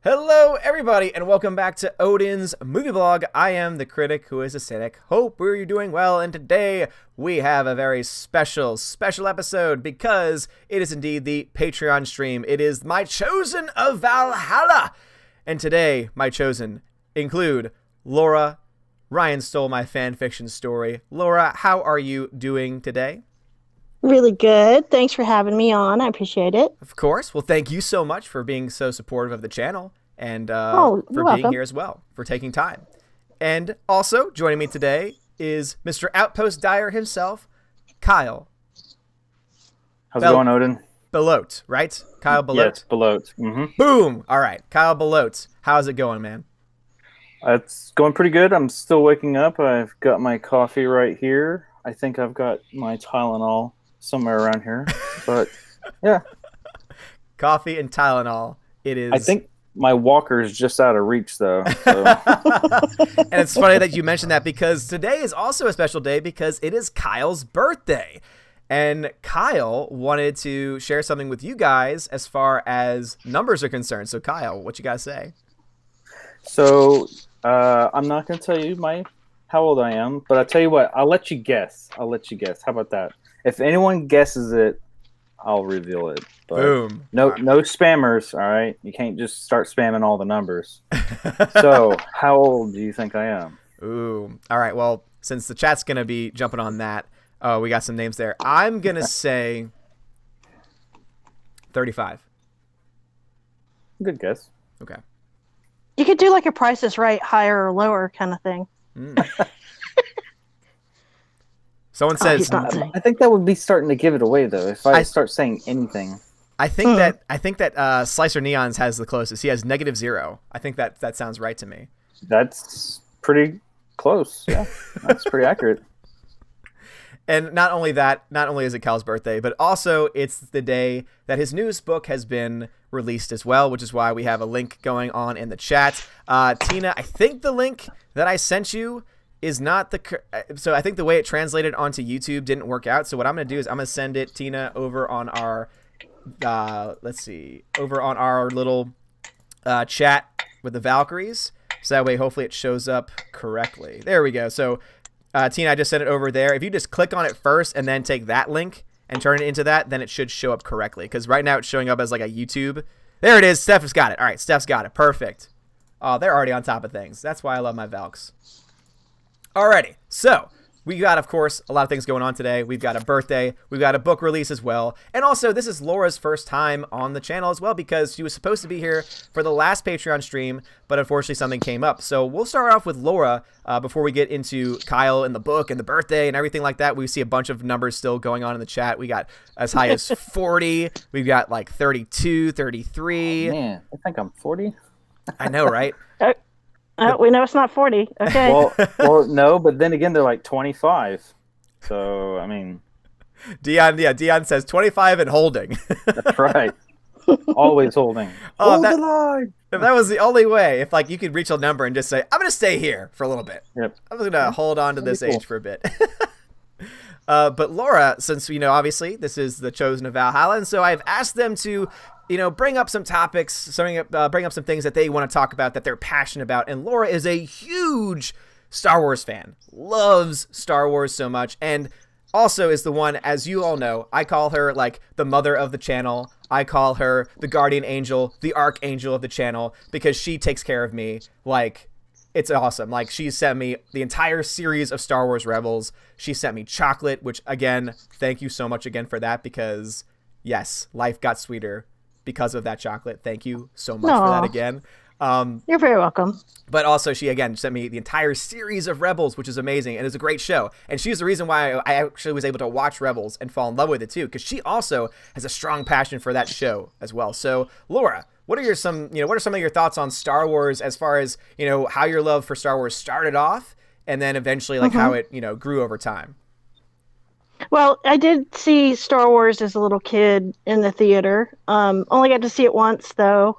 Hello, everybody, and welcome back to Odin's Movie Blog. I am the critic who is a cynic. Hope you're doing well, and today we have a very special episode because it is indeed the Patreon stream. It is my chosen of Valhalla, and today my chosen include Laura. Ryan stole my fan fiction story. Laura, how are you doing today? Really good. Thanks for having me on. I appreciate it. Of course. Well, thank you so much for being so supportive of the channel and You're for being welcome. here as well, for taking time. And also joining me today is Mr. Outpost Dyer himself, Kyle. How's it going, Odin? Belote, right? Kyle Belote? Yes, Belote. Mm-hmm. Boom! All right. Kyle Belote. How's it going, man? It's going pretty good. I'm still waking up. I've got my coffee right here. I think I've got my Tylenol somewhere around here. But, yeah. Coffee and Tylenol. It is. I think my walker's just out of reach, though. So. And it's funny that you mentioned that because today is also a special day because it is Kyle's birthday. And Kyle wanted to share something with you guys as far as numbers are concerned. So, Kyle, what you guys say? So, I'm not going to tell you how old I am, but I'll tell you what. I'll let you guess. How about that? If anyone guesses it, I'll reveal it. But Boom. No spammers, all right? You can't just start spamming all the numbers. So, how old do you think I am? Ooh. All right. Well, since the chat's going to be jumping on that, we got some names there. I'm going to say 35. Good guess. Okay. You could do like a Price is Right, higher or lower kind of thing. Someone Oh, says he's not saying. I think that would be starting to give it away, though, if I start saying anything. I think that Slicer Neons has the closest. He has -0. I think that sounds right to me. That's pretty close. Yeah, that's pretty accurate. And not only is it Cal's birthday, but also it's the day that his newest book has been released as well, which is why we have a link going on in the chat. Tina, I think the link that I sent you is not so I think the way it translated onto YouTube didn't work out. So what I'm going to do is I'm going to send it, Tina, over on our, over on our little chat with the Valkyries. So that way, hopefully it shows up correctly. There we go. So Tina, I just sent it over there. If you just click on it first and then take that link and turn it into that, then it should show up correctly. Because right now it's showing up as like a YouTube. There it is. Steph's got it. All right, Steph's got it. Perfect. Oh, they're already on top of things. That's why I love my Valks. Alrighty, so we got, of course, a lot of things going on today. We've got a birthday. We've got a book release as well. And also, this is Laura's first time on the channel as well because she was supposed to be here for the last Patreon stream, but unfortunately something came up. So we'll start off with Laura before we get into Kyle and the book and the birthday and everything like that. We see a bunch of numbers still going on in the chat. We got as high as 40. We've got like 32, 33. Oh, man, I think I'm 40. I know, right? We know it's not 40. Okay. Well, no, but then again, they're like 25. So, I mean. Dion says 25 and holding. That's right. Always holding. Oh, Hold the line. If that was the only way, if like you could reach a number and just say, I'm going to stay here for a little bit. Yep. I'm going to hold on to this Cool. age for a bit. But Laura, since, obviously this is the chosen of Valhalla, and so I've asked them to, bring up some topics, bring up some things that they want to talk about, that they're passionate about. And Laura is a huge Star Wars fan, loves Star Wars so much, and also is the one, as you all know, I call her like the mother of the channel. I call her the guardian angel, the archangel of the channel, because she takes care of me like it's awesome. Like, she sent me the entire series of Star Wars Rebels. She sent me chocolate, which, again, thank you so much again for that, because, yes, life got sweeter because of that chocolate. Thank you so much for that again. You're very welcome. But also, she, again, sent me the entire series of Rebels, which is amazing, and it's a great show. And she's the reason why I actually was able to watch Rebels and fall in love with it, too, because she also has a strong passion for that show as well. So, Laura, what are some of your thoughts on Star Wars as far as, how your love for Star Wars started off and then eventually, like, how it, grew over time? Well, I did see Star Wars as a little kid in the theater. Only got to see it once, though.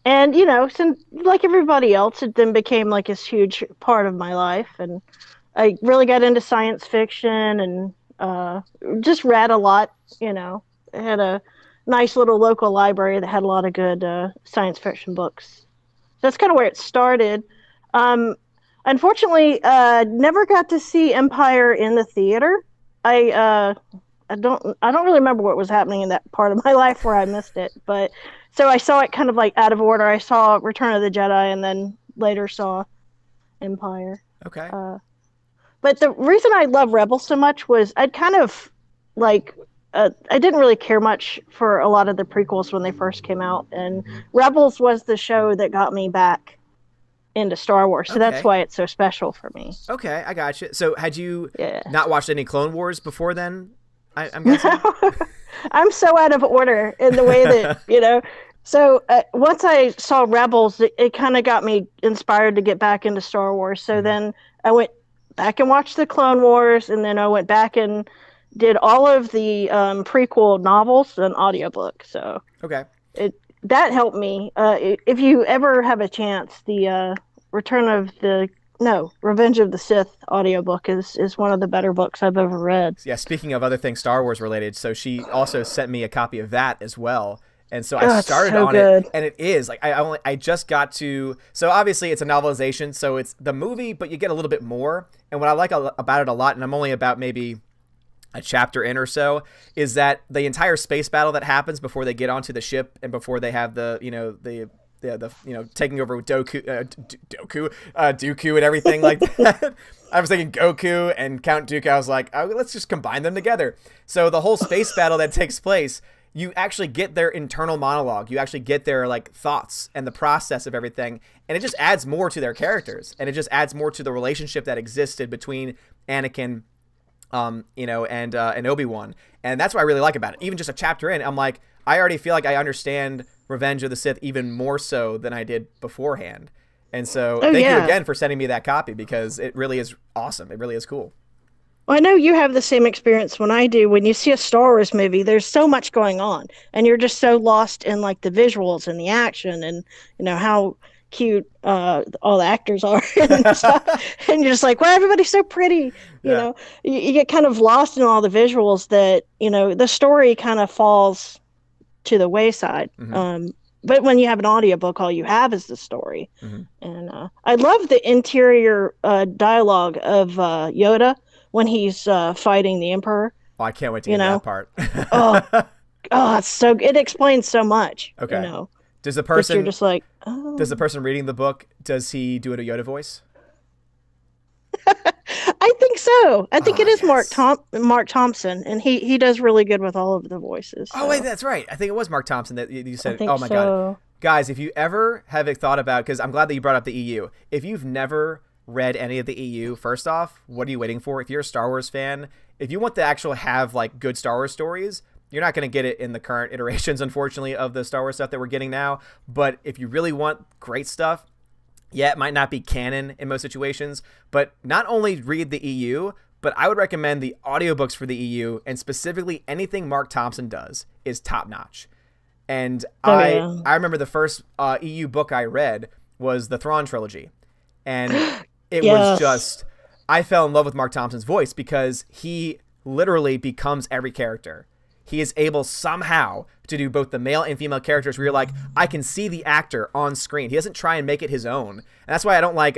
And, since, like everybody else, it then became like this huge part of my life. And I really got into science fiction and just read a lot, I had a nice little local library that had a lot of good science fiction books. That's kind of where it started. Unfortunately, never got to see Empire in the theater. I don't really remember what was happening in that part of my life where I missed it. But so I saw it kind of like out of order. I saw Return of the Jedi and then later saw Empire. Okay. But the reason I love Rebels so much was I'd kind of like I didn't really care much for a lot of the prequels when they first came out, and Rebels was the show that got me back into Star Wars, so that's why it's so special for me. Okay, I got you. So had you not watched any Clone Wars before then? I'm guessing. I'm so out of order in the way that So once I saw Rebels, it kind of got me inspired to get back into Star Wars. So then I went back and watched the Clone Wars, and then I went back and did all of the prequel novels and audiobook. So that helped me. If you ever have a chance, the Revenge of the Sith audiobook is one of the better books I've ever read. Yeah, speaking of other things Star Wars related, so she also sent me a copy of that as well. And so I started on it, and it is like I just got to. So obviously it's a novelization, so it's the movie, but you get a little bit more. And what I like about it a lot, and I'm only about maybe a chapter in or so, is that the entire space battle that happens before they get onto the ship and before they have the taking over with Dooku and everything like that. I was thinking Goku and Count Dooku. I was like, oh, let's just combine them together. So the whole space battle that takes place, you actually get their internal monologue. You actually get their like thoughts and the process of everything, and it just adds more to their characters, and it just adds more to the relationship that existed between Anakin, and Obi-Wan, and that's what I really like about it. Even just a chapter in, I'm like, I already feel like I understand Revenge of the Sith even more so than I did beforehand, and so thank you again for sending me that copy, because it really is awesome. It really is cool. Well, I know you have the same experience when I do. When you see a Star Wars movie, there's so much going on, and you're just so lost in like the visuals and the action, and how cute all the actors are and stuff. And you're just like, wow, everybody's so pretty. You get kind of lost in all the visuals that the story kind of falls to the wayside. But when you have an audiobook, all you have is the story. And I love the interior dialogue of Yoda when he's fighting the Emperor. Oh, I can't wait to get that part. It's so it explains so much. Does the person you're just like, does the person reading the book, does he do it a Yoda voice? I think so. I think it is Mark Thompson, and he does really good with all of the voices. So. Oh wait, that's right. I think it was Mark Thompson that you said. Oh my so. God, guys! If you ever have thought about, because I'm glad that you brought up the EU. If you've never read any of the EU, first off, what are you waiting for? If you're a Star Wars fan, if you want to actually have like good Star Wars stories, you're not going to get it in the current iterations, unfortunately, of the Star Wars stuff that we're getting now. But if you really want great stuff, it might not be canon in most situations, but not only read the EU, but I would recommend the audiobooks for the EU, and specifically anything Mark Thompson does is top notch. And I remember the first EU book I read was the Thrawn trilogy, and it was just, I fell in love with Mark Thompson's voice because he literally becomes every character. He is able somehow to do both the male and female characters where you're like, I can see the actor on screen. He doesn't try and make it his own. And that's why I don't like,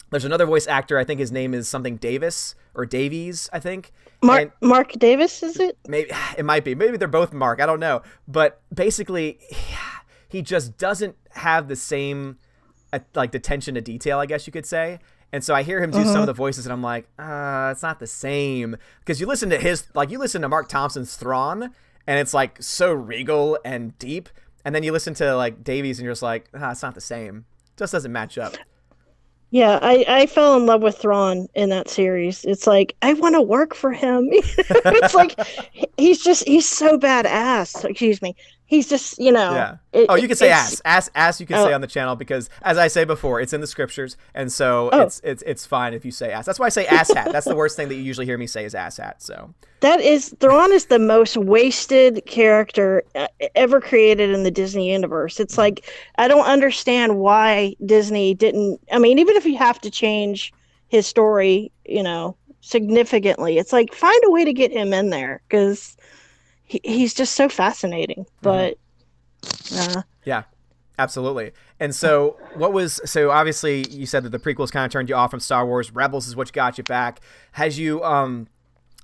there's another voice actor, I think his name is something Davis or Davies, I think. Mark Davis, is it? Maybe it might be. Maybe they're both Mark. I don't know. But basically, he just doesn't have the same, like, the attention to detail, I guess you could say. And so I hear him do some of the voices, and I'm like, it's not the same. Because you listen to Mark Thompson's Thrawn, and it's like so regal and deep. And then you listen to like Davies, and you're just like, it's not the same. It just doesn't match up. Yeah, I fell in love with Thrawn in that series. It's like, I want to work for him. It's like, he's so badass. Excuse me. He's just, Yeah. You can say ass. Ass you can say on the channel, because, as I say before, it's in the scriptures, and so it's fine if you say ass. That's why I say ass hat. That's the worst thing that you usually hear me say is ass hat. So Thrawn is the most wasted character ever created in the Disney universe. It's like, I don't understand why Disney didn't. I mean, even if you have to change his story, significantly, it's like, find a way to get him in there, because he's just so fascinating. But Yeah, absolutely. And so so obviously you said that the prequels kind of turned you off from Star Wars. Rebels is what got you back. Has you,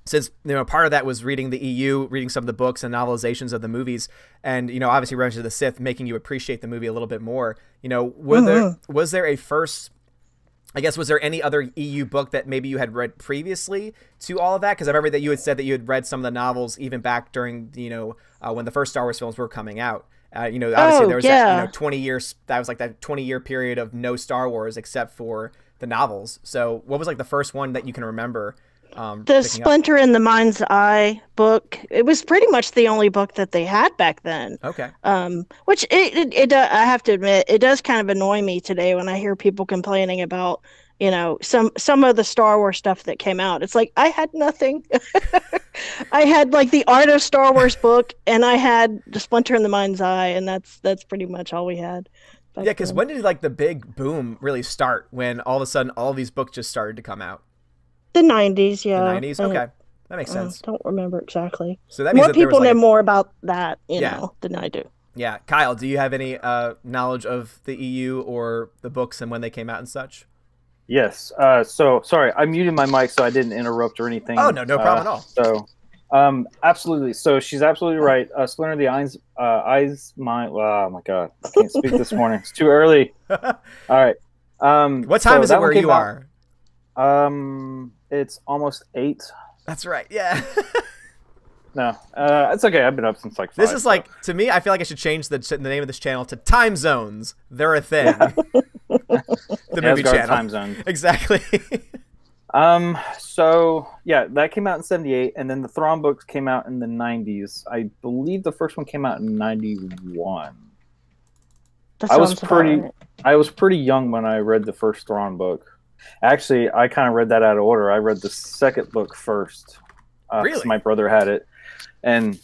since, part of that was reading the EU, reading some of the books and novelizations of the movies, and, obviously Revenge of the Sith making you appreciate the movie a little bit more, was there a first, I guess, was there any other EU book that maybe you had read previously to all of that? Because I remember that you had said that you had read some of the novels even back during, when the first Star Wars films were coming out. Obviously there was that 20 years, that was like that 20-year period of no Star Wars except for the novels. So what was like the first one that you can remember? The Splinter in the Mind's Eye book. It was pretty much the only book that they had back then. Okay. Which I have to admit, it does kind of annoy me today when I hear people complaining about, some of the Star Wars stuff that came out. It's like, I had nothing. I had like the Art of Star Wars book, and I had the Splinter in the Mind's Eye, and that's pretty much all we had. Yeah, because when did like the big boom really start? When all of a sudden all these books just started to come out? The 90s, yeah. The 90s? Okay. That makes sense. I don't remember exactly. So that means more people know more about that, than I do. Yeah. Kyle, do you have any knowledge of the EU or the books and when they came out and such? Yes. So, sorry, I muted my mic so I didn't interrupt or anything. Oh, no problem at all. So, absolutely. So she's absolutely right. Splinter of the Eyes, oh my God. I can't speak this morning. It's too early. All right. What time is it where you are? It's almost 8. That's right. Yeah. No, it's okay. I've been up since like 5. This is like, to me, I feel like I should change the name of this channel to Time Zones. They're a thing. The movie Asgard channel. Time Zone. Exactly. So yeah, that came out in 78, and then the Thrawn books came out in the 90s. I believe the first one came out in 91. I was pretty young when I read the first Thrawn book. Actually, I kind of read that out of order. I read the second book first. Really? My brother had it, and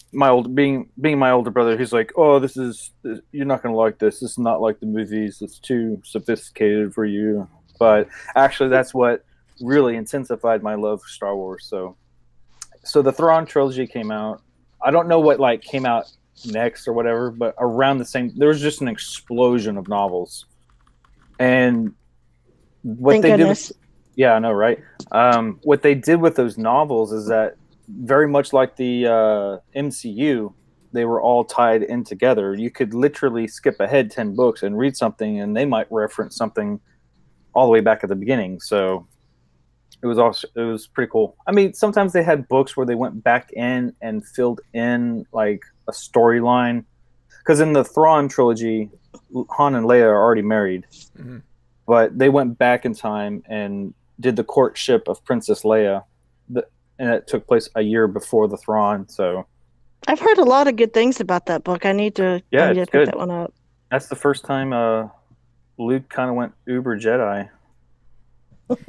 being my older brother, he's like, "Oh, you're not gonna like this. This is not like the movies. It's too sophisticated for you." But actually, that's what really intensified my love for Star Wars. So the Thrawn trilogy came out. I don't know what like came out next or whatever, but around the same, there was just an explosion of novels, and what they did. Yeah, I know, right? What they did with those novels is that, very much like the MCU, they were all tied in together. You could literally skip ahead 10 books and read something, and they might reference something all the way back at the beginning. So it was pretty cool. I mean, sometimes they had books where they went back in and filled in like a storyline, because in the Thrawn trilogy, Han and Leia are already married. Mm-hmm. But they went back in time and did the courtship of Princess Leia, and it took place a year before the Thrawn. So I've heard a lot of good things about that book. I need to pick that one up. That's the first time Luke kind of went uber Jedi.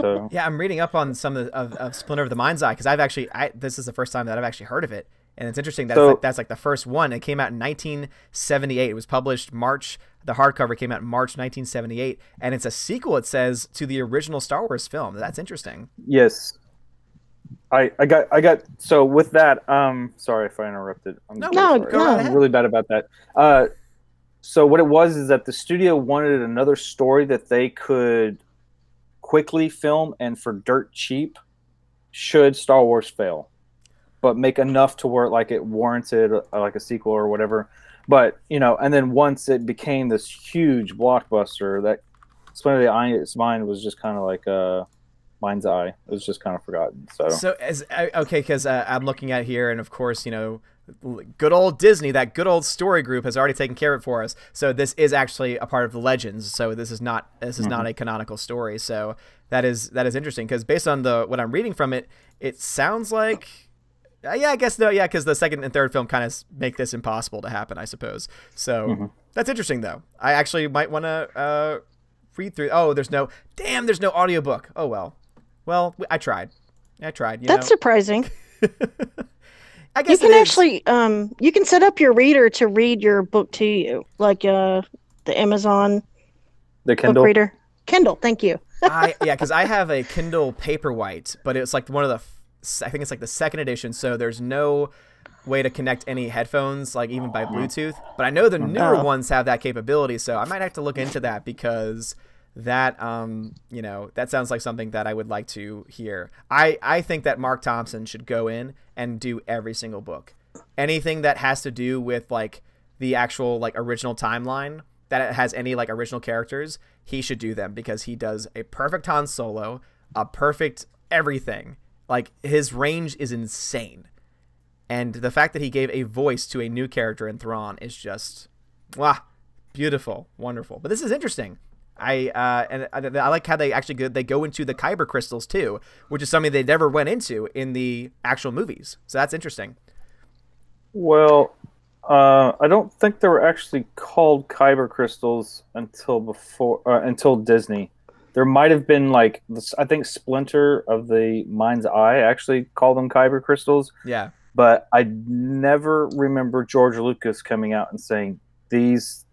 So yeah, I'm reading up on some of Splinter of the Mind's Eye, because this is the first time that I've actually heard of it, and it's interesting that that's like the first one. It came out in 1978. It was published March. The hardcover came out in March 1978, and it's a sequel, it says, to the original Star Wars film. That's interesting. Yes. I got so with that, sorry if I interrupted. No, I'm really bad about that. So what it was is that the studio wanted another story that they could quickly film and for dirt cheap should Star Wars fail, but make enough to where like it warranted like a sequel or whatever. But, and then once it became this huge blockbuster, that Splinter of the Eyes Mind was just kind of like Mind's Eye. It was just kind of forgotten. So because I'm looking at here, and of course, good old Disney, that good old story group has already taken care of it for us. So this is actually a part of the Legends. So this is not not a canonical story. So that is interesting, because based on what I'm reading from it, it sounds like. Yeah, I guess no. Yeah, because the second and third film kind of make this impossible to happen, I suppose. So that's interesting, though. I actually might want to read through. Oh, there's no audiobook. Oh well, I tried. That's surprising. I guess you can actually you can set up your reader to read your book to you, like the Amazon the Kindle book reader. Kindle, thank you. Because I have a Kindle Paperwhite, but it's like one of the. I think it's like the second edition, so there's no way to connect any headphones, like even by Bluetooth. But I know the newer ones have that capability, so I might have to look into that because that you know, that sounds like something that I would like to hear. I think that Mark Thompson should go in and do every single book. Anything that has to do with like the actual like original timeline, that it has any like original characters, he should do them because he does a perfect Han Solo, a perfect everything. Like his range is insane. And the fact that he gave a voice to a new character in Thrawn is just, wow, beautiful, wonderful. But this is interesting. I like how they actually go into the kyber crystals too, which is something they never went into in the actual movies. So that's interesting. Well, I don't think they were actually called kyber crystals until Disney. There might have been like I think Splinter of the Mind's Eye actually called them kyber crystals. Yeah, but I never remember George Lucas coming out and saying these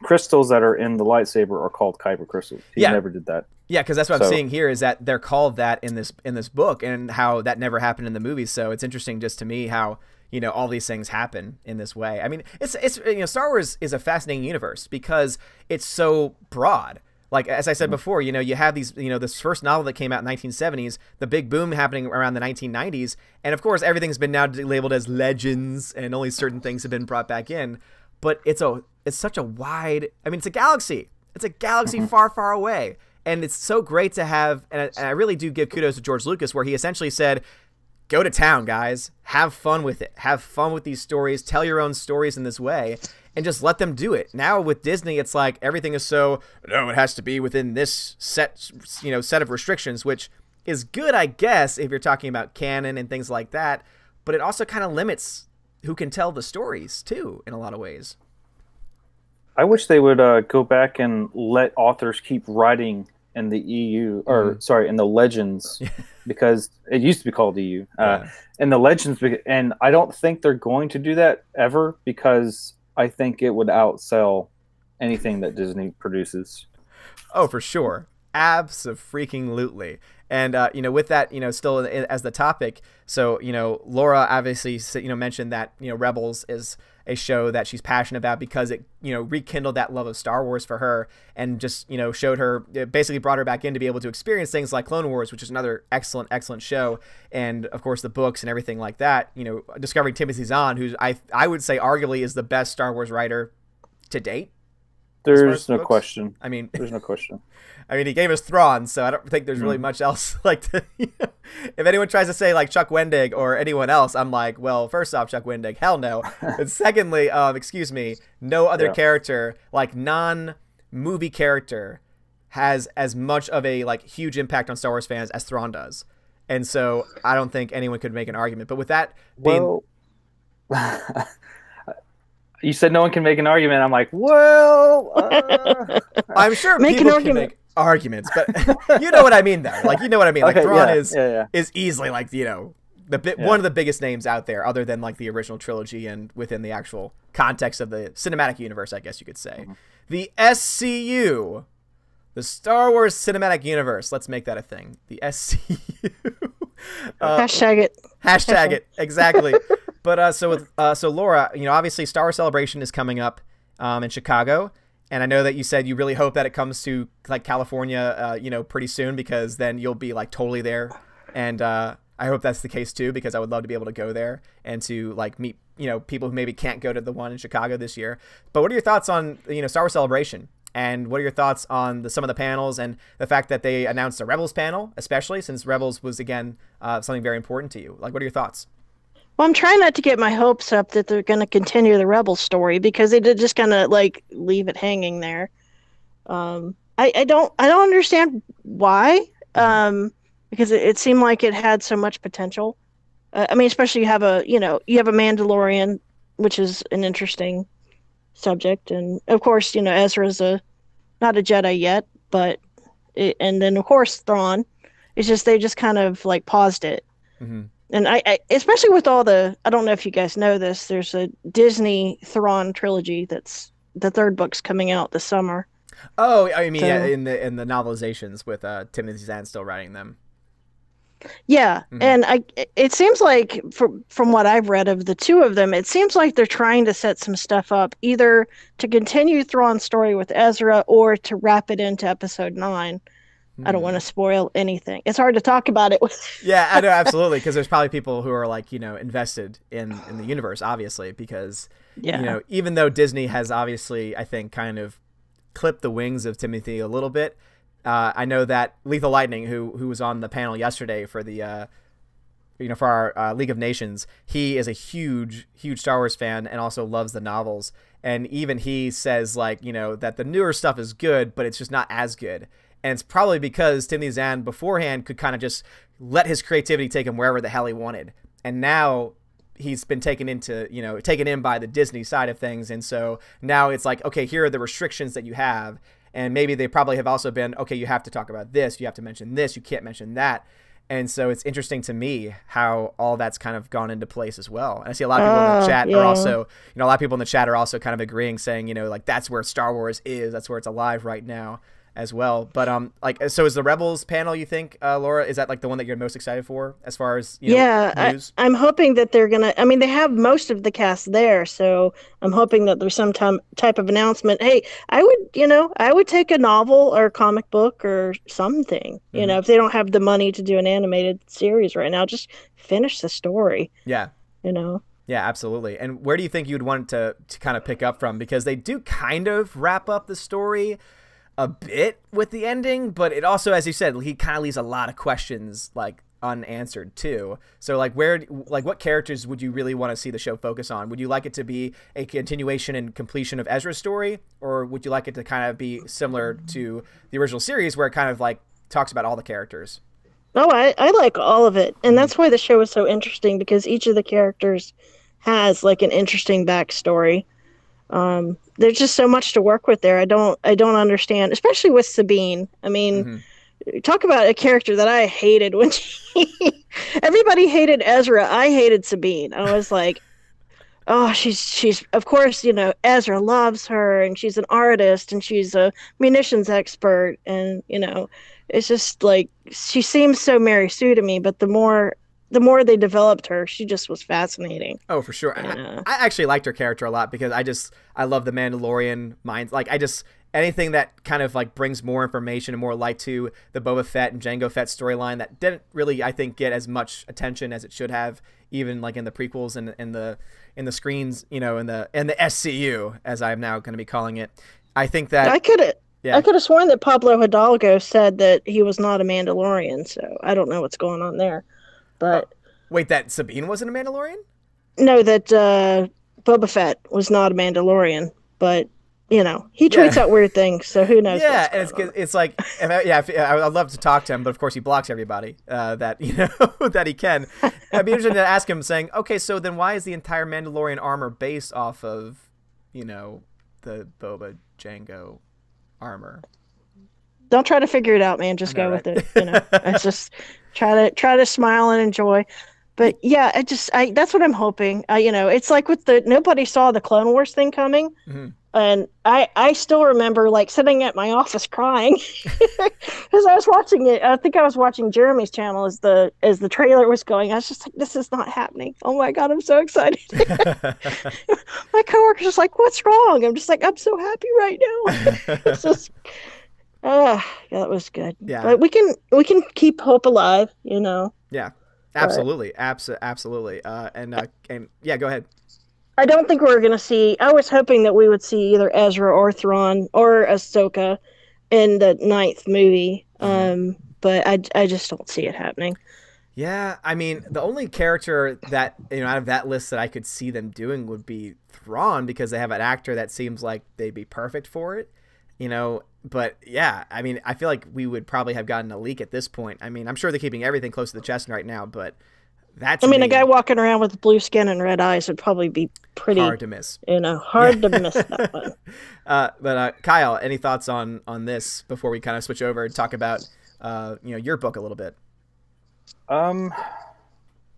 crystals that are in the lightsaber are called kyber crystals. He never did that. Yeah, because that's what I'm seeing here is that they're called that in this book, and how that never happened in the movies. So it's interesting just to me how, you know, all these things happen in this way. I mean, it's you know, Star Wars is a fascinating universe because it's so broad. Like, as I said before, you know, you have these, you know, this first novel that came out in the 1970s, the big boom happening around the 1990s. And of course, everything's been now labeled as legends and only certain things have been brought back in. But it's such a wide, I mean, it's a galaxy. It's a galaxy far, far away. And it's so great to have, and I really do give kudos to George Lucas, where he essentially said, go to town, guys. Have fun with it. Have fun with these stories. Tell your own stories in this way. And just let them do it. Now with Disney, it's like everything is so, no, it has to be within this set of restrictions, which is good, I guess, if you're talking about canon and things like that. But it also kind of limits who can tell the stories too, in a lot of ways. I wish they would go back and let authors keep writing in the EU, or sorry, in the Legends, because it used to be called EU. In the Legends, and I don't think they're going to do that ever because I think it would outsell anything that Disney produces. Oh, for sure. Abso-freaking-lutely. And, you know, with that, you know, still as the topic, so, you know, Laura obviously, you know, mentioned that, you know, Rebels is a show that she's passionate about because it, you know, rekindled that love of Star Wars for her and just, you know, showed her, it basically brought her back in to be able to experience things like Clone Wars, which is another excellent, excellent show. And, of course, the books and everything like that, you know, discovering Timothy Zahn, who I would say arguably is the best Star Wars writer to date. There's no question. I mean, there's no question. I mean, he gave us Thrawn, so I don't think there's really much else. Like, you know, if anyone tries to say like Chuck Wendig or anyone else, I'm like, well, first off, Chuck Wendig, hell no. And secondly, excuse me, no other character, like non-movie character, has as much of a like huge impact on Star Wars fans as Thrawn does. And so I don't think anyone could make an argument. But with that being, you said no one can make an argument. I'm like, well, I'm sure people can make arguments, but you know what I mean, though. Like, you know what I mean. Like, Thrawn is easily like, you know, one of the biggest names out there, other than like the original trilogy and within the actual context of the cinematic universe, I guess you could say. The SCU, the Star Wars Cinematic Universe. Let's make that a thing. The SCU. Hashtag it. Hashtag it. Exactly. But so Laura, you know, obviously Star Wars Celebration is coming up in Chicago, and I know that you said you really hope that it comes to like California, you know, pretty soon, because then you'll be like totally there. And I hope that's the case too, because I would love to be able to go there and to like meet, you know, people who maybe can't go to the one in Chicago this year. But what are your thoughts on, you know, Star Wars Celebration? And what are your thoughts on some of the panels and the fact that they announced a Rebels panel, especially since Rebels was, again, something very important to you? Like, what are your thoughts? Well, I'm trying not to get my hopes up that they're going to continue the Rebels story, because they did just kind of like leave it hanging there. I don't understand why, because it seemed like it had so much potential. I mean, especially you have a Mandalorian, which is an interesting subject, and of course, you know, Ezra's not a Jedi yet, but and then of course Thrawn. It's just they just kind of like paused it. And I especially with all the, I don't know if you guys know this, there's a Disney Thrawn trilogy that's the third book's coming out this summer. Oh, I mean, yeah, in the novelizations with Timothy Zahn still writing them. Yeah, and it seems like from what I've read of the two of them, it seems like they're trying to set some stuff up either to continue Thrawn's story with Ezra or to wrap it into episode 9. I don't want to spoil anything. It's hard to talk about it. Yeah, I know, absolutely, because there's probably people who are like, invested in the universe, obviously, because even though Disney has obviously, I think, kind of clipped the wings of Timothy a little bit. I know that Lethal Lightning, who was on the panel yesterday for the for our League of Nations, he is a huge Star Wars fan and also loves the novels. And even he says like that the newer stuff is good, but it's just not as good. And it's probably because Timothy Zahn beforehand could kind of just let his creativity take him wherever the hell he wanted. And now he's been taken in by the Disney side of things. And so now it's like, okay, here are the restrictions that you have. And maybe they probably have also been, okay, you have to talk about this. You have to mention this. You can't mention that. And so it's interesting to me how all that's kind of gone into place as well. And I see a lot of people in the chat are also, a lot of people in the chat are also kind of agreeing, saying, like that's where Star Wars is. That's where it's alive right now as well. But so is the Rebels panel, you think, Laura, is that like the one that you're most excited for as far as news? I'm hoping that they're gonna, I mean, they have most of the cast there, so I'm hoping that there's some type of announcement. Hey, I would take a novel or a comic book or something, if they don't have the money to do an animated series right now, just finish the story. Yeah absolutely. And where do you think you'd want to kind of pick up from, because they do kind of wrap up the story a bit with the ending, but it also, as you said, he kind of leaves a lot of questions like unanswered too. So like what characters would you really want to see the show focus on? Would you like it to be a continuation and completion of Ezra's story, or would you like it to kind of be similar to the original series where it kind of like talks about all the characters? Oh, I like all of it, and that's why the show is so interesting, because each of the characters has like an interesting backstory. There's just so much to work with there. I don't understand, especially with Sabine. I mean, talk about a character that I hated when everybody hated Ezra. I hated Sabine. I was like, oh, she's of course, Ezra loves her, and she's an artist, and she's a munitions expert, and it's just like she seems so Mary Sue to me, but the more they developed her, she just was fascinating. Oh, for sure. I actually liked her character a lot, because I love the Mandalorian mind. Like, anything that kind of like brings more information and more light to the Boba Fett and Jango Fett storyline that didn't really, I think, get as much attention as it should have, even like in the prequels and in the screens, in the SCU, as I'm now going to be calling it. I think that I could have sworn that Pablo Hidalgo said that he was not a Mandalorian, so I don't know what's going on there. But wait, that Sabine wasn't a Mandalorian? No, that Boba Fett was not a Mandalorian, but he tweets out weird things, so who knows? Yeah, and it's like, I'd love to talk to him, but of course he blocks everybody that that he can. I'd be interested to ask him, saying, okay, so then why is the entire Mandalorian armor based off of the Boba Jango armor? Don't try to figure it out, man. Just go with it. It's just try to smile and enjoy. But yeah, that's what I'm hoping. It's like with nobody saw the Clone Wars thing coming, and I still remember like sitting at my office crying because I was watching it. I think I was watching Jeremy's channel as the trailer was going. I was just like, this is not happening. Oh my god, I'm so excited. My coworker's just like, what's wrong? I'm just like, I'm so happy right now. It's just. Yeah, that was good. Yeah, but we can keep hope alive, Yeah, absolutely, absolutely. And yeah, go ahead. I don't think we're gonna see. I was hoping that we would see either Ezra or Thrawn or Ahsoka in the 9th movie, but I just don't see it happening. Yeah, I mean, the only character that out of that list that I could see them doing would be Thrawn, because they have an actor that seems like they'd be perfect for it. But yeah, I mean, I feel like we would probably have gotten a leak at this point. I mean, I'm sure they're keeping everything close to the chest right now, but that's. I mean, a guy walking around with blue skin and red eyes would probably be pretty hard to miss. Hard to miss that one. But Kyle, any thoughts on this before we kind of switch over and talk about your book a little bit?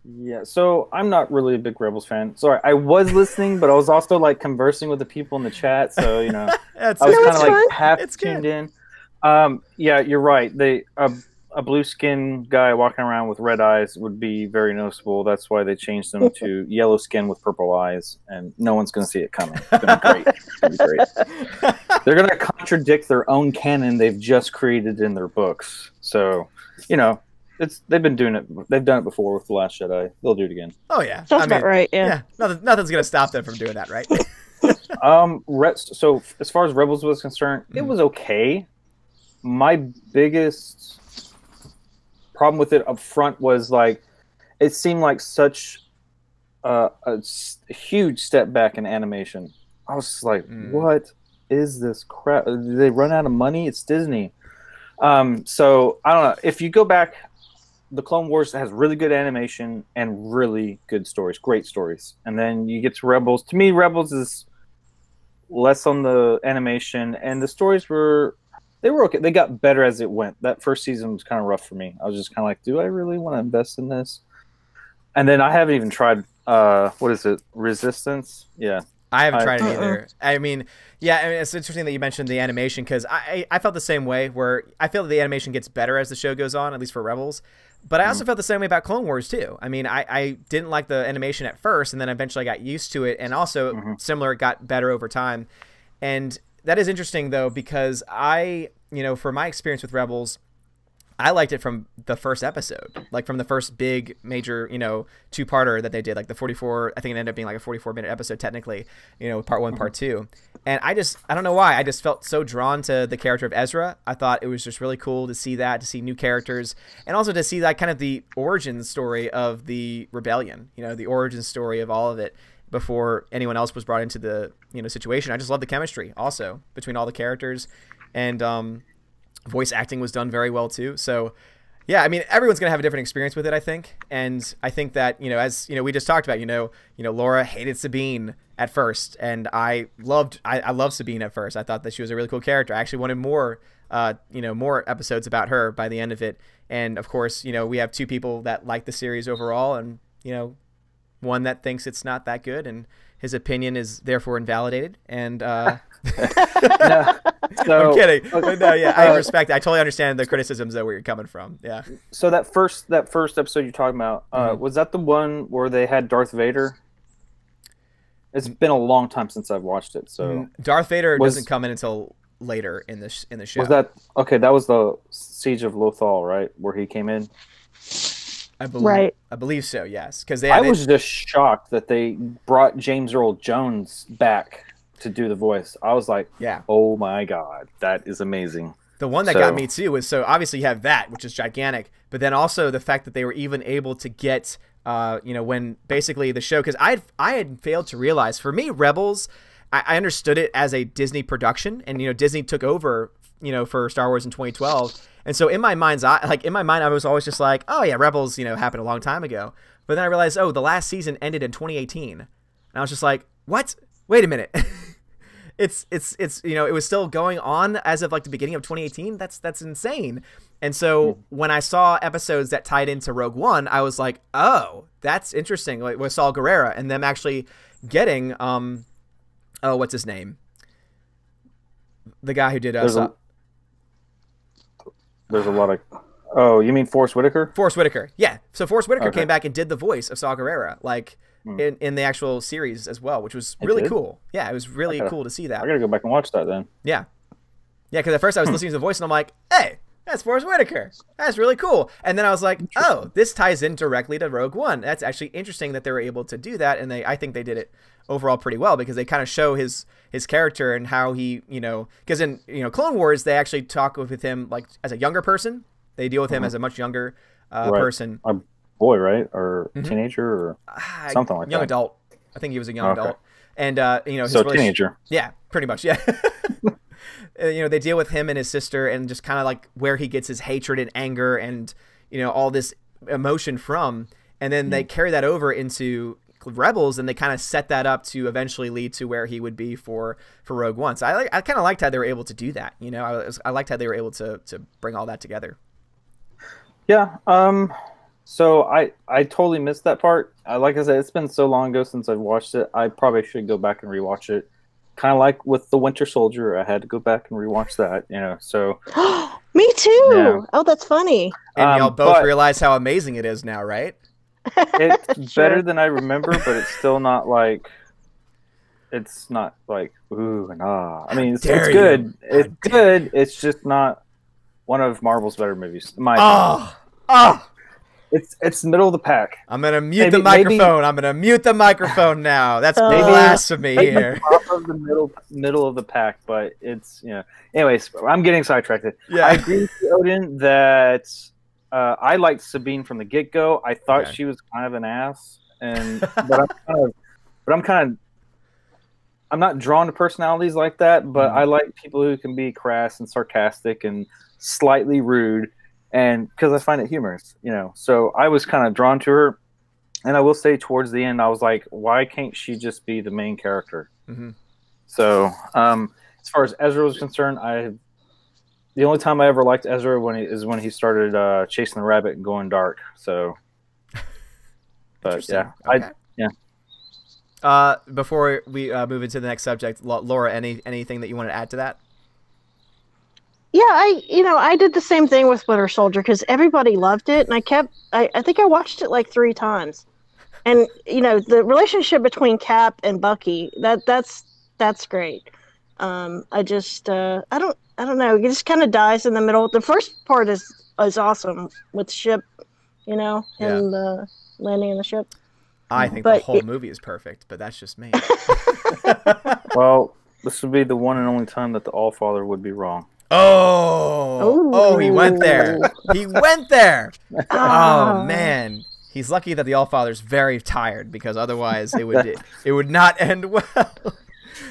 Yeah, so I'm not really a big Rebels fan. Sorry, I was listening, but I was also like conversing with the people in the chat, so I was kind of like half tuned in. Yeah, you're right. a blue skin guy walking around with red eyes would be very noticeable. That's why they changed them to yellow skin with purple eyes, and no one's going to see it coming. It's going to be great. It's going to be great. They're going to contradict their own canon they've just created in their books. So, you know, they've been doing it. They've done it before with The Last Jedi. They'll do it again. Oh yeah, Sounds about right. Yeah. Nothing's going to stop them from doing that, right? So as far as Rebels was concerned, it was okay. My biggest problem with it up front was like it seemed like such a huge step back in animation. I was just like, what is this crap? Did they run out of money? It's Disney. So I don't know. If you go back, the Clone Wars has really good animation and really good stories, great stories. And then you get to Rebels. To me, Rebels is less on the animation, and the stories were okay. They got better as it went. That first season was kind of rough for me. I was just kind of like, do I really want to invest in this? And then I haven't even tried, what is it, Resistance? Yeah. I haven't tried it either. I mean, it's interesting that you mentioned the animation, because I felt the same way, where I feel that the animation gets better as the show goes on, at least for Rebels. But I also felt the same way about Clone Wars, too. I mean, I didn't like the animation at first, and then eventually I got used to it. And also, similar, it got better over time. And that is interesting, though, because for my experience with Rebels, I liked it from the first episode, like from the first big major, two-parter that they did, like the 44, I think it ended up being like a 44-minute episode technically, part one, part two. And I don't know why, I just felt so drawn to the character of Ezra. I thought it was just really cool to see that, to see new characters, and also to see that kind of the origin story of the rebellion, the origin story of all of it before anyone else was brought into the, situation. I just love the chemistry also between all the characters, and, voice acting was done very well too. So yeah, I mean, everyone's gonna have a different experience with it, I think. And I think that, as we just talked about, Laura hated Sabine at first, and I loved Sabine at first. I thought that she was a really cool character. I actually wanted more more episodes about her by the end of it. And of course, we have two people that like the series overall, and one that thinks it's not that good, and his opinion is therefore invalidated. And I'm kidding. But no, yeah, I respect it. I totally understand the criticisms, though, where you're coming from. Yeah. So that first episode you're talking about, was that the one where they had Darth Vader? It's been a long time since I've watched it. So Darth Vader doesn't come in until later in the show. Was that okay? That was the Siege of Lothal, right? Where he came in. I believe so. Yes, because I was just shocked that they brought James Earl Jones back to do the voice. I was like, yeah, oh my god, that is amazing. The one that got me too was, so obviously you have that, which is gigantic, but then also the fact that they were even able to get when basically the show, because I had failed to realize, for me, Rebels, I understood it as a Disney production, and Disney took over for Star Wars in 2012. And so in my mind, I was always just like, oh yeah, Rebels, happened a long time ago. But then I realized, oh, the last season ended in 2018. And I was just like, what? Wait a minute. It's it was still going on as of like the beginning of 2018. That's insane. And so when I saw episodes that tied into Rogue One, I was like, oh, that's interesting. Like with Saul Guerrera and them actually getting what's his name? The guy who did There's a lot of... Oh, you mean Forrest Whitaker? Forrest Whitaker, yeah. So Forrest Whitaker came back and did the voice of Saw Gerrera, like in the actual series as well, which was really cool. Yeah, it was really cool to see that. I gotta go back and watch that then. Yeah, because at first I was listening to the voice and I'm like, hey, that's Forrest Whitaker. That's really cool. And then I was like, oh, this ties in directly to Rogue One. That's actually interesting that they were able to do that, and I think they did it overall pretty well, because they kind of show his character and how he, because in Clone Wars they actually talk with him like as a younger person. They deal with him as a much younger person. A boy, right? Or teenager or something like that. Young adult. I think he was a young adult. And his so teenager. Yeah, pretty much. Yeah. They deal with him and his sister, and just kind of like where he gets his hatred and anger and all this emotion from, and then they carry that over into Rebels, and they kind of set that up to eventually lead to where he would be for Rogue One. So I kind of liked how they were able to do that. I liked how they were able to bring all that together. Yeah. So I totally missed that part. Like I said, it's been so long ago since I've watched it. I probably should go back and rewatch it. Kind of like with The Winter Soldier, I had to go back and rewatch that. So Me too. Yeah. Oh, that's funny. And y'all both but realize how amazing it is now, right? it's Sure. better than I remember, but it's still not like. It's not like ooh and ah. I mean, it's dare good. you. It's good. It's just not one of Marvel's better movies. In my opinion. Oh, It's middle of the pack. I'm gonna mute the microphone. I'm gonna mute the microphone now. That's blasphemy Maybe here. top of the middle of the pack, but it's Anyways, I'm getting sidetracked. Yeah. I agree with you, Odin, that I liked Sabine from the get go. I thought she was kind of an ass, I'm not drawn to personalities like that, but I like people who can be crass and sarcastic and slightly rude, and because I find it humorous, So I was kind of drawn to her, and I will say towards the end, I was like, why can't she just be the main character? Mm-hmm. So as far as Ezra was concerned, the only time I ever liked Ezra is when he started chasing the rabbit and going dark. So, but yeah, okay. Yeah. Before we move into the next subject, Laura, anything that you want to add to that? Yeah, I did the same thing with Winter Soldier because everybody loved it, and I think I watched it like 3 times, and the relationship between Cap and Bucky that's great. I don't know, it just kind of dies in the middle. The first part is awesome with the ship, and the landing in the ship. I think the whole movie is perfect, but that's just me. Well, this would be the one and only time that the Allfather would be wrong. Oh, he went there. He went there. Oh man, he's lucky that the Allfather's very tired, because otherwise it would not end well.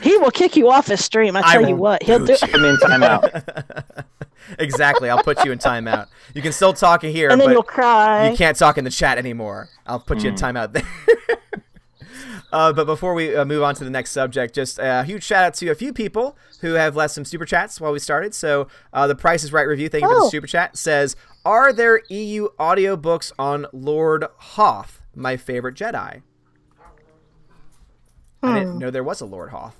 He will kick you off his stream. I tell you what, he'll do. Put me in timeout. Exactly, I'll put you in timeout. You can still talk here, and then but you'll cry. You can't talk in the chat anymore. I'll put you in timeout there. But before we move on to the next subject, just a huge shout out to a few people who have left some super chats while we started. So the Price is Right review, thank you for the super chat, says, are there EU audiobooks on Lord Hoth, my favorite Jedi? I didn't know there was a Lord Hoth.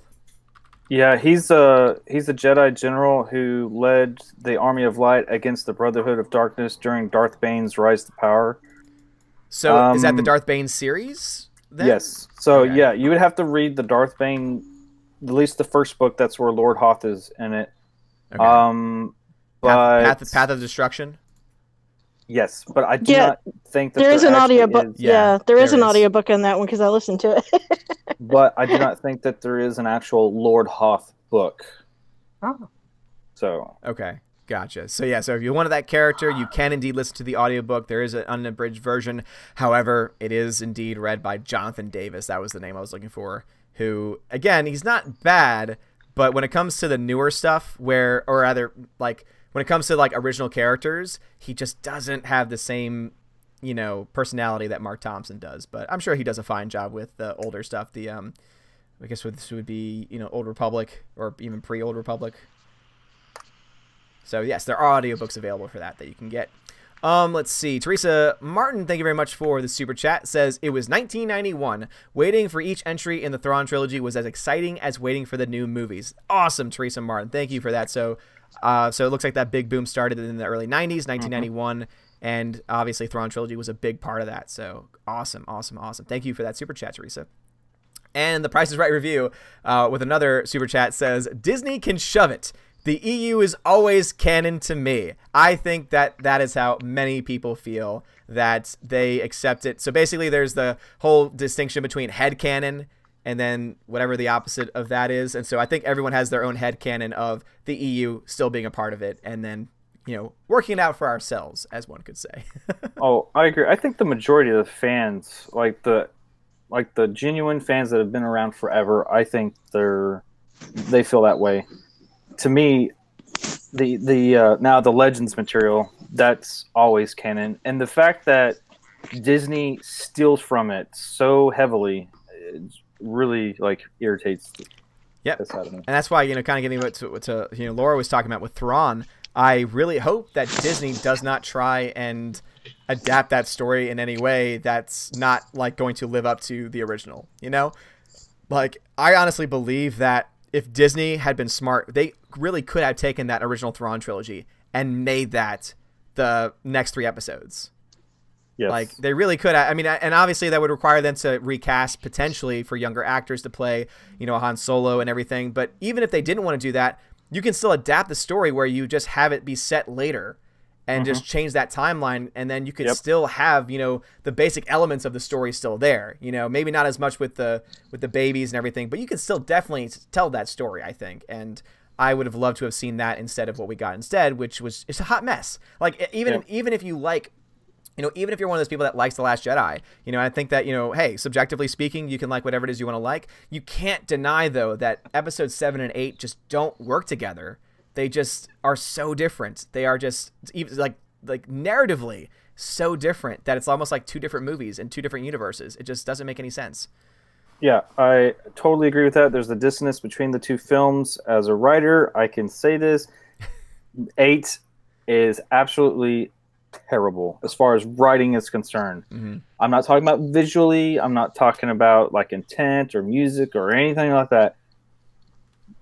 Yeah, he's a Jedi general who led the Army of Light against the Brotherhood of Darkness during Darth Bane's rise to power. So is that the Darth Bane series then? Yes. So yeah, you would have to read the Darth Bane, at least the first book. That's where Lord Hoth is in it. Okay. But Path of Destruction. Yes, but I do not think that there is an audiobook. There is an audiobook in that one because I listened to it. But I do not think that there is an actual Lord Hoth book. Oh. So okay, gotcha. So yeah, so if you wanted that character, you can indeed listen to the audiobook. There is an unabridged version. However, it is indeed read by Jonathan Davis. That was the name I was looking for. Who, again, he's not bad, but when it comes to the newer stuff, when it comes to like original characters, he just doesn't have the same, personality that Mark Thompson does. But I'm sure he does a fine job with the older stuff. The I guess this would be Old Republic or even pre-Old Republic. So yes, there are audiobooks available for that you can get. Let's see. Teresa Martin, thank you very much for the super chat. Says it was 1991. Waiting for each entry in the Thrawn trilogy was as exciting as waiting for the new movies. Awesome, Teresa Martin. Thank you for that. So it looks like that big boom started in the early 90s, 1991, and obviously Thrawn trilogy was a big part of that. So awesome. Thank you for that super chat, Teresa. And the Price is Right review with another super chat says, Disney can shove it. The EU is always canon to me. I think that is how many people feel, that they accept it. So basically there's the whole distinction between headcanon and then whatever the opposite of that is. And so I think everyone has their own headcanon of the EU still being a part of it, and then, working it out for ourselves, as one could say. Oh, I agree. I think the majority of the fans, like the genuine fans that have been around forever, I think they feel that way. To me, now the Legends material, that's always canon, and the fact that Disney steals from it so heavily, it really irritates. Yep, and that's why kind of getting to Laura was talking about with Thrawn. I really hope that Disney does not try and adapt that story in any way that's not going to live up to the original. I honestly believe that if Disney had been smart, they really could have taken that original Thrawn trilogy and made that the next 3 episodes. Yes. Like, they really could. I mean, and obviously that would require them to recast potentially for younger actors to play, you know, Han Solo and everything. But even if they didn't want to do that, you can still adapt the story where you just have it be set later and just change that timeline. And then you could still have, you know, the basic elements of the story still there. You know, maybe not as much with the babies and everything, but you could still definitely tell that story, I think. And I would have loved to have seen that instead of what we got instead, which was it's a hot mess. Like, even if you like, you know, even if you're one of those people that likes The Last Jedi, you know, I think that, you know, hey, subjectively speaking, you can like whatever it is you want to like. You can't deny, though, that episodes 7 and 8 just don't work together. They just are so different. They are just even like narratively so different that it's almost like 2 different movies in 2 different universes. It just doesn't make any sense. Yeah, I totally agree with that. There's a dissonance between the 2 films. As a writer, I can say this. 8 is absolutely terrible as far as writing is concerned. I'm not talking about visually. I'm not talking about like intent or music or anything like that.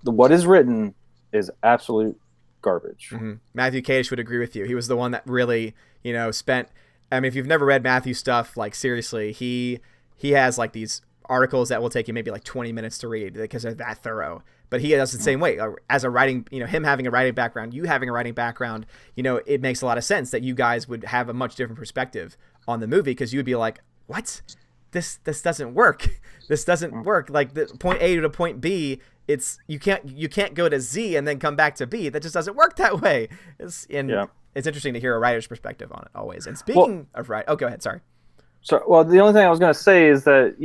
What is written is absolute garbage. Matthew Cadish would agree with you. He was the one that really, you know, spent. I mean, if you've never read Matthew stuff, like seriously, he has like these articles that will take you maybe like 20 minutes to read because they're that thorough. But he does the same way. As a writing, you know, him having a writing background, you having a writing background, you know, it makes a lot of sense that you guys would have a much different perspective on the movie because you would be like, what? This doesn't work. This doesn't work. Like the point A to point B, it's you can't go to Z and then come back to B. That just doesn't work that way. It's interesting to hear a writer's perspective on it always. And speaking of writing, go ahead. Sorry. So, well, the only thing I was going to say is that,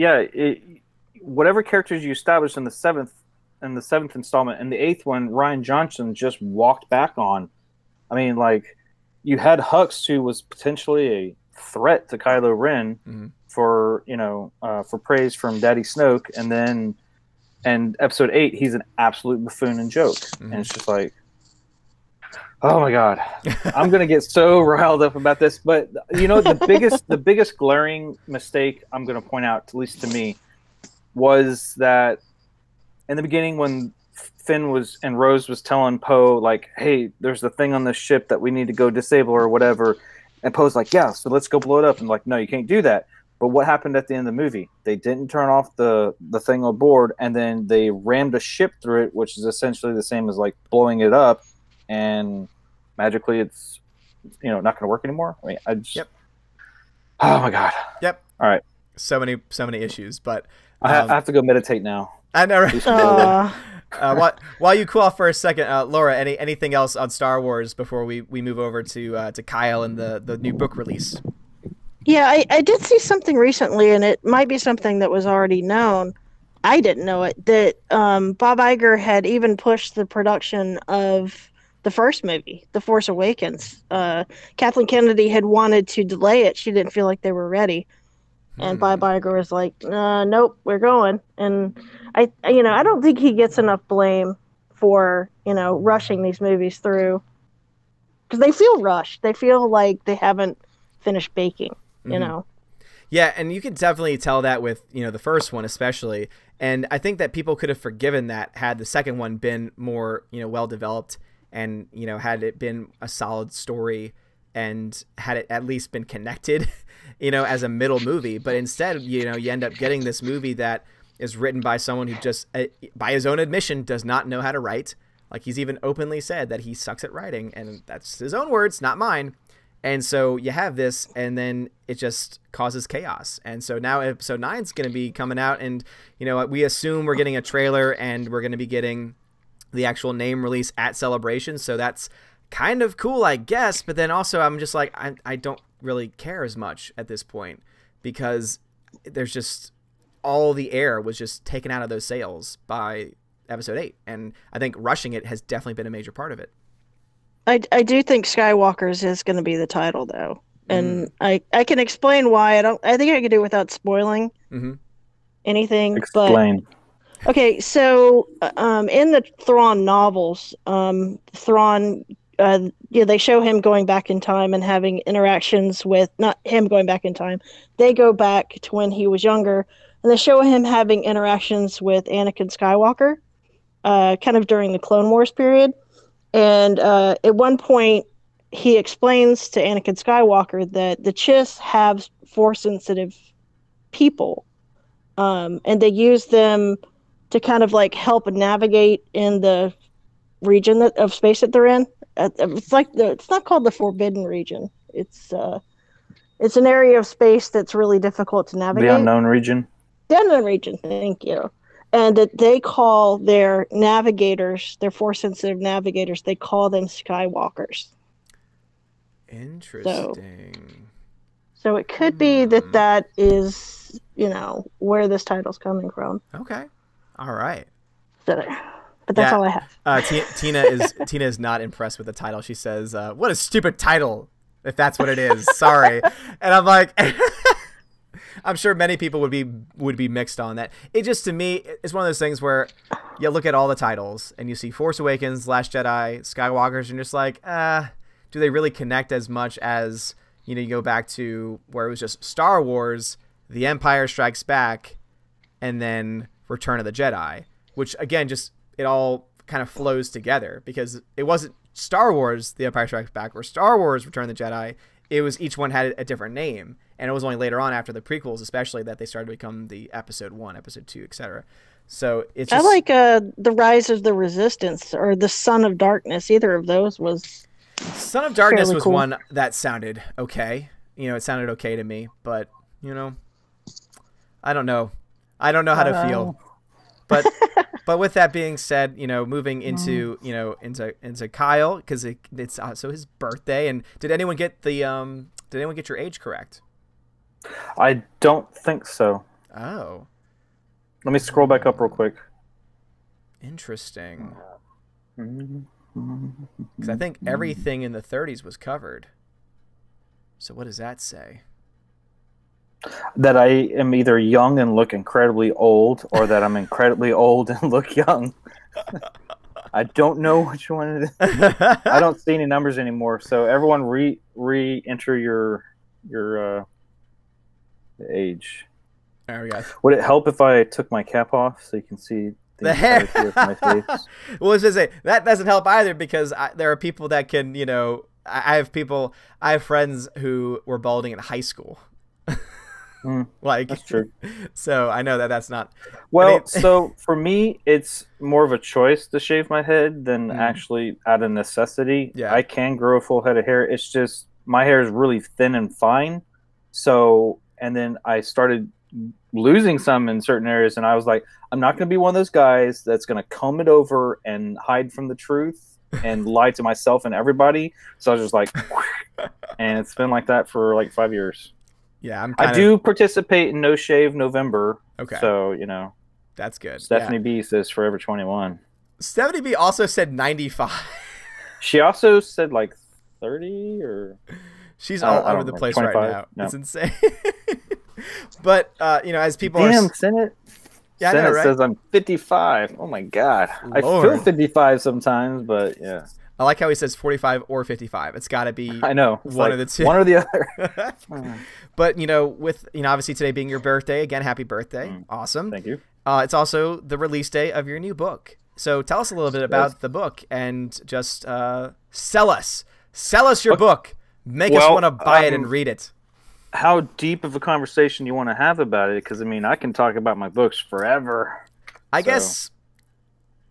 whatever characters you established in the seventh installment and the 8th one, Rian Johnson just walked back on. I mean, like, you had Hux, who was potentially a threat to Kylo Ren for praise from Daddy Snoke, and then in Episode 8, he's an absolute buffoon and joke, and it's just like, oh my God, I'm gonna get so riled up about this. But you know, the biggest glaring mistake I'm gonna point out, at least to me, was that in the beginning when Finn and Rose was telling Poe, like, hey, there's the thing on this ship that we need to go disable or whatever, and Poe's like, yeah, so let's go blow it up, and like, no, you can't do that. But what happened at the end of the movie? They didn't turn off the thing on board, and then they rammed a ship through it, which is essentially the same as like blowing it up, and magically it's, you know, not going to work anymore. I mean, oh my God. Yep. All right. So many issues, but I have to go meditate now. I know, right? While you cool off for a second, Laura, anything else on Star Wars before we move over to Kyle and the new book release? Yeah, I did see something recently, and it might be something that was already known. I didn't know it, that Bob Iger had even pushed the production of the first movie, The Force Awakens. Kathleen Kennedy had wanted to delay it. She didn't feel like they were ready. And Bob Iger was like, nope, we're going. And I don't think he gets enough blame for, you know, rushing these movies through. Because they feel rushed. They feel like they haven't finished baking, you know. Yeah, and you can definitely tell that with, you know, the first one especially. And I think that people could have forgiven that had the second one been more, you know, well developed and, you know, had it been a solid story and had it at least been connected, you know, as a middle movie. But instead, you know, you end up getting this movie that is written by someone who just, by his own admission, does not know how to write. Like, he's even openly said that he sucks at writing, and that's his own words, not mine. And so you have this, and then it just causes chaos. And so now episode 9 is going to be coming out, and, you know, we assume we're getting a trailer, and we're going to be getting the actual name release at Celebration. So that's kind of cool, I guess. But then also I'm just like, I don't really care as much at this point, because there's just all the air was just taken out of those sails by episode 8. And I think rushing it has definitely been a major part of it. I do think Skywalkers is going to be the title, though. And I can explain why. I think I can do it without spoiling anything. Explain. But, okay, so in the Thrawn novels, Thrawn, they show him going back in time and having interactions with, not him going back in time, they go back to when he was younger, and they show him having interactions with Anakin Skywalker, kind of during the Clone Wars period. And at one point, he explains to Anakin Skywalker that the Chiss have Force-sensitive people, and they use them to kind of like help navigate in the region of space that they're in. It's like it's not called the Forbidden Region. It's an area of space that's really difficult to navigate. The unknown region. The unknown region. Thank you. And that they call their navigators, their Force-sensitive navigators, they call them Skywalkers. Interesting. So it could be that is, where this title's coming from. Okay. All right. But that's all I have. Tina is not impressed with the title. She says, "What a stupid title, if that's what it is." Sorry. And I'm like, I'm sure many people would be mixed on that. It just, to me, it's one of those things where you look at all the titles and you see Force Awakens, Last Jedi, Skywalkers, and you're just like, do they really connect as much as, you go back to where it was just Star Wars, The Empire Strikes Back, and then Return of the Jedi, which again, just it all kind of flows together, because it wasn't Star Wars, The Empire Strikes Back, or Star Wars, Return of the Jedi. It was, each one had a different name, and it was only later on, after the prequels especially, that they started to become the Episode 1, Episode 2, etc. So it's just... I like The Rise of the Resistance, or The Son of Darkness. Either of those was... Son of Darkness was cool. one that sounded okay. It sounded okay to me, but, I don't know. I don't know how to feel. But with that being said, moving into into Kyle, because it's also his birthday. And did anyone get your age correct? I don't think so. Oh. Let me scroll back up real quick. Interesting. Because I think everything in the 30s was covered. So what does that say? That I am either young and look incredibly old, or that I'm incredibly old and look young. I don't know which one it is. I don't see any numbers anymore. So everyone re-enter your age. There we go. Would it help if I took my cap off so you can see the hair? My face? Well, let's just say that doesn't help either, because there are people that can, I have friends who were balding in high school. That's true. So I know that's not. Well, so for me, it's more of a choice to shave my head than actually out of necessity. Yeah. I can grow a full head of hair. It's just my hair is really thin and fine. So, and then I started losing some in certain areas, and I was like, I'm not going to be one of those guys that's going to comb it over and hide from the truth and lie to myself and everybody. So I was just like, and it's been like that for like 5 years. Yeah, I do participate in No Shave November. Okay. So, that's good. Stephanie B says Forever 21. Stephanie B also said 95. She also said like 30 or... She's all over the place 25? Right now. No. It's insane. But, as people Damn, Senate. Yeah, Senate I know, right? says I'm 55. Oh, my God. Lord. I feel 55 sometimes, but yeah. I like how he says 45 or 55. It's got to be I know. one of the two. One or the other. But, with, obviously today being your birthday, again, happy birthday. Awesome. Thank you. It's also the release day of your new book. So tell us a little bit about the book, and just sell us your book. Make us want to buy it and read it. How deep of a conversation you want to have about it? Because, I can talk about my books forever. I guess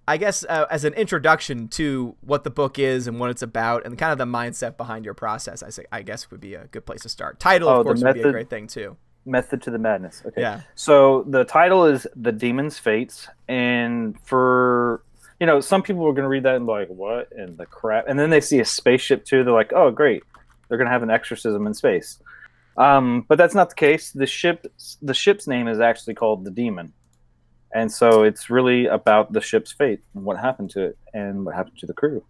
as an introduction to what the book is and what it's about, and kind of the mindset behind your process, I guess would be a good place to start. Title, of course, would be a great thing too. Method to the Madness. Okay. Yeah. So the title is The Demon's Fates, and for some people are going to read that and be like, "What in the crap?" And then they see a spaceship too. They're like, "Oh, great! They're going to have an exorcism in space." But that's not the case. The ship's name is actually called the Demon. And so it's really about the ship's fate and what happened to it and what happened to the crew,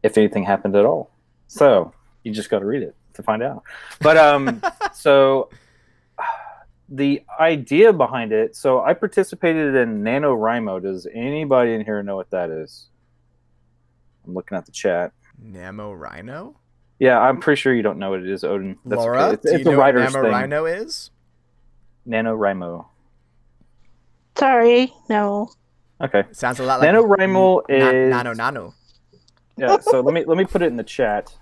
if anything happened at all. So you just got to read it to find out. But so the idea behind it, so I participated in NaNoWriMo. Does anybody in here know what that is? I'm looking at the chat. NaNoWriMo? Yeah, I'm pretty sure you don't know what it is, Odin. That's Laura, okay. It's a writer's thing. NaNoWriMo is? NaNoWriMo. Sorry, no. Okay. Sounds a lot like NaNoWriMo is nano. Yeah, so let me put it in the chat.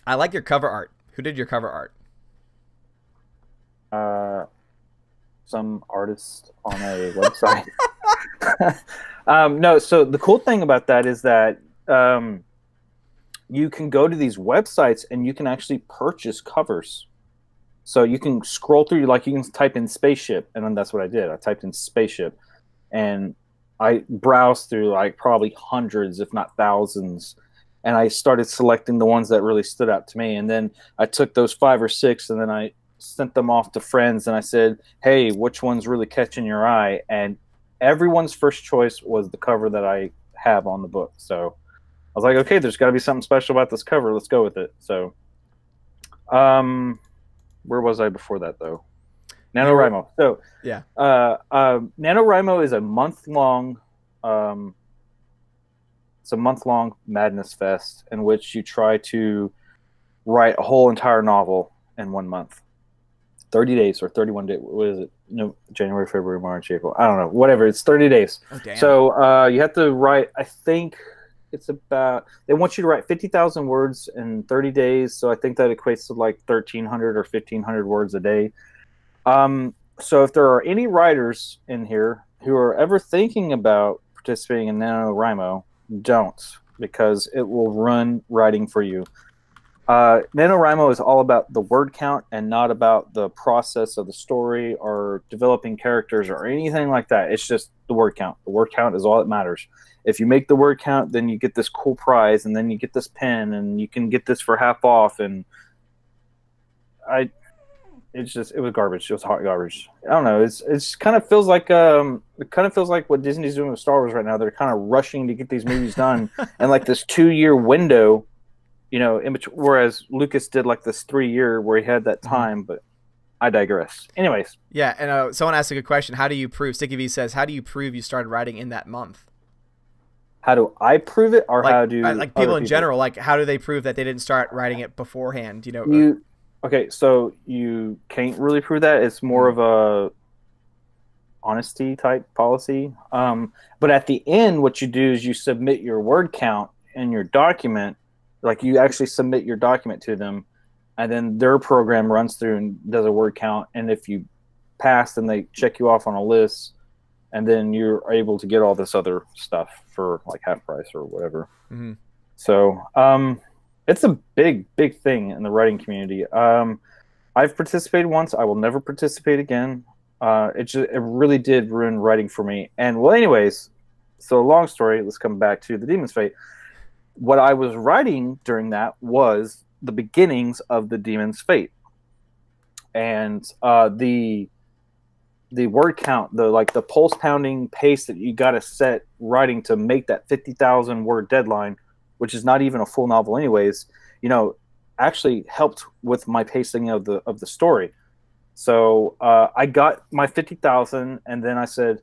I like your cover art. Who did your cover art? Some artist on a website. No, so the cool thing about that is that you can go to these websites and you can actually purchase covers. So you can scroll through, like you can type in spaceship, and then that's what I did. I typed in spaceship, and I browsed through like probably hundreds, if not thousands, and I started selecting the ones that really stood out to me. And then I took those 5 or 6, and then I sent them off to friends, and I said, hey, which one's really catching your eye? And everyone's first choice was the cover that I have on the book. So I was like, okay, there's got to be something special about this cover. Let's go with it. So, where was I before that, though? NaNoWriMo. So, Yeah. NaNoWriMo is a month-long it's a month-long madness fest in which you try to write a whole entire novel in 1 month. 30 days or 31 days. What is it? No, January, February, March, April. I don't know. Whatever. It's 30 days. Oh, damn. So you have to write, I think it's about, they want you to write 50,000 words in 30 days. So I think that equates to like 1,300 or 1,500 words a day. So if there are any writers in here who are ever thinking about participating in NaNoWriMo, don't, because it will run writing for you. NaNoWriMo is all about the word count and not about the process of the story or developing characters or anything like that. It's just the word count. The word count is all that matters. If you make the word count, then you get this cool prize, and then you get this pen, and you can get this for half off. And it was garbage. It was hot garbage. I don't know. It's kind of feels like what Disney's doing with Star Wars right now. They're kind of rushing to get these movies done, and like this 2-year window. You know, whereas Lucas did like this 3-year where he had that time, but I digress. Anyways. Yeah, and someone asked a good question. How do you prove, Sticky V says, how do you prove you started writing in that month? How do I prove it, or like, how do like people in general, like how do they prove that they didn't start writing it beforehand? Okay, so you can't really prove that. It's more of a honesty type policy. But at the end, what you do is you submit your word count in your document. Like you actually submit your document to them, and then their program runs through and does a word count. And if you pass, then they check you off on a list, and then you're able to get all this other stuff for like half price or whatever. Mm-hmm. So it's a big thing in the writing community. I've participated once. I will never participate again. It really did ruin writing for me. And well, anyways, so long story. Let's come back to the Demon's Fate. What I was writing during that was the beginnings of the Demon's Fate, and the word count, the pulse pounding pace that you got to set writing to make that 50,000 word deadline, which is not even a full novel, anyways. You know, actually helped with my pacing of the story. So I got my 50,000, and then I said,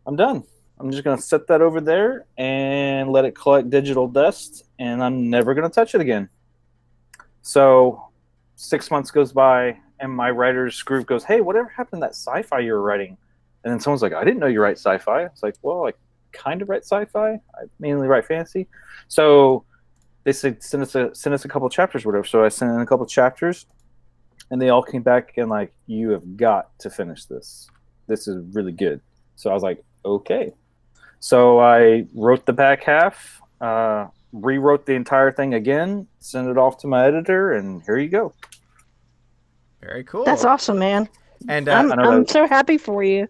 I'm done. I'm just going to set that over there and let it collect digital dust, and I'm never going to touch it again. So 6 months goes by, and my writer's group goes, hey, whatever happened to that sci-fi you were writing? And then someone's like, I didn't know you write sci-fi. It's like, well, I kind of write sci-fi. I mainly write fantasy. So they said, send us a couple of chapters or whatever. So I sent in a couple of chapters, and they all came back and like, you have got to finish this. This is really good. So I was like, okay. So I wrote the back half, rewrote the entire thing again, sent it off to my editor, and here you go. Very cool. That's awesome, man. And I'm so happy for you.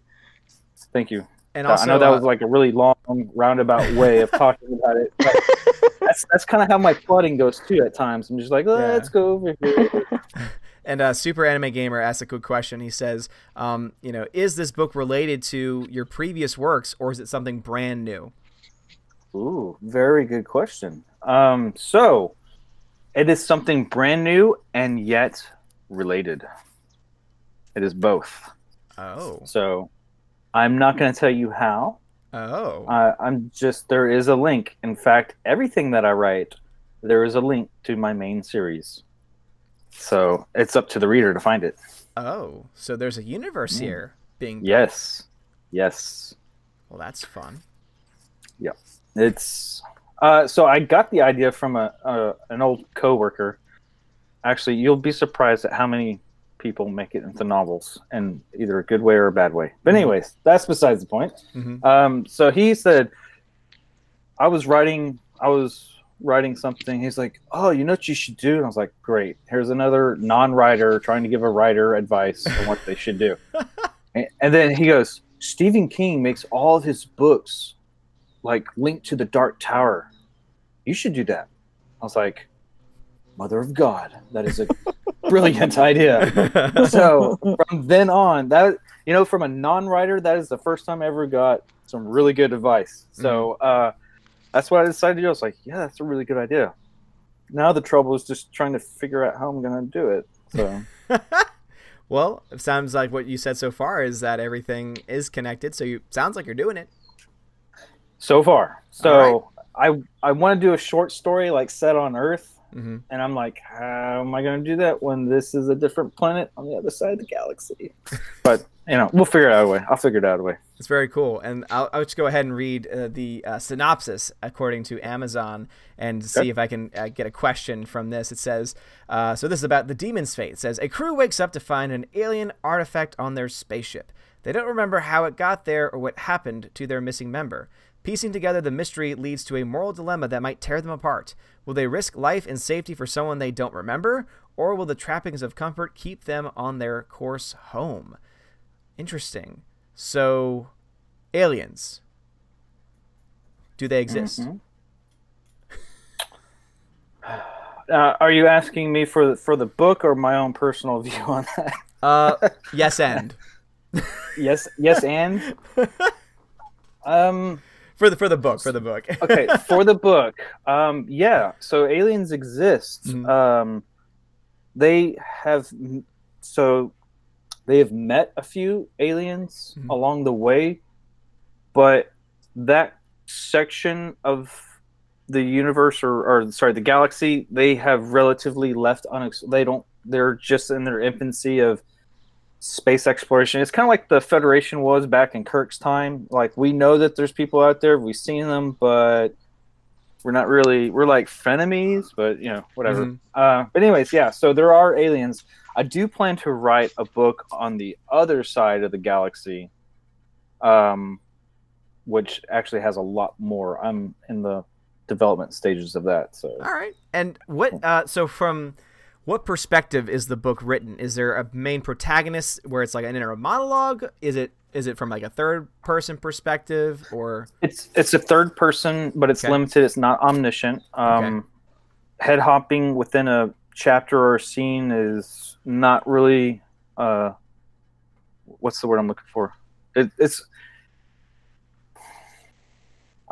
Thank you. And also, I know that was like a really long, roundabout way of talking about it. But that's kind of how my plotting goes too at times. I'm just like, let's go over here. And Super Anime Gamer asked a good question. He says, is this book related to your previous works, or is it something brand new? Ooh, very good question. So it is something brand new and yet related. It is both. Oh. So I'm not going to tell you how. Oh. There is a link. In fact, everything that I write, there is a link to my main series. So it's up to the reader to find it. Oh, so there's a universe here being built. Yes. Well, that's fun. Yeah. It's so I got the idea from an old coworker. Actually, you'll be surprised at how many people make it into novels in either a good way or a bad way. But anyways, that's besides the point. So he said, I was writing something. He's like, oh, you know what you should do? And I was like, great. Here's another non-writer trying to give a writer advice on what they should do. And then he goes, Stephen King makes all of his books like linked to the Dark Tower. You should do that. I was like, Mother of God, that is a brilliant idea. So from then on, that, you know, from a non-writer, that is the first time I ever got some really good advice. So that's what I decided to do. I was like, yeah, that's a really good idea. Now the trouble is just trying to figure out how I'm going to do it. So. Well, it sounds like what you said so far is that everything is connected. So sounds like you're doing it. So far. So right. I want to do a short story like set on Earth. And I'm like, how am I going to do that when this is a different planet on the other side of the galaxy? But, you know, we'll figure it out a way. I'll figure it out a way. It's very cool. And I'll just go ahead and read the synopsis according to Amazon and see if I can get a question from this. It says, so this is about the Demon's Fate. It says, a crew wakes up to find an alien artifact on their spaceship. They don't remember how it got there or what happened to their missing member. Piecing together the mystery leads to a moral dilemma that might tear them apart. Will they risk life and safety for someone they don't remember, or will the trappings of comfort keep them on their course home? Interesting. So, aliens. Do they exist? Are you asking me for the book or my own personal view on that? Yes and. yes and? For the book. Okay, for the book. Yeah, so aliens exist. They have met a few aliens along the way, but that section of the universe or sorry, the galaxy, they have relatively left they're just in their infancy of space exploration. It's kind of like the Federation was back in Kirk's time. Like, we know that there's people out there, we've seen them, but we're like frenemies, but you know, whatever. But anyways, yeah, so there are aliens. I do plan to write a book on the other side of the galaxy, which actually has a lot more. I'm in the development stages of that. So all right. And what so from what perspective is the book written? Is there a main protagonist where it's like an inner monologue? Is it from like a third person perspective, or it's a third person, but it's limited. It's not omniscient. Head hopping within a chapter or a scene is not really what's the word I'm looking for? It's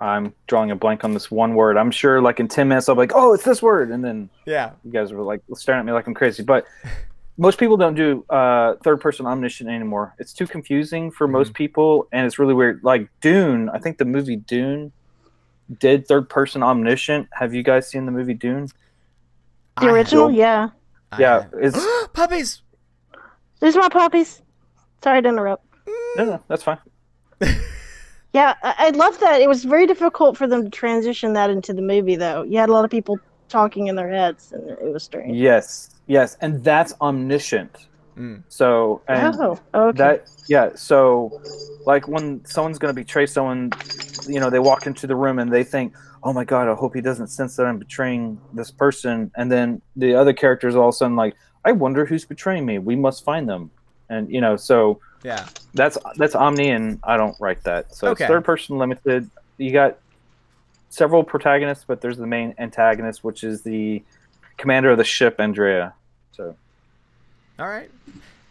I'm drawing a blank on this one word. I'm sure like in 10 minutes I'll be like, oh, it's this word. And then you guys were like staring at me like I'm crazy. But most people don't do third person omniscient anymore. It's too confusing for most people, and it's really weird. Like Dune, I think the movie Dune did third person omniscient. Have you guys seen the movie Dune? The original? Yeah. Yeah. It's puppies. These are my puppies. Sorry to interrupt. No, that's fine. Yeah, I love that. It was very difficult for them to transition that into the movie, though. You had a lot of people talking in their heads, and it was strange. Yes, and that's omniscient. So, and so, like when someone's going to betray someone, you know, they walk into the room and they think, oh my God, I hope he doesn't sense that I'm betraying this person. And then the other characters all of a sudden like, I wonder who's betraying me. We must find them. And, you know, so... Yeah, that's Omni, and I don't write that. So it's third person limited. You got several protagonists, but there's the main antagonist, which is the commander of the ship, Andrea. So, all right.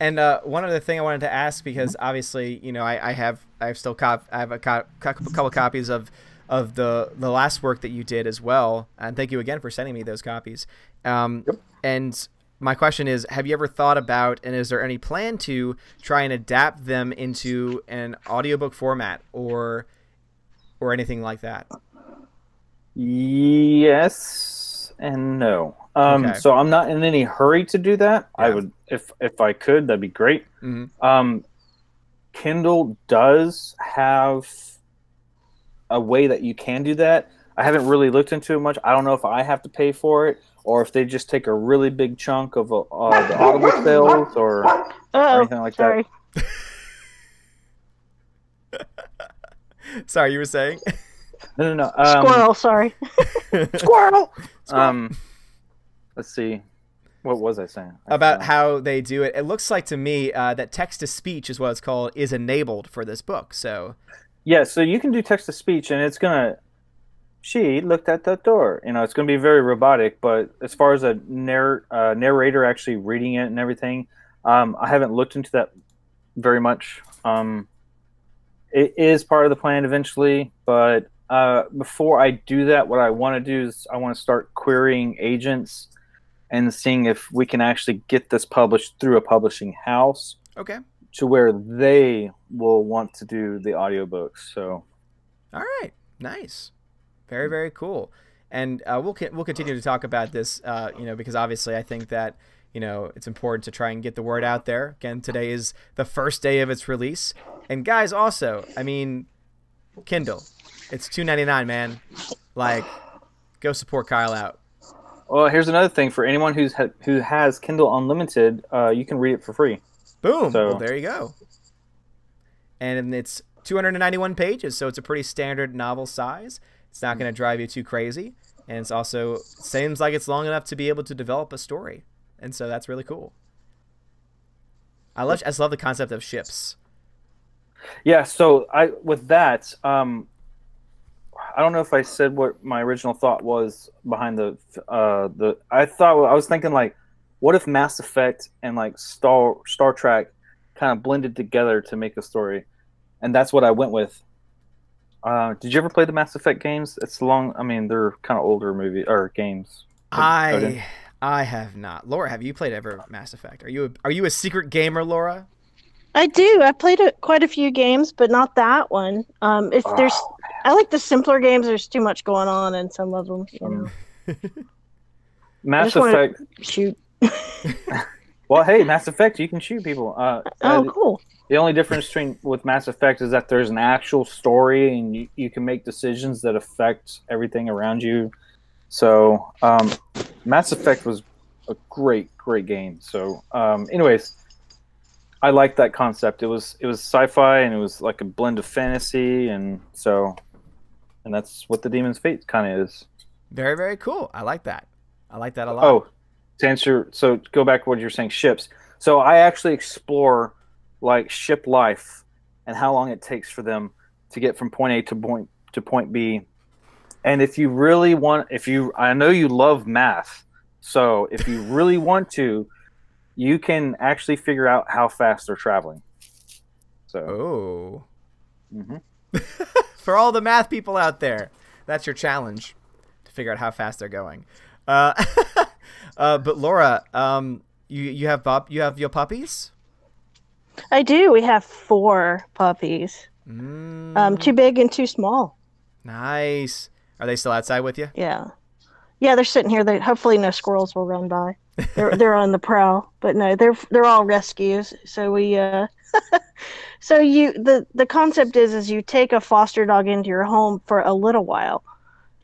And one other thing I wanted to ask, because obviously, you know, I have a couple copies of the last work that you did as well, and thank you again for sending me those copies. And my question is, have you ever thought about, and is there any plan to try and adapt them into an audiobook format or anything like that? Yes and no. So I'm not in any hurry to do that. I would, if I could, that'd be great. Kindle does have a way that you can do that. I haven't really looked into it much. I don't know if I have to pay for it, or if they just take a really big chunk of the Audible sales or anything like sorry. that. Sorry, you were saying? No. Squirrel, sorry. Squirrel! Let's see. What was I saying? About how they do it. It looks like to me that text-to-speech is what it's called, is enabled for this book. So yeah, so you can do text-to-speech, and it's going to... She looked at that door. It's going to be very robotic, but as far as a narrator actually reading it and everything, I haven't looked into that very much. It is part of the plan eventually, but before I do that, what I want to do is I want to start querying agents and seeing if we can actually get this published through a publishing house. Okay. To where they will want to do the audiobooks. So, all right, nice, very, very cool. And we'll continue to talk about this, because obviously I think that it's important to try and get the word out there. Again, today is the first day of its release, and guys, also, I mean, Kindle, it's $2.99, man. Like, go support Kyle out. Well, here's another thing for anyone who has Kindle Unlimited. You can read it for free. Boom. So, well, there you go. And it's 291 pages, so it's a pretty standard novel size. It's not going to drive you too crazy, and it's also seems like it's long enough to be able to develop a story, and so that's really cool. I just love the concept of ships. Yeah. So with that. I don't know if I said what my original thought was behind I was thinking, like, what if Mass Effect and like Star Trek kind of blended together to make a story, and that's what I went with. Did you ever play the Mass Effect games? It's long. I mean, they're kind of older games. I have not. Laura, have you played ever Mass Effect? Are you a secret gamer, Laura? I do. I played quite a few games, but not that one. I like the simpler games. There's too much going on in some of them. Mass Effect. Shoot. Well, hey, Mass Effect, you can shoot people. Cool. The only difference with Mass Effect is that there's an actual story, and you can make decisions that affect everything around you. So, Mass Effect was a great game. So, anyways, I like that concept. It was sci-fi, and it was like a blend of fantasy, and that's what the Demon's Fate kind of is. Very, very cool. I like that. I like that a lot. Oh, to answer, so go back to what you're saying, ships. So I actually explore like ship life and how long it takes for them to get from point A to point B. And if you really want, I know you love math, so if you really want to, you can actually figure out how fast they're traveling. So. For all the math people out there, that's your challenge, to figure out how fast they're going. But Laura, you have your puppies? I do. We have 4 puppies. Too big and too small. Nice. Are they still outside with you? Yeah, they're sitting here. Hopefully no squirrels will run by. They're on the prowl, but no, they're all rescues. So we so the concept is you take a foster dog into your home for a little while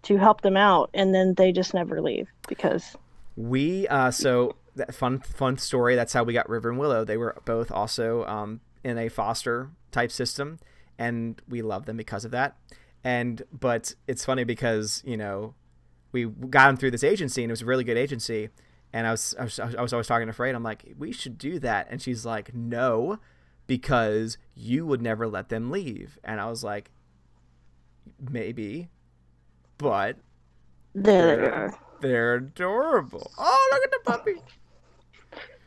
to help them out, and then they just never leave because we so that fun story. That's how we got River and Willow. They were both also in a foster type system, and we love them because of that. But it's funny because we got them through this agency, and it was a really good agency. And I was always talking to Fred. I'm like, we should do that, and she's like, no, because you would never let them leave. And I was like, maybe, but they're adorable. Oh, look at the puppy.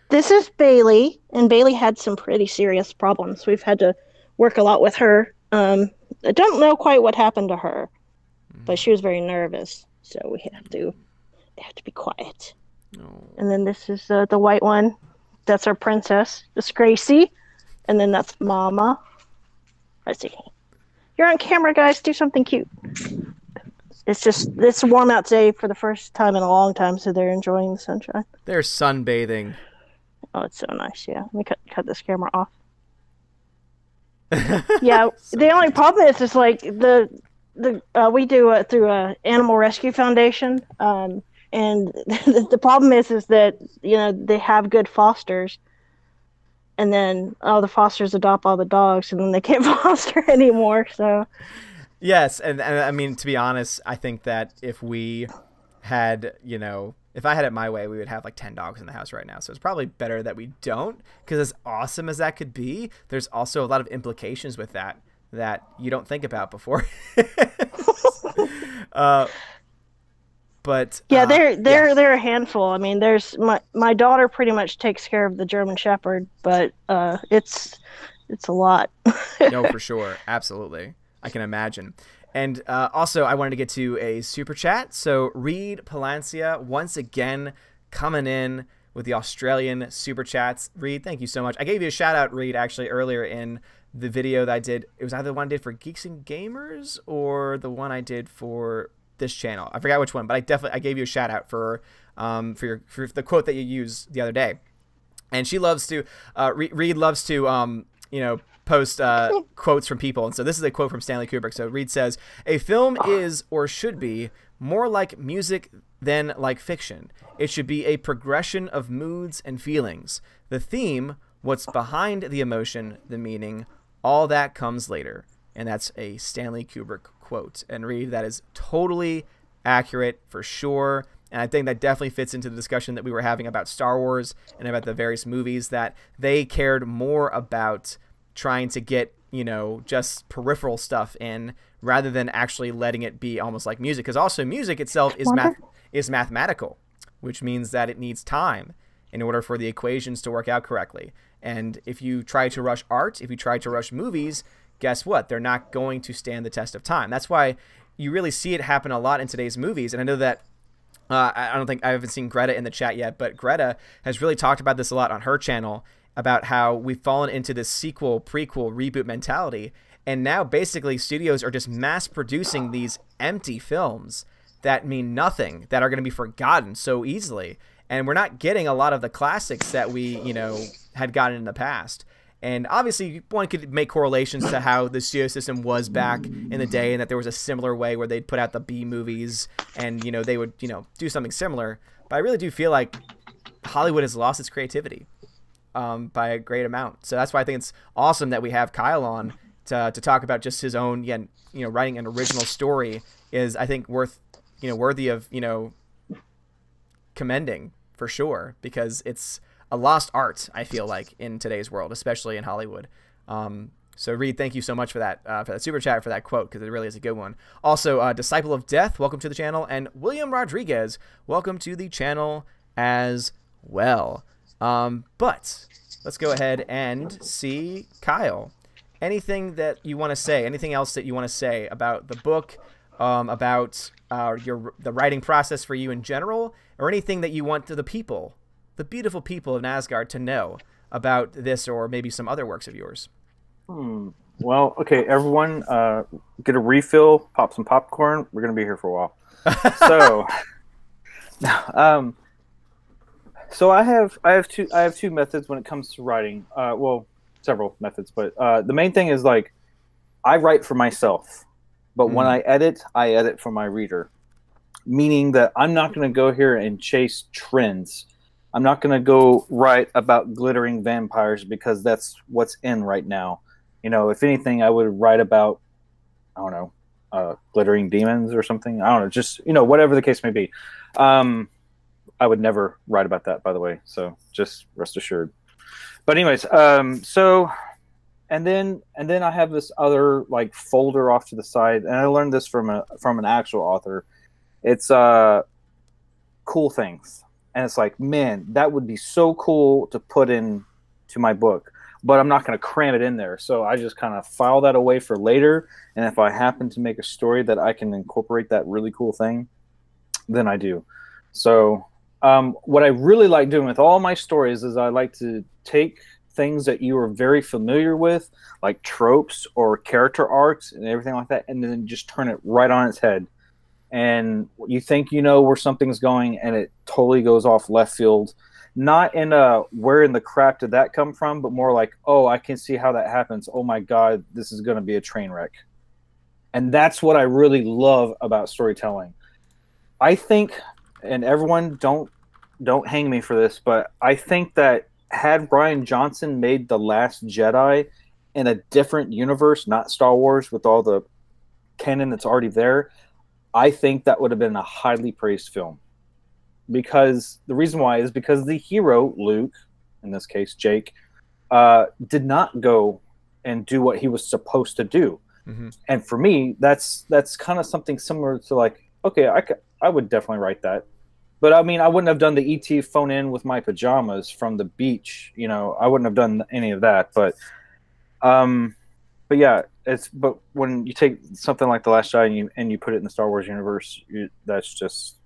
This is Bailey, and Bailey had some pretty serious problems. We've had to work a lot with her. I don't know quite what happened to her, but she was very nervous, so we have to be quiet. Oh. And then this is the white one. That's our princess. That's Gracie. And then that's Mama. Let's see. You're on camera, guys. Do something cute. It's warm out today for the first time in a long time, so they're enjoying the sunshine. They're sunbathing. Oh, it's so nice. Yeah. Let me cut this camera off. Yeah. The only problem is like we do it through a Animal Rescue Foundation. And the problem is that, you know, they have good fosters, and then the fosters adopt all the dogs, and then they can't foster anymore. So Yes, and I mean, to be honest, I think that if we had, you know, if I had it my way, we would have like 10 dogs in the house right now. So it's probably better that we don't, because as awesome as that could be, there's also a lot of implications with that you don't think about before. But yeah, they're a handful. I mean, there's my daughter pretty much takes care of the German Shepherd, but it's a lot. No, for sure, absolutely, I can imagine. And also, I wanted to get to a super chat. So Reed Palancia once again coming in with the Australian super chats. Reed, thank you so much. I gave you a shout out, Reed, actually earlier in the video that I did. It was either the one I did for Geeks and Gamers or the one I did for this channel. I forgot which one, but I gave you a shout out for the quote that you used the other day. And she loves to Reed loves to you know, post quotes from people. And so this is a quote from Stanley Kubrick. So Reed says, "A film is, or should be, more like music than like fiction. It should be a progression of moods and feelings. The theme, what's behind the emotion, the meaning, all that comes later." And that's a Stanley Kubrick quote. And Reed, that is totally accurate for sure. And I think that definitely fits into the discussion that we were having about Star Wars and about the various movies, that they cared more about trying to get, you know, just peripheral stuff in rather than actually letting it be almost like music. Because also music itself is mathematical, which means that it needs time in order for the equations to work out correctly. And if you try to rush art, if you try to rush movies, guess what? They're not going to stand the test of time. That's why you really see it happen a lot in today's movies. And I know that I haven't seen Greta in the chat yet, but Greta has really talked about this a lot on her channel, about how we've fallen into this sequel, prequel, reboot mentality. And now basically studios are just mass producing these empty films that mean nothing, that are going to be forgotten so easily. And we're not getting a lot of the classics that we, you know, had gotten in the past. And obviously, one could make correlations to how the studio system was back in the day, and that there was a similar way where they'd put out the B movies, and, you know, they would, you know, do something similar. But I really do feel like Hollywood has lost its creativity by a great amount. So that's why I think it's awesome that we have Kyle on to talk about just his own, you know, writing an original story is, I think, worthy of, you know, commending for sure, because it's a lost art, I feel like, in today's world, especially in Hollywood. So Reed, thank you so much for that super chat, for that quote, because it really is a good one. Also, Disciple of Death, welcome to the channel, and William Rodriguez, welcome to the channel as well. But let's go ahead and see Kyle. Anything that you want to say? Anything else that you want to say about the book, about the writing process for you in general, or anything that you want to the people, the beautiful people of Asgard, to know about this or maybe some other works of yours? Well, okay, everyone, get a refill, pop some popcorn. We're gonna be here for a while. So I have two methods when it comes to writing. Well, several methods, but the main thing is, like, I write for myself, but when I edit for my reader. Meaning that I'm not going to go here and chase trends. I'm not going to go write about glittering vampires because that's what's in right now. You know, if anything, I would write about, I don't know, glittering demons or something. I don't know, just, you know, whatever the case may be. I would never write about that, by the way. So just rest assured. But anyways, so, and then I have this other, like, folder off to the side, and I learned this from an actual author. It's cool things. And it's like, man, that would be so cool to put in to my book, but I'm not going to cram it in there. So I just kind of file that away for later. And if I happen to make a story that I can incorporate that really cool thing, then I do. So what I really like doing with all my stories is I like to take things that you are very familiar with, like tropes or character arcs and everything like that, and then just turn it right on its head. And you think you know where something's going, and it totally goes off left field. Not in a where in the crap did that come from, but more like, oh, I can see how that happens. Oh my God, this is going to be a train wreck. And that's what I really love about storytelling. I think, and everyone don't hang me for this, but I think that had Rian Johnson made The Last Jedi in a different universe, not Star Wars, with all the canon that's already there, I think that would have been a highly praised film. Because the reason why is because the hero, Luke, in this case Jake, did not go and do what he was supposed to do. Mm-hmm. And for me, that's kind of something similar to like, okay, I would definitely write that. But I mean, I wouldn't have done the ET phone in with my pajamas from the beach. You know, I wouldn't have done any of that. But yeah, but when you take something like The Last Jedi and you put it in the Star Wars universe, that's just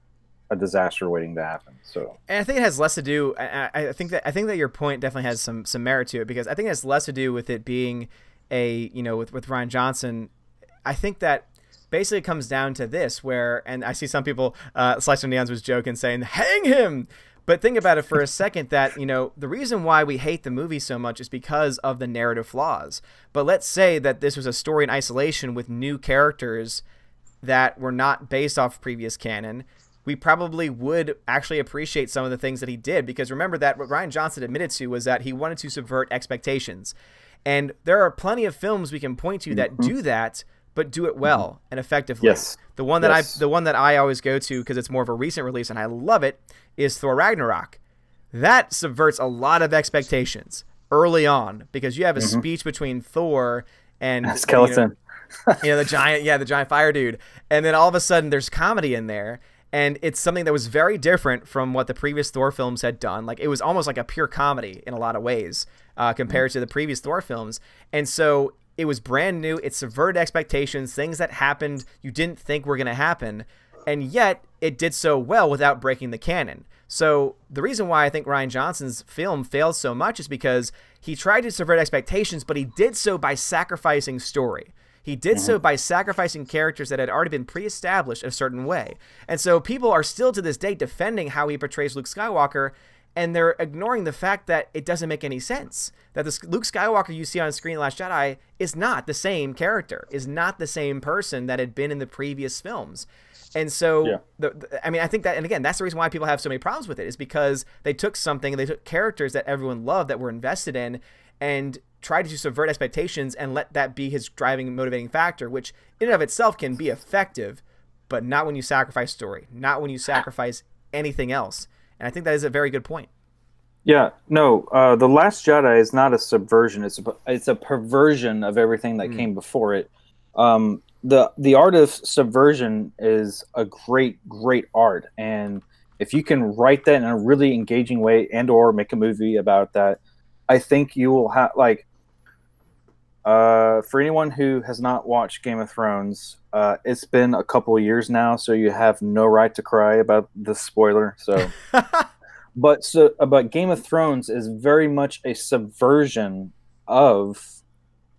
a disaster waiting to happen. So, and I think it has less to do. I think that your point definitely has some merit to it, because I think it has less to do with it being with Rian Johnson. I think that basically it comes down to this, where, and I see some people, Slicer Neons was joking saying, hang him. But think about it for a second, that, the reason why we hate the movie so much is because of the narrative flaws. But let's say that this was a story in isolation with new characters that were not based off previous canon. We probably would actually appreciate some of the things that he did, because remember that what Rian Johnson admitted to was that he wanted to subvert expectations. And there are plenty of films we can point to that do that, but do it well and effectively. Yes. The one that I always go to, because it's more of a recent release and I love it, is Thor Ragnarok. That subverts a lot of expectations early on, because you have a speech between Thor and Skeleton. The giant fire dude. And then all of a sudden there's comedy in there. And it's something that was very different from what the previous Thor films had done. Like, it was almost like a pure comedy in a lot of ways, compared to the previous Thor films. And so it was brand new. It subverted expectations, things that happened you didn't think were going to happen. And yet it did so well without breaking the canon. So the reason why I think Rian Johnson's film failed so much is because he tried to subvert expectations, but he did so by sacrificing story. He did so by sacrificing characters that had already been pre-established a certain way. And so people are still to this day defending how he portrays Luke Skywalker, and they're ignoring the fact that it doesn't make any sense. That the Luke Skywalker you see on screen in Last Jedi is not the same character, is not the same person that had been in the previous films. And so, I think that, and again, that's the reason why people have so many problems with it, is because they took something, they took characters that everyone loved, that were invested in, and tried to subvert expectations and let that be his driving, motivating factor, which in and of itself can be effective, but not when you sacrifice story, not when you sacrifice anything else. And I think that is a very good point. Yeah, no, The Last Jedi is not a subversion. It's a perversion of everything that came before it. The art of subversion is a great art, and if you can write that in a really engaging way and or make a movie about that, I think you will have, like, for anyone who has not watched Game of Thrones, it's been a couple of years now, so you have no right to cry about the spoiler. So, but Game of Thrones is very much a subversion of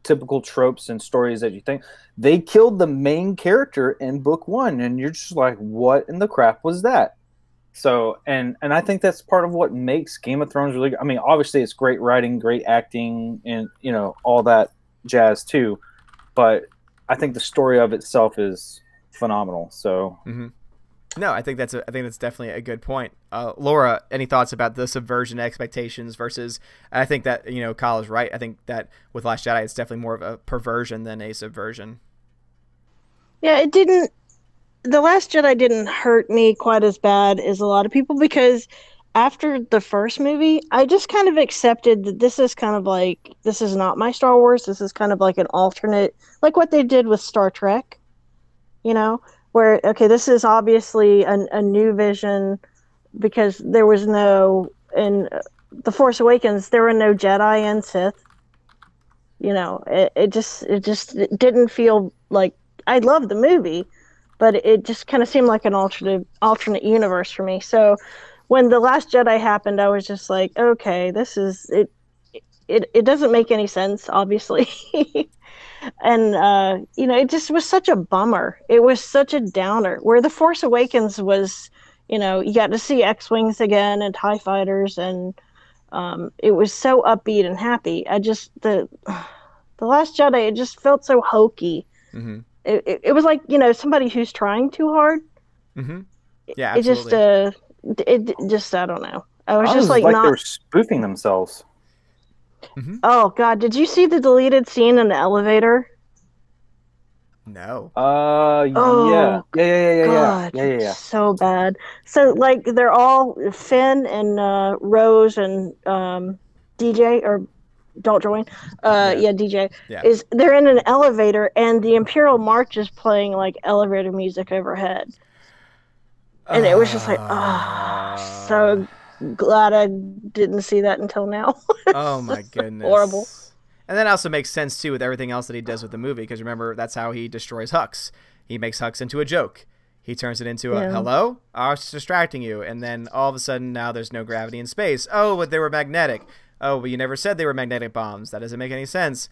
typical tropes and stories that you think. They killed the main character in book 1, and you're just like, what in the crap was that? So, and I think that's part of what makes Game of Thrones really good. I mean, obviously it's great writing, great acting, and all that jazz too, but I think the story of itself is phenomenal. So no, I think that's definitely a good point. Laura, any thoughts about the subversion expectations versus, I think that Kyle is right. I think that with Last Jedi it's definitely more of a perversion than a subversion. Yeah, The Last Jedi didn't hurt me quite as bad as a lot of people, because after the first movie, I just kind of accepted that this is kind of like, this is not my Star Wars. This is kind of like an alternate, like what they did with Star Trek, where, okay, this is obviously a new vision, because there was in The Force Awakens, there were no Jedi and Sith. It didn't feel like, I loved the movie, but it just kind of seemed like an alternate universe for me. So when The Last Jedi happened, I was just like, okay, this is it. It doesn't make any sense, obviously. And it just was such a bummer. It was such a downer. Where The Force Awakens was, you got to see X-Wings again and TIE fighters, and it was so upbeat and happy. The Last Jedi, it just felt so hokey. It was like, somebody who's trying too hard. Yeah, it just absolutely. it just I don't know. I was just Sounds like like they not. were spoofing themselves. Oh God, did you see the deleted scene in the elevator? No. Yeah. Oh God, Yeah. so bad. So like they're all Finn and Rose and DJ or Don't Join. Yeah. Yeah, DJ Yeah. is they're in an elevator and the Imperial March is playing like elevator music overhead. And it was just like, Uh, so glad I didn't see that until now. oh It's my just horrible. goodness. And that also makes sense too with everything else that he does with the movie, because remember, that's how he destroys Hux. He makes Hux into a joke. He turns it into a Yeah. hello, I was distracting you, and then all of a sudden now there's no gravity in space. Oh, but they were magnetic. Oh, but you never said they were magnetic bombs. That doesn't make any sense.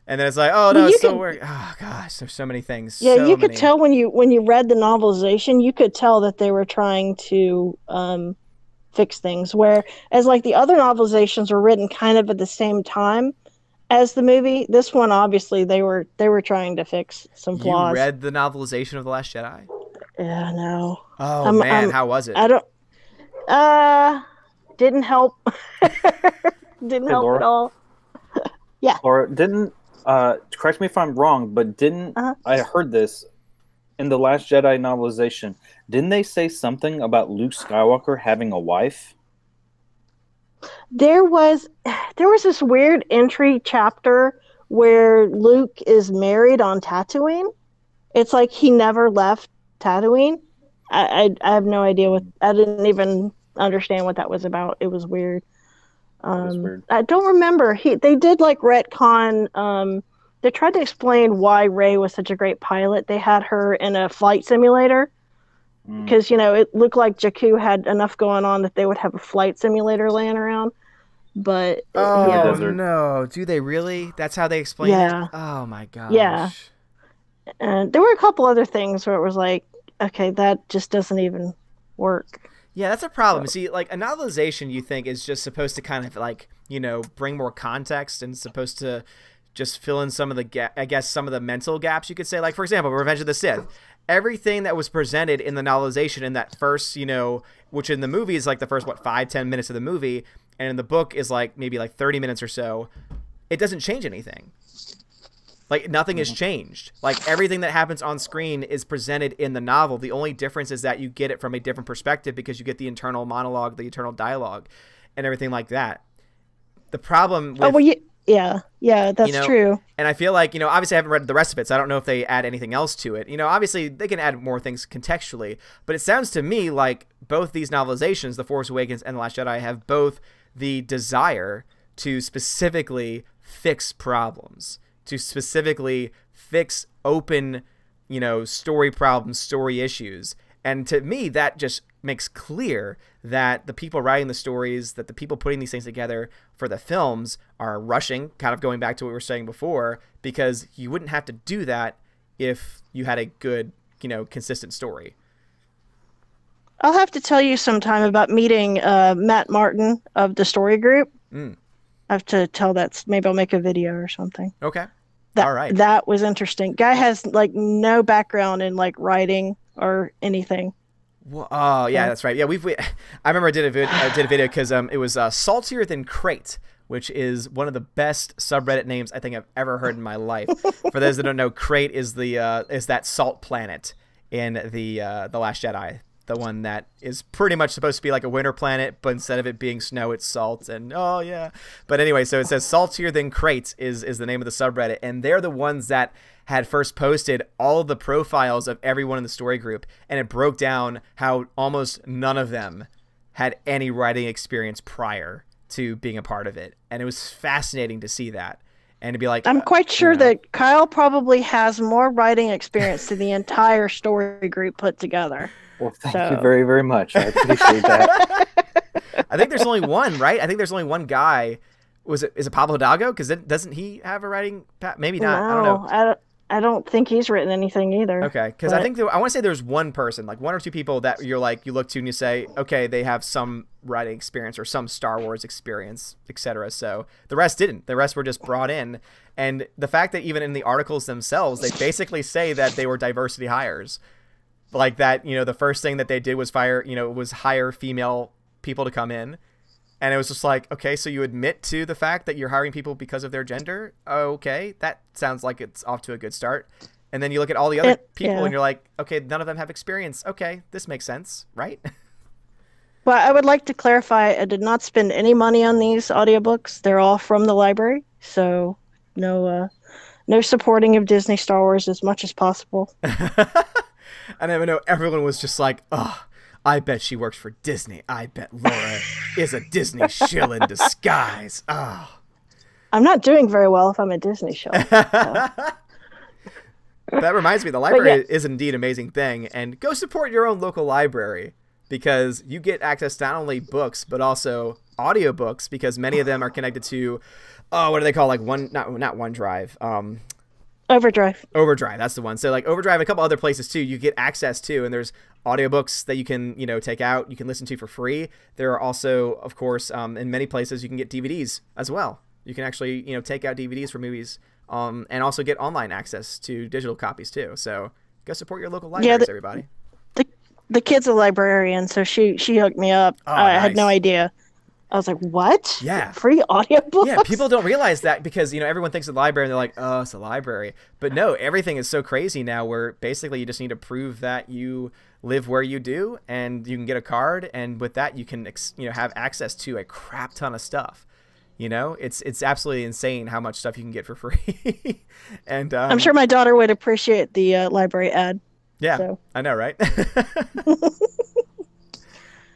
And then it's like, oh Well, no, you it's still could, working. Oh gosh, there's so many things, yeah, so you could many. tell when you read the novelization, you could tell that they were trying to fix things. Whereas like the other novelizations were written kind of at the same time as the movie. This one, obviously, they were trying to fix some You flaws. read the novelization of The Last Jedi? Yeah, no, Oh I'm man, I'm how was it? I don't uh didn't help. Didn't Hey, help at Laura. all. Yeah. Laura, didn't correct me if I'm wrong, but didn't Uh-huh. I heard this in the Last Jedi novelization? Didn't they say something about Luke Skywalker having a wife? There was this weird entry chapter where Luke is married on Tatooine. It's like he never left Tatooine. I have no idea what I didn't even understand what that was about. It was weird. That's weird. I don't remember. They did like retcon. They tried to explain why Rey was such a great pilot. They had her in a flight simulator because it looked like Jakku had enough going on that they would have a flight simulator laying around. But In the Oh yeah, desert. no, do they really? That's how they explain it? yeah, Oh my yeah. gosh. And there were a couple other things where it was like, okay, that just doesn't even work. Yeah, that's a problem. See, like a novelization, you think is just supposed to kind of like bring more context and supposed to just fill in some of the I guess some of the mental gaps, you could say. Like for example, Revenge of the Sith. Everything that was presented in the novelization in that first, which in the movie is like the first 5-10 minutes of the movie, and in the book is like maybe like 30 minutes or so. It doesn't change anything. Like nothing has changed. Like everything that happens on screen is presented in the novel. The only difference is that you get it from a different perspective because you get the internal monologue, the internal dialogue, and everything like that. The problem with yeah, that's true. and I feel like, obviously I haven't read the rest of it, so I don't know if they add anything else to it. Obviously they can add more things contextually, but it sounds to me like both these novelizations, The Force Awakens and The Last Jedi, have both the desire to specifically fix problems, to specifically fix open, story problems, story issues. And to me, that just makes clear that the people writing the stories, that the people putting these things together for the films are rushing, kind of going back to what we were saying before, because you wouldn't have to do that if you had a good, consistent story. I'll have to tell you sometime about meeting Matt Martin of the Story Group. Mm. I have to tell that. Maybe I'll make a video or something. Okay. All right. That was interesting. Guy has like no background in like writing or anything. Well, oh yeah, that's right. Yeah, I remember I did a video because it was Saltier Than Crate, which is one of the best subreddit names I think I've ever heard in my life. For those that don't know, Crate is that salt planet in the Last Jedi, the one that is pretty much supposed to be like a winter planet, but instead of it being snow, it's salt. And oh yeah, but anyway, so it says Saltier Than Crate is the name of the subreddit, and they're the ones that had first posted all of the profiles of everyone in the story group, and it broke down how almost none of them had any writing experience prior to being a part of it. And it was fascinating to see that and to be like, I'm quite sure that Kyle probably has more writing experience than the entire story group put together. Well, thank you very, very much. I appreciate that. I think there's only one, right? I think there's only one guy. Is it Pablo Hidalgo? Because doesn't he have a writing? Maybe not. No, I don't know. I don't think he's written anything either. Okay, because I think I want to say there's one person, like one or two people that you're like you look to and you say, okay, they have some writing experience or some Star Wars experience, etc. So the rest didn't. The rest were just brought in, and the fact that even in the articles themselves, they basically say that they were diversity hires. like that, the first thing that they did was hire female people to come in. And it was just like, okay, so you admit to the fact that you're hiring people because of their gender? Okay, that sounds like it's off to a good start. And then you look at all the other people and you're like, okay, none of them have experience. Okay, this makes sense, right? Well, I would like to clarify, I did not spend any money on these audiobooks. They're all from the library, so no supporting of Disney Star Wars as much as possible. And I know everyone was just like, oh, I bet she works for Disney. I bet Laura is a Disney shill in disguise. Oh. I'm not doing very well if I'm a Disney shill. So. That reminds me, the library is indeed an amazing thing. And go support your own local library, because you get access to not only books, but also audiobooks, because many of them are connected to, what do they call, like not OneDrive. Overdrive, that's the one. So like Overdrive and a couple other places too, you get access to, and there's audiobooks that you can, take out, you can listen to for free. There are also, of course, in many places you can get DVDs as well. You can actually, take out DVDs for movies, and also get online access to digital copies too. So go support your local libraries, everybody. The kid's a librarian, so she hooked me up. Oh, I nice. had no idea. I was like, what? Yeah. Free audiobooks? Yeah, people don't realize that, because, everyone thinks of the library and they're like, oh, it's a library. But no, everything is so crazy now where basically you just need to prove that you live where you do, and you can get a card, and with that you can, have access to a crap ton of stuff. It's absolutely insane how much stuff you can get for free. And I'm sure my daughter would appreciate the library ad. Yeah, so. I know, right?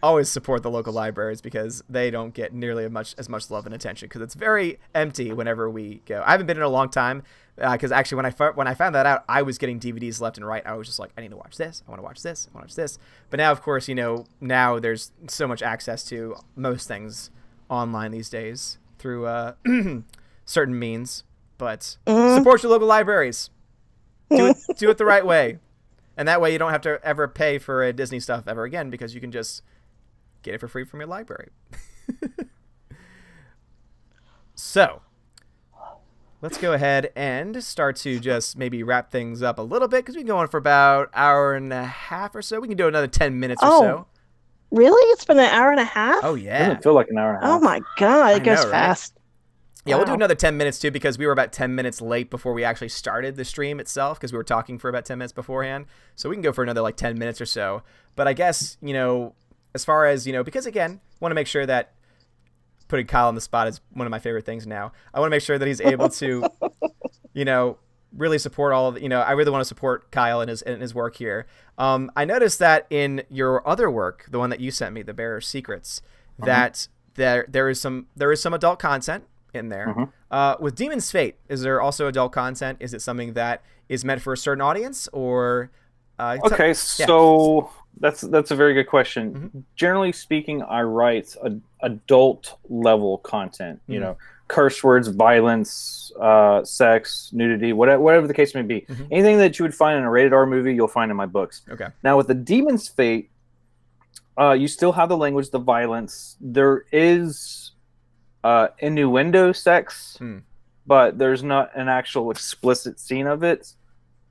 Always support the local libraries, because they don't get nearly as much love and attention, because it's very empty whenever we go. I haven't been in a long time, because actually when I found that out, I was getting DVDs left and right. I was just like, I need to watch this, I want to watch this, I want to watch this. But now, of course, now there's so much access to most things online these days through certain means. But support your local libraries. Do it the right way. And that way you don't have to ever pay for Disney stuff ever again, because you can just get it for free from your library. So let's go ahead and start to just maybe wrap things up a little bit, because we've been going for about an hour and a half or so. We can do another 10 minutes or so. Really? It's been an hour and a half? Oh, yeah. It doesn't feel like an hour and a half. Oh, my God. It goes fast. Yeah, We'll do another 10 minutes, too, because we were about 10 minutes late before we actually started the stream itself, because we were talking for about 10 minutes beforehand. So we can go for another, 10 minutes or so. But I guess, as far as, because, again, want to make sure that putting Kyle on the spot is one of my favorite things now. I want to make sure that he's able to, really support all of, I really want to support Kyle and his work here. I noticed that in your other work, the one that you sent me, The Bearer's Secrets, that there is some adult content in there. With Demon's Fate, is there also adult content? Is it something that is meant for a certain audience, or okay, so that's a very good question. Generally speaking, I write adult level content, curse words, violence, sex, nudity, whatever the case may be. Anything that you would find in a rated R movie, you'll find in my books. Okay. Now with the Demon's Fate, you still have the language, the violence. There is innuendo sex, but there's not an actual explicit scene of it.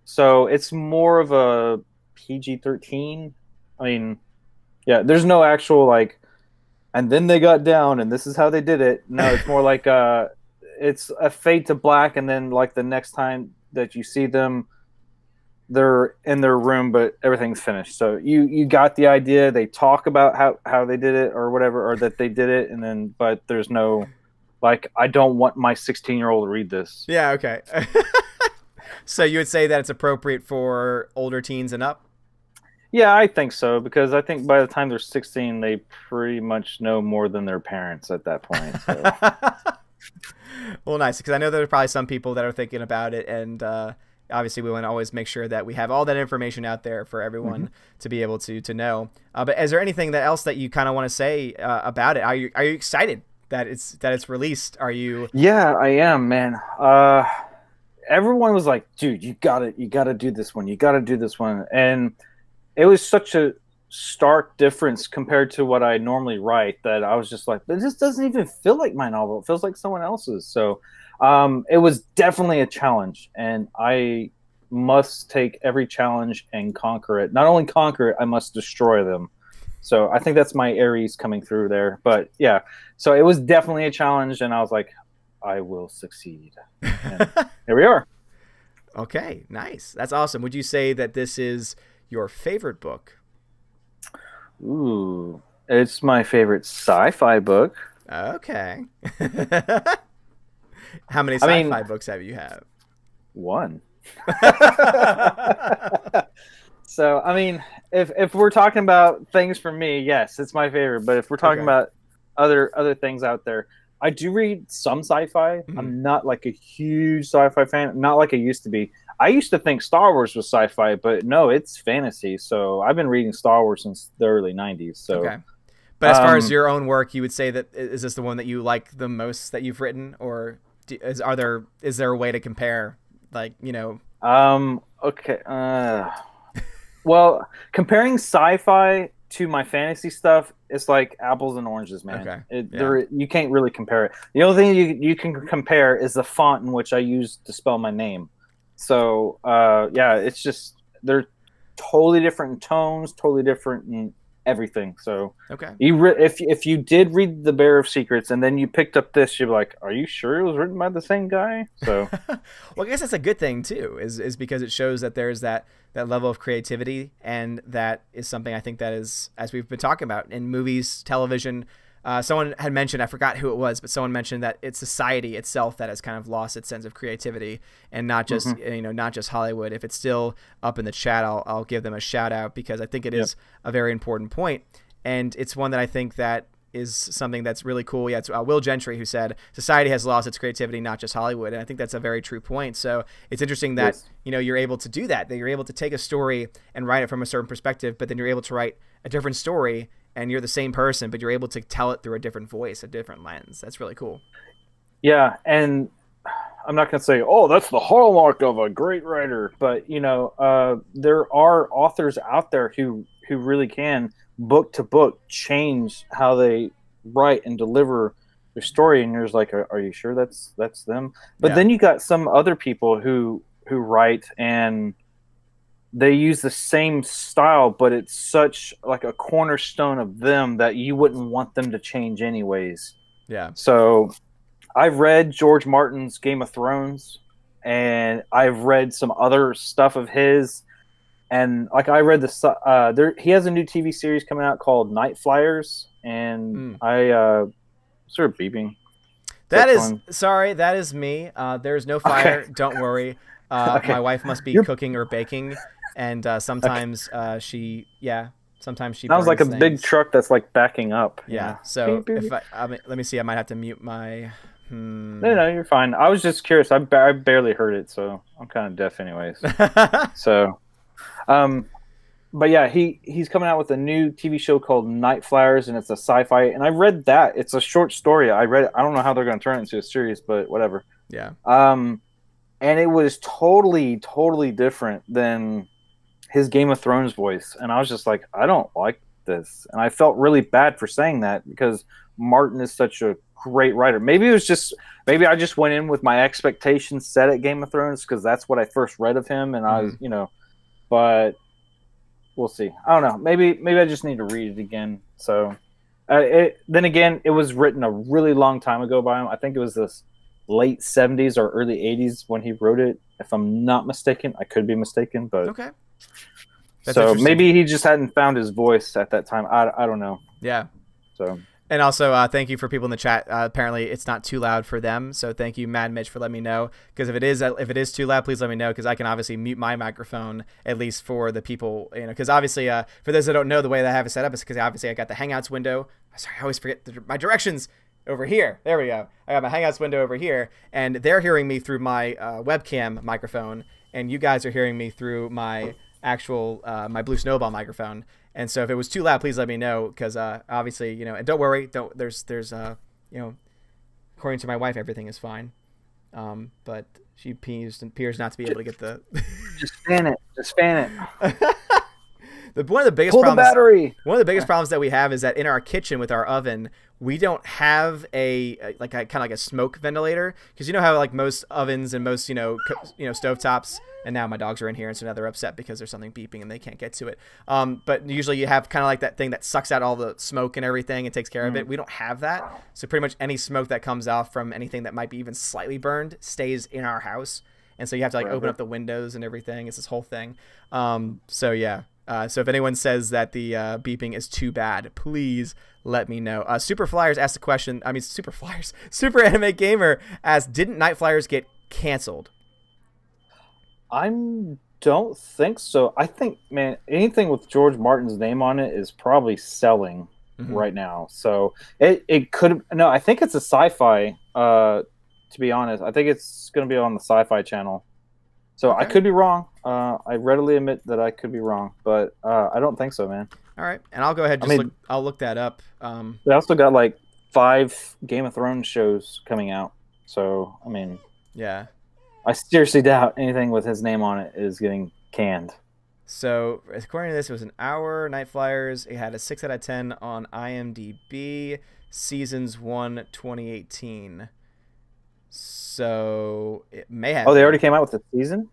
So it's more of a PG-13. I mean, yeah, there's no actual and then they got down and this is how they did it. No, it's more like it's a fade to black, and then the next time that you see them, they're in their room, but everything's finished. So you got the idea. They talk about how they did it or whatever, or that they did it, and then but there's no I don't want my 16-year-old to read this. Yeah, okay. So you would say that it's appropriate for older teens and up? Yeah, I think so, because I think by the time they're 16, they pretty much know more than their parents at that point. So. Well, nice, because I know there are probably some people that are thinking about it, and obviously we want to always make sure that we have all that information out there for everyone to be able to know. But is there anything else that you kind of want to say about it? Are you excited that it's released? Are you? Yeah, I am, man. Everyone was like, dude, you gotta do this one. You gotta do this one. And it was such a stark difference compared to what I normally write that I was just like, it just doesn't even feel like my novel. It feels like someone else's. So it was definitely a challenge. And must take every challenge and conquer it. Not only conquer it, I must destroy them. So I think that's my Aries coming through there. But yeah, so it was definitely a challenge, and I was like, I will succeed. And here we are. Okay, nice. That's awesome. Would you say that this is your favorite book? Ooh, it's my favorite sci-fi book. Okay. How many sci-fi books have you had? One. So, I mean, if we're talking about things for me, yes, it's my favorite. But if we're talking about other things out there, I do read some sci-fi. I'm not like a huge sci-fi fan, not like I used to be. I used to think Star Wars was sci-fi, but no, it's fantasy. So I've been reading Star Wars since the early 90s. So, okay. But as far as your own work, you would say that is this the one that you like the most that you've written, or is there a way to compare, like, you know? Okay. Well, comparing sci-fi to my fantasy stuff, it's like apples and oranges, man. Okay. You can't really compare it. The only thing you can compare is the font in which I use to spell my name. So, yeah, it's just they're totally different tones, totally different in everything. So, okay, if you did read The Bear of Secrets and then you picked up this, you're like, are you sure it was written by the same guy? So, well, I guess that's a good thing too, is because it shows that there's that level of creativity, and that is something I think that is, as we've been talking about in movies, television. Someone had mentioned, I forgot who it was, but someone mentioned that it's society itself that has kind of lost its sense of creativity, and not just not just Hollywood. If it's still up in the chat, I'll give them a shout out, because I think it is a very important point, and it's one that I think that is something that's really cool. Yeah, it's Will Gentry who said society has lost its creativity, not just Hollywood, and I think that's a very true point. So it's interesting that you're able to do that you're able to take a story and write it from a certain perspective, but then you're able to write a different story, and you're the same person, but you're able to tell it through a different voice, a different lens. That's really cool. Yeah, and I'm not going to say, oh, that's the hallmark of a great writer, but there are authors out there who really can, book to book, change how they write and deliver their story, and you're just like, are you sure that's them? But then you got some other people who write and they use the same style, but it's such like a cornerstone of them that you wouldn't want them to change anyways. Yeah. So I've read George Martin's Game of Thrones, and I've read some other stuff of his. And like I read he has a new TV series coming out called Night Flyers, and I sort of beeping. That is me. There's no fire. Okay. Don't worry. Okay. My wife must be cooking or baking, and sometimes she sounds like a things. Big truck that's like backing up. Yeah. So if let me see, I might have to mute my. No, you're fine. I was just curious. I barely heard it, so I'm kind of deaf anyways. So. But yeah, he's coming out with a new TV show called Night Flyers, and it's a sci-fi. And I read that. It's a short story. I read it. I don't know how they're going to turn it into a series, but whatever. Yeah. And it was totally, totally different than his Game of Thrones voice. And I was just like, I don't like this. And I felt really bad for saying that, because Martin is such a great writer. Maybe I just went in with my expectations set at Game of Thrones, because that's what I first read of him. And I was, but we'll see. I don't know. Maybe I just need to read it again. So, then again, it was written a really long time ago by him. I think it was this late 70s or early 80s when he wrote it, if I'm not mistaken. I could be mistaken, but okay. So maybe he just hadn't found his voice at that time. I don't know. Yeah. So. And also, thank you for people in the chat. Apparently, it's not too loud for them. So thank you, Mad Mitch, for letting me know. Because if it is too loud, please let me know. Because I can obviously mute my microphone, at least for the people. Because obviously, for those that don't know, the way that I have it set up is because obviously I got the Hangouts window. Sorry, I always forget my directions over here. There we go. I got my Hangouts window over here, and they're hearing me through my webcam microphone, and you guys are hearing me through my actual my Blue Snowball microphone. And so if it was too loud, please let me know, because obviously, and don't worry, there's according to my wife, everything is fine. But she appears not to be able to get the just fan it. One of the biggest Pull the problems. battery. One of the biggest problems that we have is that in our kitchen with our oven, we don't have a kind of like a smoke ventilator, because you know how like most ovens and most stovetops. And now my dogs are in here, and so now they're upset because there's something beeping and they can't get to it. But usually you have kind of like that thing that sucks out all the smoke and everything and takes care of it. We don't have that. So pretty much any smoke that comes off from anything that might be even slightly burned stays in our house. And so you have to like open up the windows and everything. It's this whole thing. So yeah. So if anyone says that the beeping is too bad, please let me know. Super Flyers asked a question. I mean, Super Anime Gamer asked, didn't Night Flyers get canceled? I don't think so. I think, man, anything with George Martin's name on it is probably selling right now. So it could. No, I think it's a sci-fi. To be honest, I think it's going to be on the Sci-Fi Channel. So I could be wrong. I readily admit that I could be wrong, but I don't think so, man. All right, and I'll go ahead. I'll look that up. They also got like 5 Game of Thrones shows coming out. So I mean, yeah. I seriously doubt anything with his name on it is getting canned. So, according to this, it was an hour. Night Flyers. It had a 6 out of 10 on IMDb. Seasons 1, 2018. So, it may have... Oh, they already came out with the season?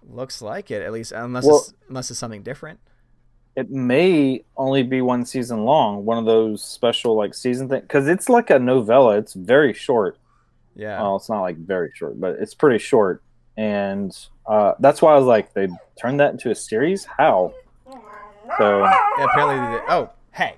Looks like it, at least, unless it's something different. It may only be 1 season long. One of those special, like, season things. Because it's like a novella. It's very short. Yeah. Well, it's not like very short, but it's pretty short, and that's why I was like, they turned that into a series. How? So yeah, apparently they did. Oh, hey,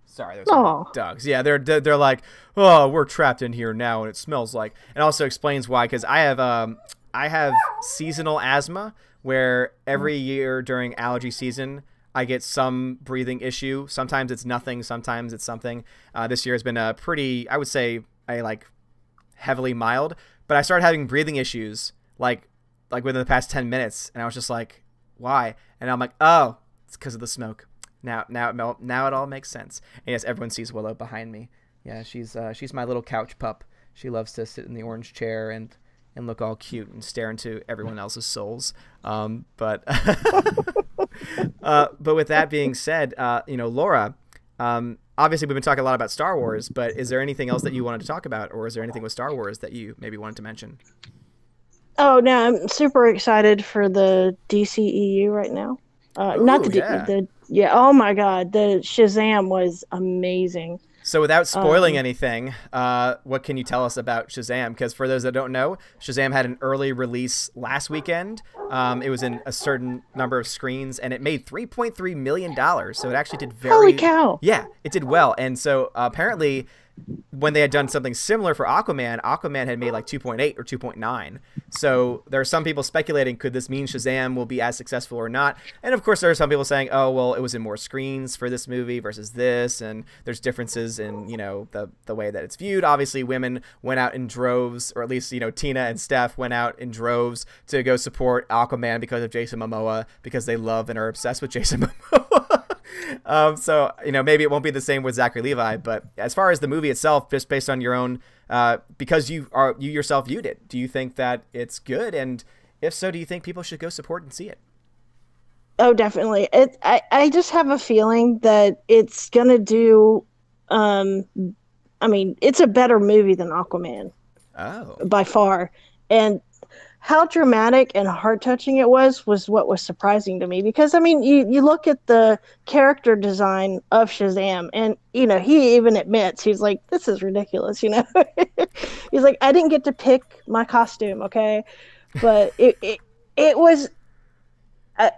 sorry, those are dogs. Yeah, they're like, oh, we're trapped in here now, and it smells like. And also explains why, because I have seasonal asthma, where every year during allergy season I get some breathing issue. Sometimes it's nothing, sometimes it's something. This year has been a pretty, I would say, heavily mild, but I started having breathing issues like within the past 10 minutes, and I was just like, why? And I'm like, oh, it's because of the smoke. Now it all makes sense. And yes, everyone sees Willow behind me. Yeah, she's my little couch pup. She loves to sit in the orange chair and look all cute and stare into everyone else's souls. But with that being said, Laura, obviously, we've been talking a lot about Star Wars, but is there anything else that you wanted to talk about, or is there anything with Star Wars that you maybe wanted to mention? Oh, no, I'm super excited for the DCEU right now. Not the oh my God, the Shazam was amazing. So without spoiling anything, what can you tell us about Shazam? Because for those that don't know, Shazam had an early release last weekend. It was in a certain number of screens, and it made $3.3 million. So it actually did very... Holy cow! Yeah, it did well. And so apparently, when they had done something similar for Aquaman had made like 2.8 or 2.9. So there are some people speculating, could this mean Shazam will be as successful or not? And of course, there are some people saying, oh, well, it was in more screens for this movie versus this, and there's differences in, the way that it's viewed. Obviously, women went out in droves, or at least, Tina and Steph went out in droves to go support Aquaman because of Jason Momoa, because they love and are obsessed with Jason Momoa. So maybe it won't be the same with Zachary Levi, but as far as the movie itself, just based on your own, because you yourself viewed it, do you think that it's good? And if so, do you think people should go support and see it? Oh, definitely. I just have a feeling that it's gonna do. It's a better movie than Aquaman. Oh, by far, and how dramatic and heart-touching it was what was surprising to me, because you look at the character design of Shazam, and he even admits, he's like, this is ridiculous. He's like, I didn't get to pick my costume, okay, but it was,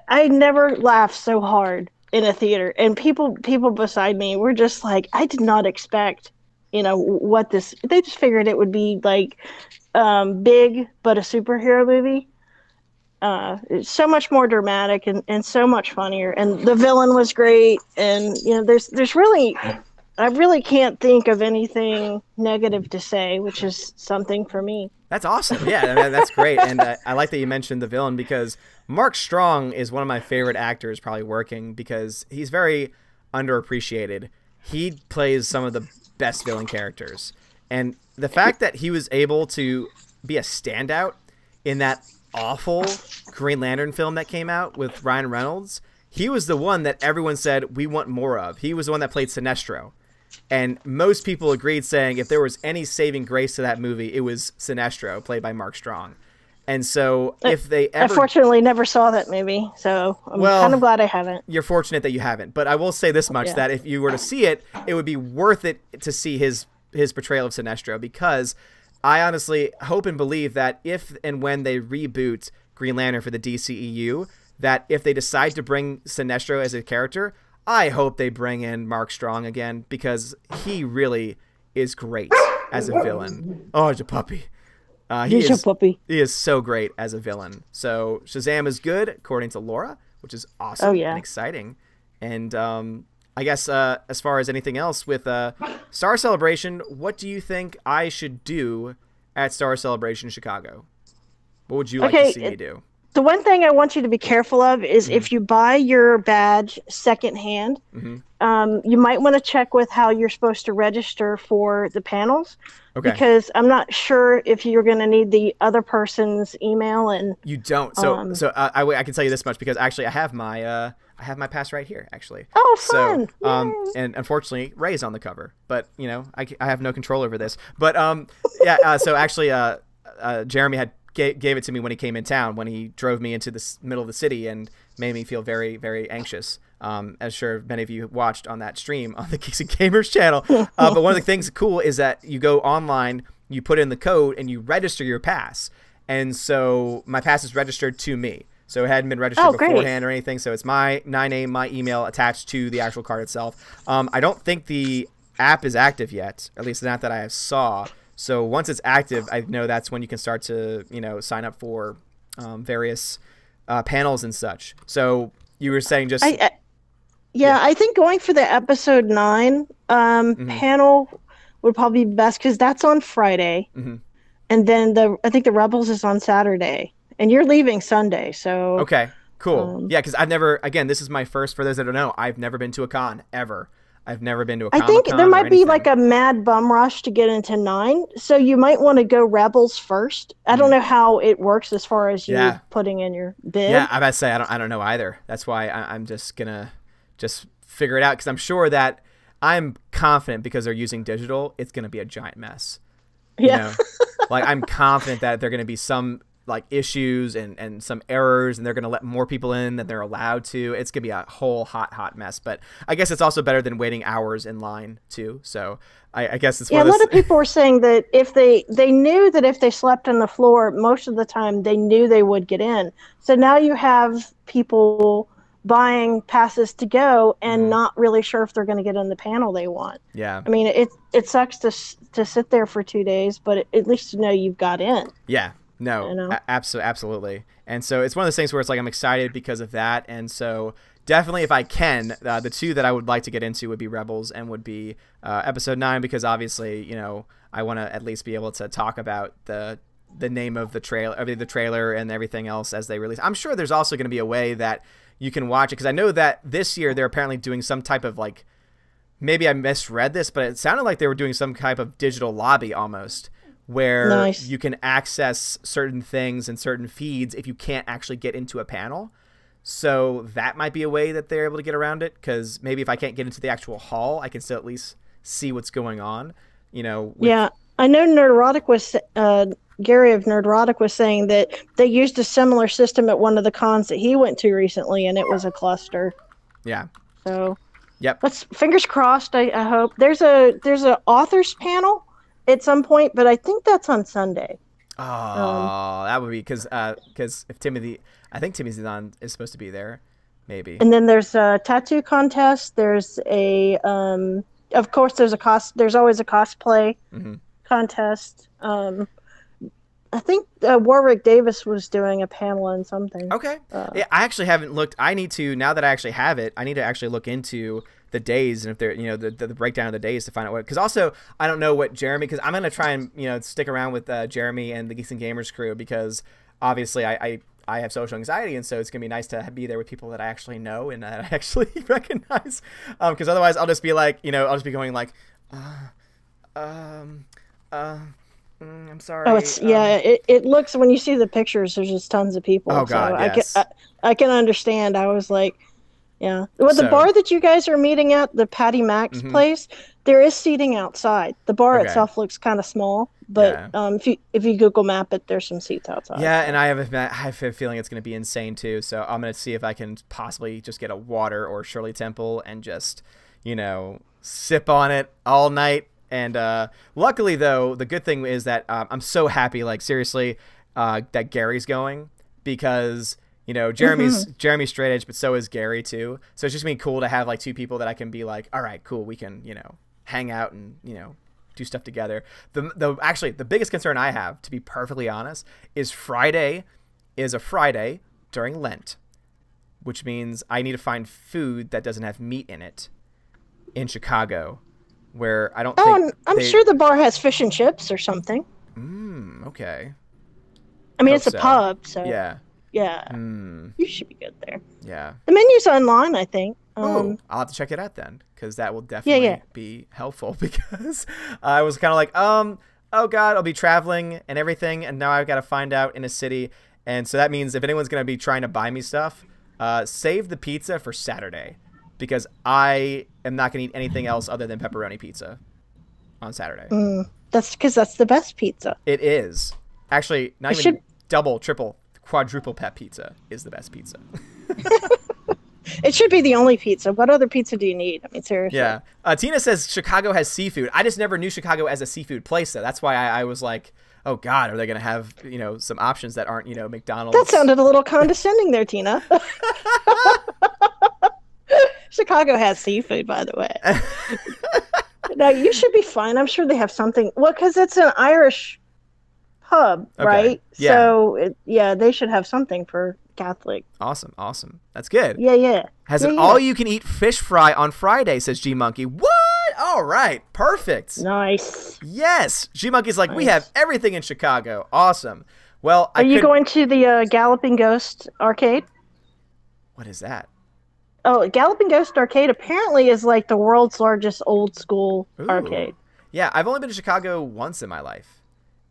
I never laughed so hard in a theater, and people beside me were just like, I did not expect what this, they just figured it would be like big but a superhero movie. It's so much more dramatic and so much funnier, and the villain was great, and there's really, I really can't think of anything negative to say, which is something for me. That's awesome. Yeah, that's great. And I like that you mentioned the villain, because Mark Strong is one of my favorite actors probably working, because he's very underappreciated. He plays some of the best villain characters. And the fact that he was able to be a standout in that awful Green Lantern film that came out with Ryan Reynolds, he was the one that everyone said we want more of. He was the one that played Sinestro. And most people agreed, saying if there was any saving grace to that movie, it was Sinestro, played by Mark Strong. And so if they ever... Unfortunately, never saw that movie, so I'm kind of glad I haven't. You're fortunate that you haven't. But I will say this much, that if you were to see it, it would be worth it to see his portrayal of Sinestro, because I honestly hope and believe that if and when they reboot Green Lantern for the DCEU, that if they decide to bring Sinestro as a character... I hope they bring in Mark Strong again, because he really is great as a villain. Oh, it's a puppy. He is so great as a villain. So Shazam is good, according to Laura, which is awesome and exciting. And I guess as far as anything else with Star Celebration, what do you think I should do at Star Celebration Chicago? What would you like to see me do? The one thing I want you to be careful of is if you buy your badge secondhand, you might want to check with how you're supposed to register for the panels. Okay. Because I'm not sure if you're going to need the other person's email. And you don't. So I can tell you this much, because actually I have my pass right here, actually. Oh, fun! So, and unfortunately, Ray's on the cover, but you know I have no control over this. But so actually, Jeremy gave it to me when he came in town, when he drove me into the middle of the city and made me feel very, very anxious. As sure many of you watched on that stream on the Geeks and Gamers channel. But one of the things cool is that you go online, you put in the code, and you register your pass. And so my pass is registered to me. So it hadn't been registered beforehand or anything. So it's my name, my email attached to the actual card itself. I don't think the app is active yet, at least not that I saw. So once it's active, I know that's when you can start to, sign up for various panels and such. So you were saying just... I think going for the episode 9 panel would probably be best, because that's on Friday. And then I think the Rebels is on Saturday. And you're leaving Sunday, so... Okay, cool. Yeah, because I've never... Again, this is my first, for those that don't know, I've never been to a con, ever. I've never been to a Comic-Con. I think there might be like a mad bum rush to get into 9, so you might want to go Rebels first. I don't know how it works as far as you putting in your bid. Yeah, I about to say I don't know either. That's why I'm just gonna figure it out, because I'm sure that I'm confident, because they're using digital, it's gonna be a giant mess. Yeah, like I'm confident that they're gonna be some like issues and some errors, and they're going to let more people in than they're allowed to. It's going to be a whole hot mess, but I guess it's also better than waiting hours in line too. So I guess it's a lot of people were saying that if they knew that if they slept on the floor, most of the time they knew they would get in. So now you have people buying passes to go and not really sure if they're going to get in the panel they want. Yeah. I mean, it sucks to sit there for 2 days, but at least you know you've got in. Yeah. No, absolutely. And so it's one of those things where it's like I'm excited because of that. And so definitely if I can, the 2 that I would like to get into would be Rebels and would be episode 9, because obviously, I want to at least be able to talk about the name of the trailer and everything else as they release. I'm sure there's also going to be a way that you can watch it, because I know that this year they're apparently doing some type of like, maybe I misread this, but it sounded like they were doing some type of digital lobby almost, where you can access certain things and certain feeds if you can't actually get into a panel. So that might be a way that they're able to get around it, because maybe if I can't get into the actual hall, I can still at least see what's going on. Yeah, I know Nerdrotic was Gary of Nerdrotic was saying that they used a similar system at one of the cons that he went to recently, and it was a cluster. Yeah. So. Yep. Let's fingers crossed. I hope there's a authors panel at some point, but I think that's on Sunday. Oh, that would be because if Timothy is supposed to be there, maybe. And then there's a tattoo contest. There's a of course there's always a cosplay contest. I think Warwick Davis was doing a panel on something. Okay. Yeah, I actually haven't looked. I need to, now that I actually have it, I need to actually look into the days and if they're, the breakdown of the days to find out what, because also I don't know what Jeremy, because I'm going to try and, stick around with Jeremy and the Geeks and Gamers crew, because obviously I have social anxiety, and so it's going to be nice to be there with people that I actually know and that I actually recognize, because otherwise I'll just be like, I'll just be going like, I'm sorry. Oh, it looks, when you see the pictures, there's just tons of people. Oh God, so yes. I can understand. I was like, Yeah. Well, the So- bar that you guys are meeting at, the Patty Mac's place, there is seating outside. The bar Okay. itself looks kind of small, but Yeah. if you Google Map it, there's some seats outside. Yeah, so. and I have a feeling it's going to be insane too. So I'm going to see if I can possibly just get a water or Shirley Temple and just, sip on it all night. And luckily, though, the good thing is that I'm so happy, like seriously, that Gary's going because Jeremy's straight edge, but so is Gary too. So it's just gonna be cool to have like two people that I can be like, all right, cool, we can hang out and do stuff together. Actually the biggest concern I have, to be perfectly honest, is Friday is a Friday during Lent, which means I need to find food that doesn't have meat in it in Chicago, where I don't think I'm sure the bar has fish and chips or something. Okay. I mean, Hope it's a so. pub, so Yeah. you should be good there. Yeah. The menu's online, I think. Ooh, I'll have to check it out then, because that will definitely be helpful. Because I was kind of like, oh god, I'll be traveling and everything, and now I've got to find out in a city, and so that means if anyone's gonna be trying to buy me stuff, save the pizza for Saturday, because I am not gonna eat anything else other than pepperoni pizza on Saturday. That's because that's the best pizza. It is actually not even double, triple, quadruple pep pizza is the best pizza. It should be the only pizza. What other pizza do you need? I mean, seriously. Yeah. Tina says Chicago has seafood. I just never knew Chicago as a seafood place, though. That's why I was like, oh, God, are they going to have, some options that aren't, McDonald's? That sounded a little condescending there, Tina. Chicago has seafood, by the way. No, you should be fine. I'm sure they have something. Well, because it's an Irish pub, right? Yeah. So, they should have something for Catholic. Awesome. That's good. Yeah. Has an all-you-can-eat fish fry on Friday, says G-Monkey. What? All right. Perfect. Nice. Yes. G-Monkey's like, we have everything in Chicago. Awesome. Well, Are you going to the Galloping Ghost arcade? What is that? Oh, Galloping Ghost arcade apparently is like the world's largest old school arcade. Yeah, I've only been to Chicago once in my life.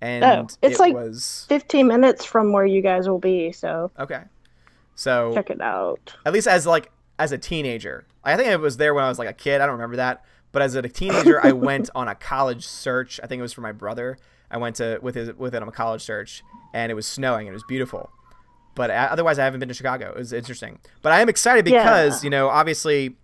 And it's it like was 15 minutes from where you guys will be, so okay. So check it out. At least as a teenager. I think I was there when I was like a kid. I don't remember that. But as a teenager, I went on a college search. I think it was for my brother. I went with him on a college search, and it was snowing. And it was beautiful. But otherwise, I haven't been to Chicago. It was interesting. But I am excited because, obviously,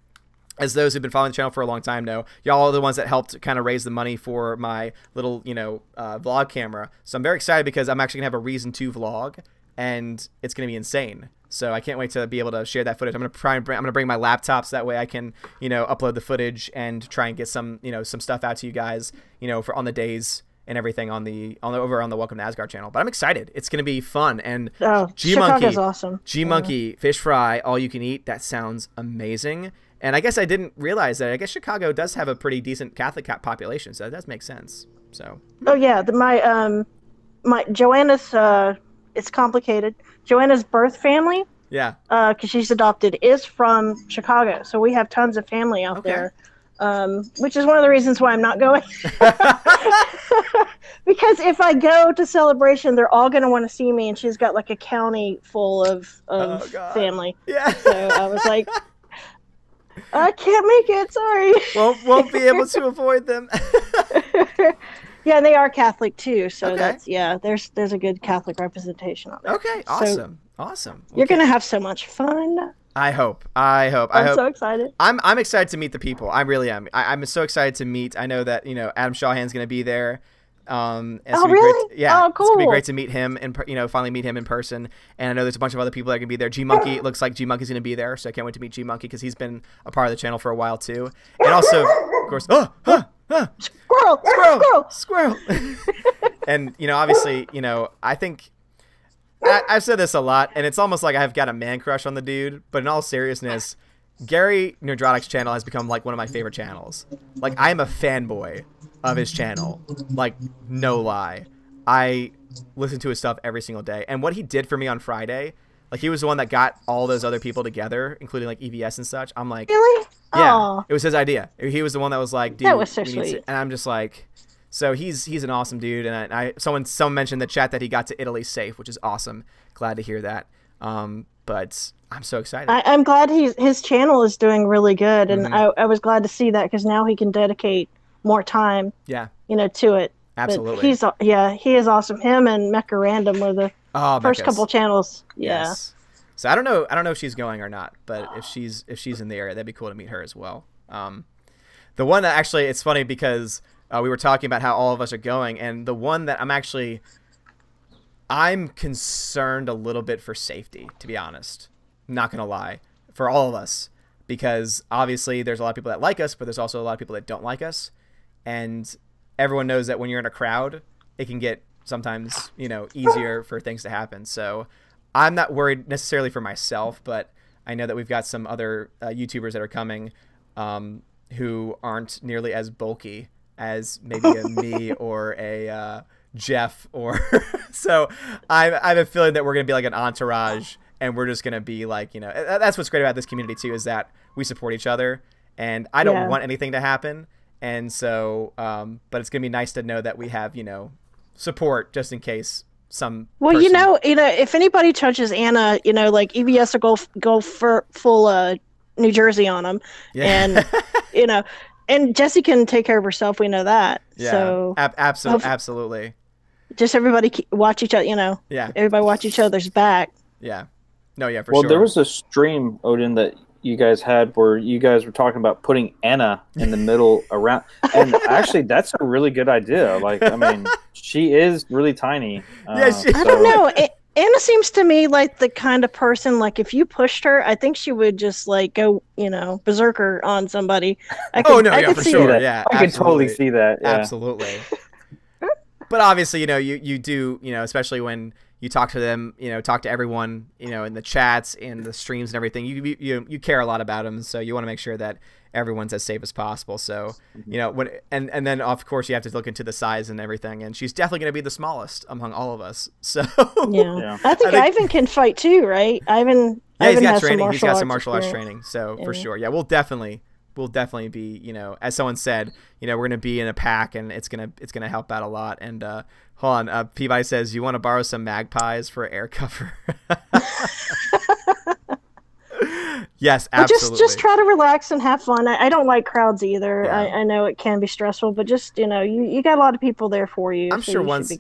as those who've been following the channel for a long time know, y'all are the ones that helped kind of raise the money for my little, vlog camera. So I'm very excited because I'm actually going to have a reason to vlog, and it's going to be insane. So I can't wait to be able to share that footage. I'm going to bring my laptop so that way I can, upload the footage and try and get some, some stuff out to you guys, for on the days and everything on the Welcome to Asgard channel. But I'm excited. It's going to be fun. And Chicago's awesome. G-Monkey, fish fry, all you can eat. That sounds amazing. And I guess I didn't realize that. I guess Chicago does have a pretty decent Catholic population, so that does make sense. So. Oh yeah, my Joanna's it's complicated. Joanna's birth family. Yeah. Because she's adopted, is from Chicago, so we have tons of family out there. Which is one of the reasons why I'm not going. Because if I go to Celebration, they're all going to want to see me, and she's got like a county full of family. Yeah. So I was like, I can't make it. Sorry. Won't be able to avoid them. Yeah, they are Catholic too. So there's a good Catholic representation on there. Okay, awesome, awesome. You're gonna have so much fun. I hope. I'm so excited. I'm excited to meet the people. I really am. I'm so excited to meet. I know that Adam Shawhan's gonna be there. Oh really? Yeah. Oh, cool. It's gonna be great to meet him and finally meet him in person. And I know there's a bunch of other people that are gonna be there. G-Monkey, it looks like G-Monkey's gonna be there, so I can't wait to meet G-Monkey because he's been a part of the channel for a while too. And also, of course, squirrel. And obviously, I think I've said this a lot, and it's almost like I've got a man crush on the dude. But in all seriousness, Gary Nerdrotic's channel has become like one of my favorite channels. Like I am a fanboy of his channel. Like no lie, I listen to his stuff every single day. And what he did for me on Friday, like he was the one that got all those other people together, including like EVS and such. I'm like, really? Yeah, Aww. It was his idea. He was the one that was like, dude, that was so sweet. And I'm just like, so he's an awesome dude. And someone mentioned in the chat that he got to Italy safe, which is awesome. Glad to hear that. But but I'm so excited. I'm glad his channel is doing really good, and Mm-hmm. I was glad to see that because now he can dedicate more time, Yeah, to it. absolutely. But he is awesome. Him and Mecha Random were the Oh, first couple Becca's. channels. Yeah. Yes. So I don't know if she's going or not, but if she's in the area, that'd be cool to meet her as well. The one that actually, it's funny because we were talking about how all of us are going, and the one that I'm concerned a little bit for safety, to be honest. Not gonna lie, for all of us, because obviously there's a lot of people that like us, but there's also a lot of people that don't like us, and everyone knows that when you're in a crowd, it can get sometimes easier for things to happen. So I'm not worried necessarily for myself, but I know that we've got some other YouTubers that are coming who aren't nearly as bulky as maybe a me or a Jeff or so I have a feeling that we're gonna be like an entourage, and we're just gonna be like, that's what's great about this community too, is that we support each other, and I don't want anything to happen, and so but it's gonna be nice to know that we have support just in case some person... if anybody touches Anna, like EVS will go for full New Jersey on them, and and Jessie can take care of herself. We know that. Yeah, so absolutely. Just everybody watch each other. Yeah, everybody watch each other's back. Yeah, no, yeah, for sure. Well, there was a stream, Odin, that you guys had where you guys were talking about putting Anna in the middle around, and actually that's a really good idea. Like, I mean, she is really tiny. I don't know. Anna seems to me like the kind of person, like if you pushed her, I think she would just like go, berserker on somebody. For sure. That. Yeah, I can totally see that. Yeah. Absolutely. But obviously, you do, especially when you talk to them, talk to everyone, in the chats, in the streams and everything, you care a lot about them. So you want to make sure that everyone's as safe as possible. So, and then of course you have to look into the size and everything. And she's definitely going to be the smallest among all of us. So yeah. I think Ivan can fight too, right? Ivan he's got has training. He's got some martial arts training. So for sure. Yeah, we'll definitely be, as someone said, we're going to be in a pack, and it's going to help out a lot. And hold on, Peabody says, you want to borrow some magpies for air cover? Yes, absolutely. Just try to relax and have fun. I don't like crowds either. Yeah. I know it can be stressful, but just you got a lot of people there for you. I'm sure once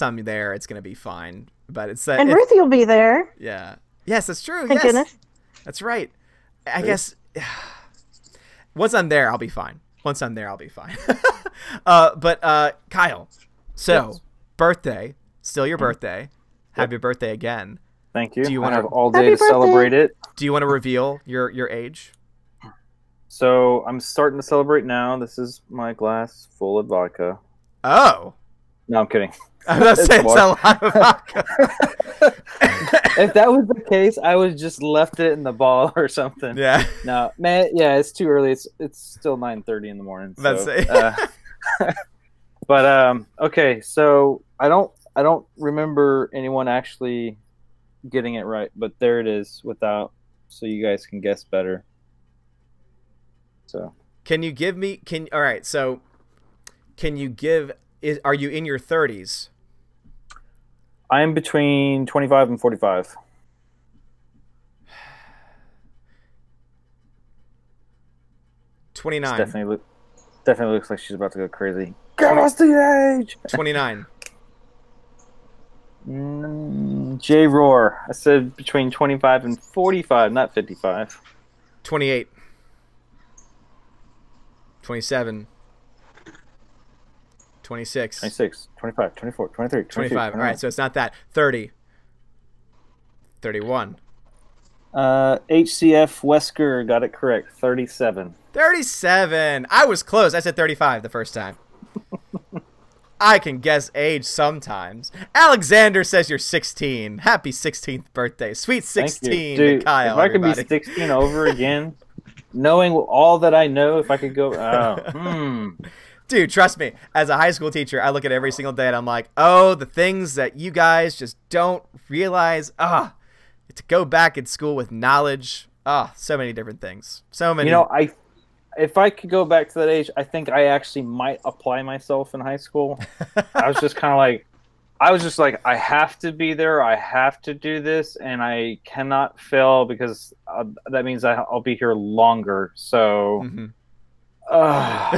I'm there, it's going to be fine. But and Ruthie will be there. Yeah. Yes, that's true. Thank goodness. That's right. I guess once I'm there, I'll be fine. But Kyle, so birthday, still your birthday. Happy birthday again. Thank you. Do you want to have all day to celebrate it? Do you want to reveal your age? So I'm starting to celebrate now. This is my glass full of vodka. Oh. No, I'm kidding. I was saying it's a lot of vodka. If that was the case, I would just left it in the ball or something. Yeah. No, man. Yeah, it's too early. It's still 9:30 in the morning. So, but okay. So I don't remember anyone actually getting it right, but there it is so you guys can guess better. So can you give me all right, so can you give are you in your 30s? I'm between 25 and 45. $29. Definitely looks like she's about to go crazy. Give us the age. 29. J Roar. I said between 25 and 45, not 55. 28. 27. 26. 26. 25. 24. 23. 25. All right, so it's not that. 30. 31. HCF Wesker got it correct. 37. 37. I was close. I said 35 the first time. I can guess age sometimes. Alexander says you're 16. Happy 16th birthday. Sweet 16 Dude, to Kyle. If I could be 16 over again, knowing all that I know, if I could go... Dude, trust me. As a high school teacher, I look at every single day and I'm like, oh, the things that you guys just don't realize. To go back in school with knowledge. So many different things. So many. If I could go back to that age, I think I actually might apply myself in high school. I was just kind of like, I was just like, I have to be there. I have to do this, and I cannot fail because that means I'll be here longer. So, well,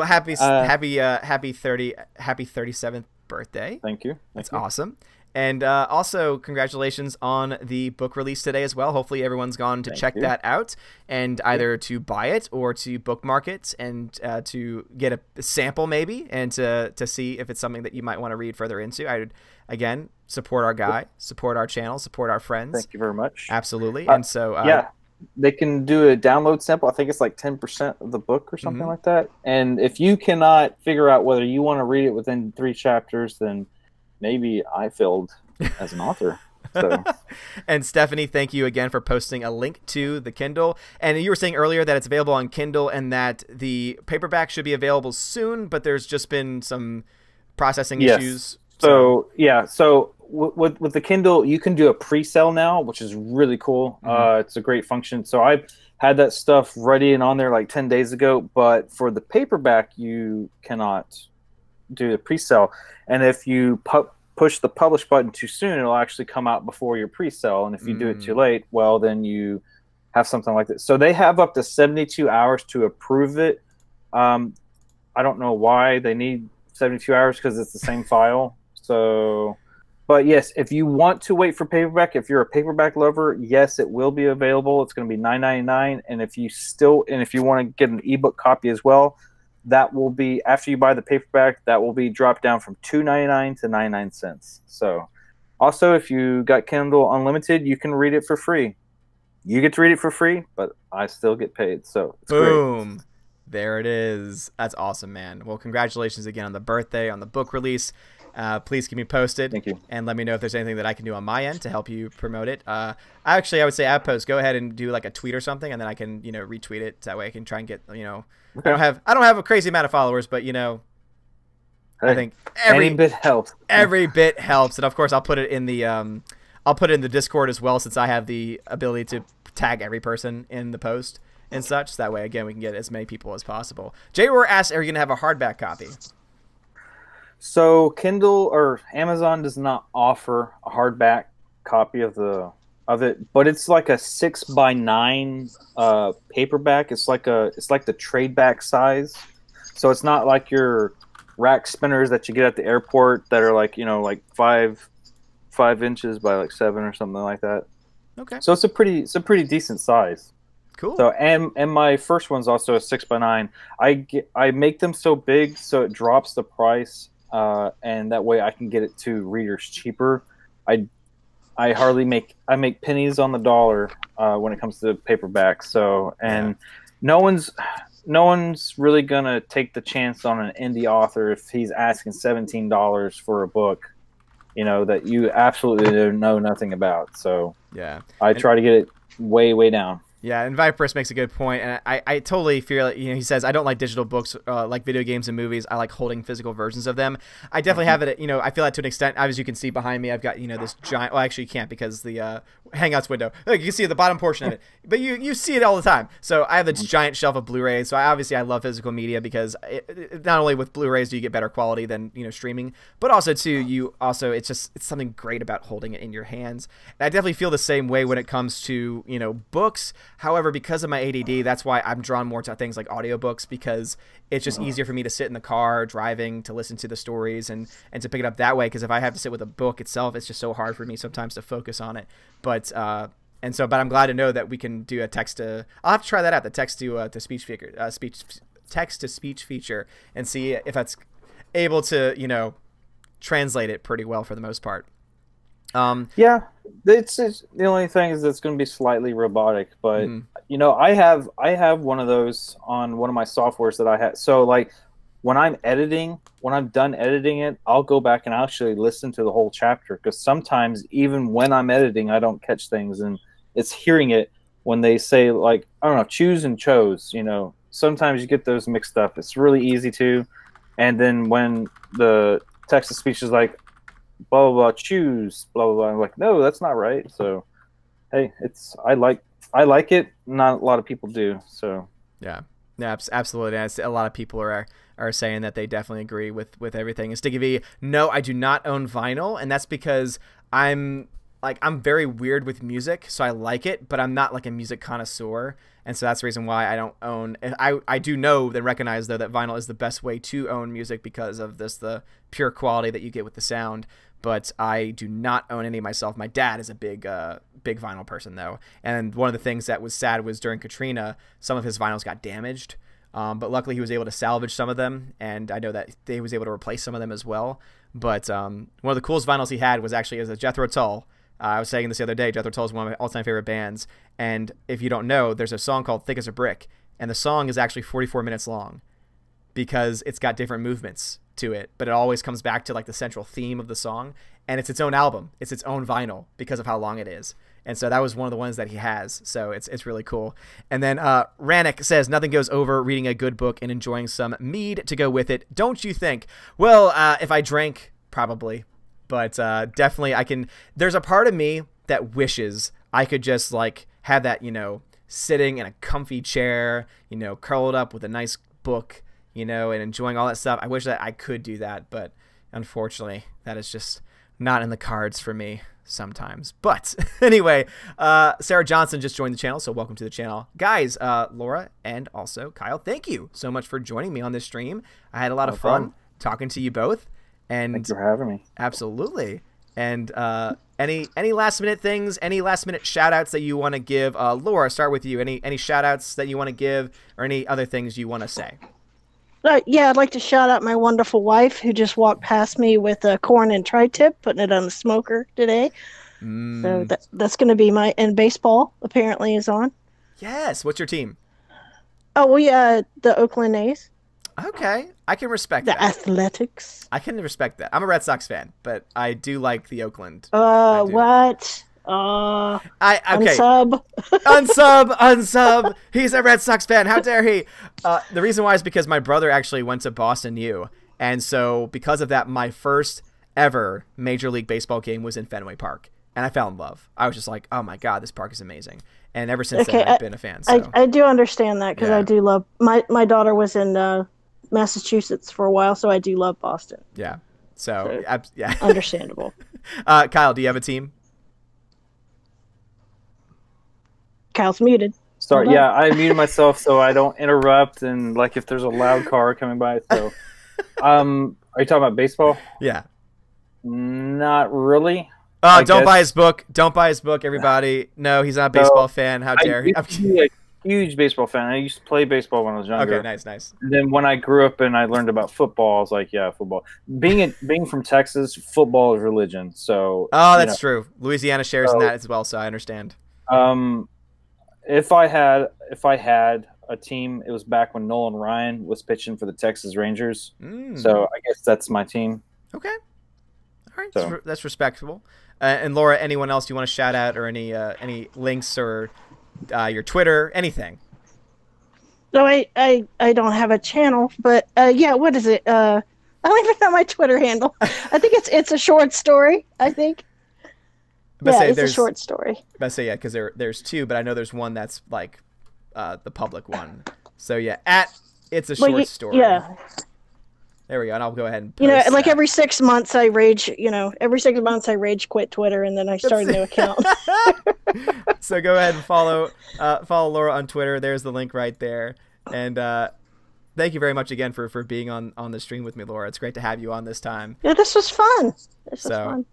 happy 37th birthday. Thank you. That's awesome. And also, congratulations on the book release today as well. Hopefully everyone's gone to check that out, and either to buy it or to bookmark it, and to get a sample maybe, and to see if it's something that you might want to read further into. I would, again, support our guy, support our channel, support our friends. Thank you very much. Absolutely. And so yeah, they can do a download sample. I think it's like 10% of the book or something like that. And if you cannot figure out whether you want to read it within 3 chapters, then maybe I failed as an author. So. And Stephanie, thank you again for posting a link to the Kindle. And you were saying earlier that it's available on Kindle and that the paperback should be available soon, but there's just been some processing issues. So yeah, so with the Kindle, you can do a pre-sale now, which is really cool. It's a great function. So I had that stuff ready and on there like 10 days ago, but for the paperback, you cannot do a pre-sale. And if you push the publish button too soon, it'll actually come out before your pre-sale. And if you do it too late, well, then you have something like this. So they have up to 72 hours to approve it. I don't know why they need 72 hours, because it's the same file. So, but yes, if you want to wait for paperback, if you're a paperback lover, yes, it will be available. It's going to be $9.99. And if you want to get an ebook copy as well, that will be, after you buy the paperback, that will be dropped down from $2.99 to 99 cents. So also, if you got Kindle Unlimited, you can read it for free. You get to read it for free, but I still get paid. So it's boom. Great. There it is. That's awesome, man. Well, congratulations again on the birthday, on the book release. Please keep me posted. Thank you. And let me know if there's anything that I can do on my end to help you promote it. I would say ad post. Go ahead and do like a tweet or something, and then I can, retweet it. That way I can try and get, Okay. I don't have a crazy amount of followers, but hey, I think every bit helps. Every bit helps, and of course I'll put it in the Discord as well, since I have the ability to tag every person in the post and such. So that way, again, we can get as many people as possible. Jay Rohr asks, "Are you going to have a hardback copy?" So Kindle or Amazon does not offer a hardback copy of it, but it's like a 6x9 paperback. It's like the trade back size. So it's not like your rack spinners that you get at the airport that are like, like 5 inches by like 7 or something like that. Okay. So it's a pretty decent size. Cool. So and my first one's also a 6x9. I make them so big so it drops the price, and that way I can get it to readers cheaper. I make pennies on the dollar when it comes to paperback. So, and no one's really gonna take the chance on an indie author if he's asking $17 for a book, that you absolutely know nothing about. So yeah, I try to get it way down. Yeah, and Viperus makes a good point, and I totally feel like, he says, I don't like digital books like video games and movies. I like holding physical versions of them. I definitely have it, I feel that to an extent. As you can see behind me, I've got, this giant, well, actually you can't because the Hangouts window. Look, you can see the bottom portion of it, but you see it all the time. So I have this giant shelf of Blu-rays. So I love physical media because not only with Blu-rays do you get better quality than, streaming, but also too, it's something great about holding it in your hands. And I definitely feel the same way when it comes to, books. However, because of my ADD, that's why I'm drawn more to things like audiobooks, because it's just easier for me to sit in the car driving to listen to the stories and to pick it up that way. Because if I have to sit with a book itself, it's just so hard for me sometimes to focus on it. But I'm glad to know that we can do a text to. I'll have to try that out, the text to speech feature, text to speech feature, and see if that's able to translate it pretty well for the most part. Yeah, it's the only thing is it's going to be slightly robotic, but I have one of those on one of my softwares that I have. So like when I'm done editing it, I'll go back and actually listen to the whole chapter, because sometimes even when I'm editing, I don't catch things, and it's hearing it when they say, like, I don't know, choose and chose. Sometimes you get those mixed up. It's really easy to, and then when the text to speech is like, blah blah blah, choose blah blah blah, I'm like, no, that's not right. So hey, I like it. Not a lot of people do. So yeah, Yeah, absolutely. And a lot of people are saying that they definitely agree with everything. And Sticky V, no, I do not own vinyl, and that's because I'm very weird with music, so I like it, but I'm not like a music connoisseur, and so that's the reason why I don't own. I do know and recognize though that vinyl is the best way to own music because of the pure quality that you get with the sound. But I do not own any myself. My dad is a big vinyl person though, and one of the things that was sad was during Katrina, some of his vinyls got damaged. But luckily he was able to salvage some of them, and I know that he was able to replace some of them as well. But one of the coolest vinyls he had was actually as a Jethro Tull. I was saying this the other day, Jethro Tull is one of my all-time favorite bands, and if you don't know, there's a song called Thick as a Brick, and the song is actually 44 minutes long because it's got different movements to it, but it always comes back to like the central theme of the song, and it's its own album. It's its own vinyl because of how long it is. And so that was one of the ones that he has. So it's really cool. And then Rannick says, nothing goes over reading a good book and enjoying some mead to go with it. Don't you think? Well, if I drank, probably. But definitely I can. There's a part of me that wishes I could just like have that, sitting in a comfy chair, curled up with a nice book, and enjoying all that stuff. I wish that I could do that. But unfortunately, that is just not in the cards for me sometimes. But anyway, Sarah Johnson just joined the channel, so welcome to the channel. Guys, Laura and also Kyle, thank you so much for joining me on this stream. I had a lot of fun talking to you both. And thanks for having me. Absolutely. And any last minute things, any last minute shout outs that you want to give? Laura, start with you. Any shout outs that you want to give or any other things you want to say? Yeah, I'd like to shout out my wonderful wife who just walked past me with a corn and tri-tip, putting it on the smoker today. So that's going to be and baseball apparently is on. Yes. What's your team? Oh, the Oakland A's. Okay. I can respect that. The Athletics. I can respect that. I'm a Red Sox fan, but I do like the Oakland. What? Unsub. Unsub. He's a Red Sox fan. How dare he? The reason why is because my brother actually went to Boston U, and so because of that, my first ever Major League Baseball game was in Fenway Park, and I fell in love. I was just like, oh my god, this park is amazing, and ever since then I've been a fan. So. I do understand that because I do love my daughter was in Massachusetts for a while, so I do love Boston. Yeah. So yeah, understandable. Kyle, do you have a team? Kyle's muted. Sorry, yeah, I muted myself so I don't interrupt and like if there's a loud car coming by. So, are you talking about baseball? Yeah. Not really. Don't buy his book. Don't buy his book, everybody. No, he's not a baseball fan. How dare he? I'm a huge baseball fan. I used to play baseball when I was younger. Okay, nice. And then when I grew up and I learned about football, I was like, yeah, football. Being from Texas, football is religion. So. Oh, that's true. Louisiana shares in that as well, so I understand. If I had a team, it was back when Nolan Ryan was pitching for the Texas Rangers. So I guess that's my team. Okay. All right. So. That's respectable. And Laura, anyone else you want to shout out or any links or your Twitter, anything? No, I don't have a channel, but yeah, what is it? I don't even know my Twitter handle. I think it's a short story, I think. It's a short story. Yeah, because there's two, but I know there's one that's like the public one. So yeah, it's a short story. Yeah. There we go, and I'll go ahead and post like every 6 months I rage. Every 6 months I rage quit Twitter, and then I start a new account. So go ahead and follow Laura on Twitter. There's the link right there, and thank you very much again for being on the stream with me, Laura. It's great to have you on this time. Yeah, this was fun.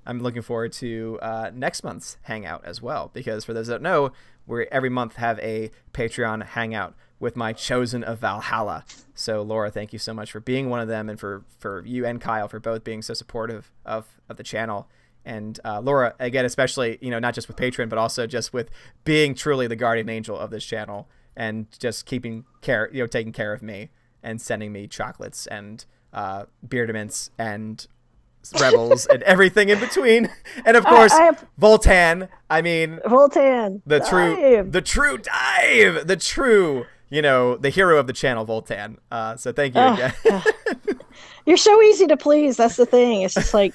I'm looking forward to next month's hangout as well, because for those that don't know, we every month have a Patreon hangout with my chosen of Valhalla. So Laura, thank you so much for being one of them, and for you and Kyle for both being so supportive of the channel. And Laura, again, especially, not just with Patreon, but also just with being truly the guardian angel of this channel and just taking care of me and sending me chocolates and Beardaments and Rebels and everything in between. And of course, Voltan. I mean, Voltan, the true dive, the true, the hero of the channel, Voltan. So thank you again. You're so easy to please. That's the thing. It's just like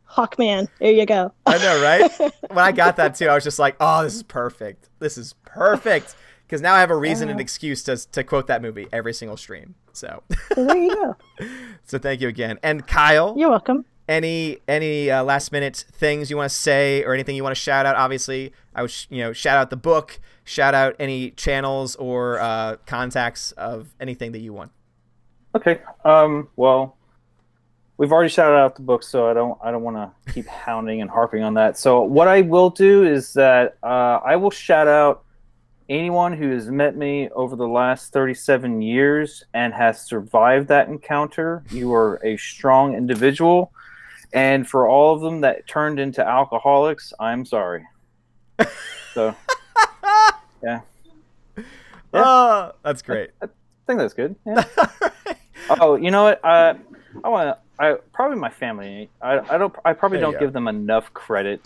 Hawkman. There you go. I know, right? When I got that too, I was just like, oh, this is perfect. This is perfect. Because now I have a reason and excuse to quote that movie every single stream. So there you go. So thank you again. And Kyle, you're welcome. Any last minute things you want to say or anything you want to shout out? Obviously, I would shout out the book, shout out any channels or contacts of anything that you want. Okay. Well, we've already shouted out the book, so I don't want to keep hounding and harping on that. So what I will do is that I will shout out anyone who has met me over the last 37 years and has survived that encounter. You are a strong individual. And for all of them that turned into alcoholics, I'm sorry. So, yeah. Oh, that's great. I think that's good. Yeah. Oh, you know what? I probably my family. I probably don't give them enough credit.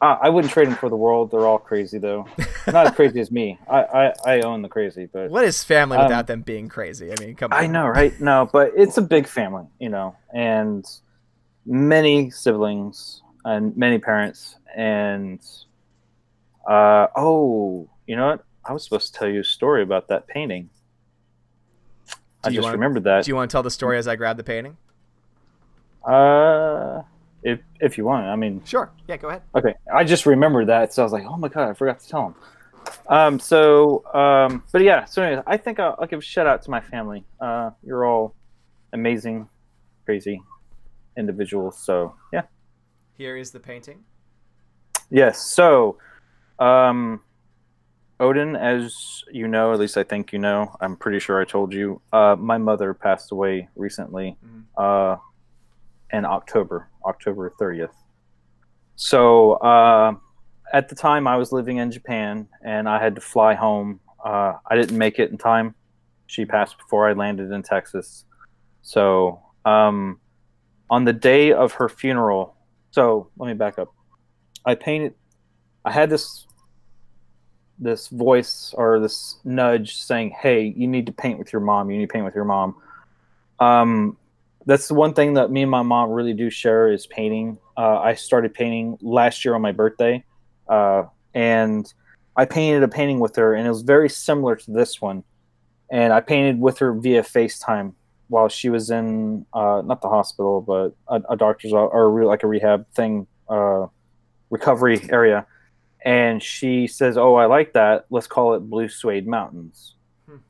I wouldn't trade them for the world. They're all crazy, though. Not as crazy as me. I own the crazy, but what is family without them being crazy? I mean, come on. I know, right? No, but it's a big family, and many siblings and many parents. And you know what? I was supposed to tell you a story about that painting. I just remembered that. Do you want to tell the story as I grab the painting? If you want, I mean. Sure. Yeah, go ahead. Okay, I just remembered that, so I was like, oh my god, I forgot to tell him. But yeah. So anyways, I think I'll give a shout out to my family. You're all amazing, crazy individuals. So yeah. Here is the painting. Yes. So, Odin, as you know, at least I think you know, I'm pretty sure I told you, my mother passed away recently, in October 30th. So, at the time I was living in Japan and I had to fly home. I didn't make it in time. She passed before I landed in Texas. So, on the day of her funeral, so let me back up. I had this voice or this nudge saying, hey, you need to paint with your mom. You need to paint with your mom. That's the one thing that me and my mom really do share is painting. I started painting last year on my birthday. And I painted a painting with her, and it was very similar to this one. And I painted with her via FaceTime while she was in, not the hospital, but a doctor's or like a rehab thing, recovery area. And she says, oh, I like that. Let's call it Blue Suede Mountains.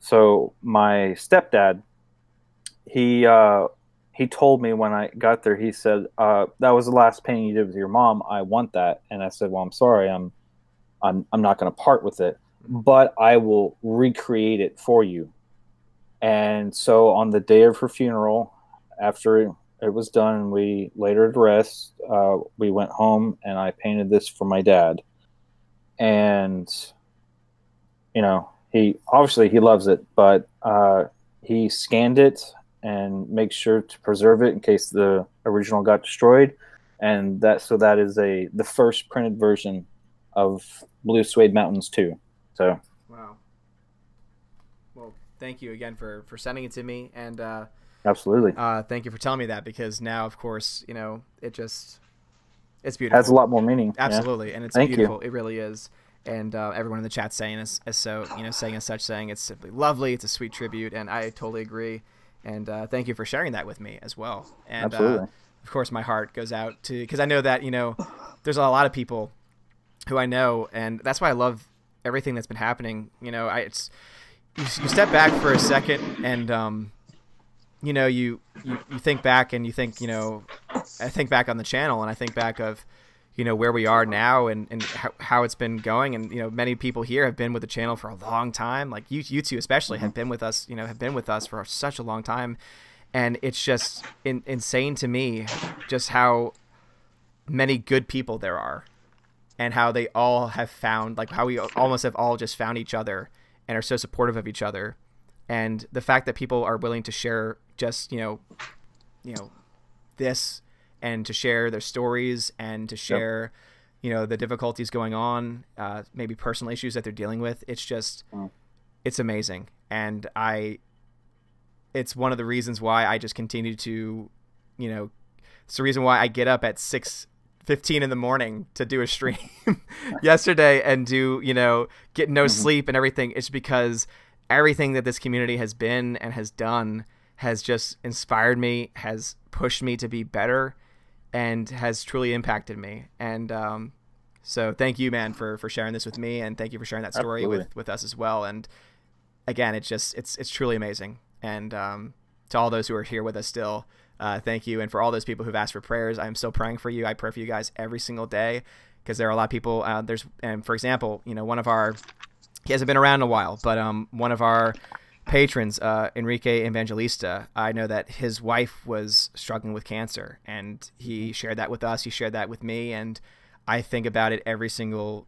So my stepdad, he told me when I got there, he said, that was the last painting you did with your mom. I want that. And I said, well, I'm sorry. I'm not going to part with it, but I will recreate it for you. And so on the day of her funeral, after it was done, we laid her to rest. We went home and I painted this for my dad. And, he loves it, but he scanned it and make sure to preserve it in case the original got destroyed. And that is the first printed version of Blue Suede Mountains 2. So wow. Well, thank you again for sending it to me, and absolutely. Thank you for telling me that, because now, of course, it's beautiful. Has a lot more meaning. Absolutely, yeah. And it's beautiful. It really is. And everyone in the chat saying this, saying it's simply lovely. It's a sweet tribute, and I totally agree. And thank you for sharing that with me as well. And absolutely. Of course, my heart goes out to, because I know that there's a lot of people who I know, and that's why I love everything that's been happening. You step back for a second, and you think back, and you think, I think back on the channel, and I think back of where we are now, and how it's been going, and many people here have been with the channel for a long time, like you two especially have been with us for such a long time, and it's just insane to me just how many good people there are, and how they all have found, like, how we almost have all just found each other and are so supportive of each other. And the fact that people are willing to share just, this, and to share their stories, and to share, the difficulties going on, maybe personal issues that they're dealing with. It's just, it's amazing. And it's one of the reasons why I just continue to, it's the reason why I get up at 15 in the morning to do a stream yesterday and do, get no sleep and everything. It's because everything that this community has been and has done has just inspired me, has pushed me to be better, and has truly impacted me. And so thank you, man, for sharing this with me, and thank you for sharing that story with us as well. And again, it's truly amazing. And to all those who are here with us still, thank you. And for all those people who've asked for prayers, I'm still praying for you. I pray for you guys every single day, because there are a lot of people. And for example, he hasn't been around in a while, but one of our patrons, Enrique Evangelista, I know that his wife was struggling with cancer, and he shared that with us. He shared that with me, and I think about it every single,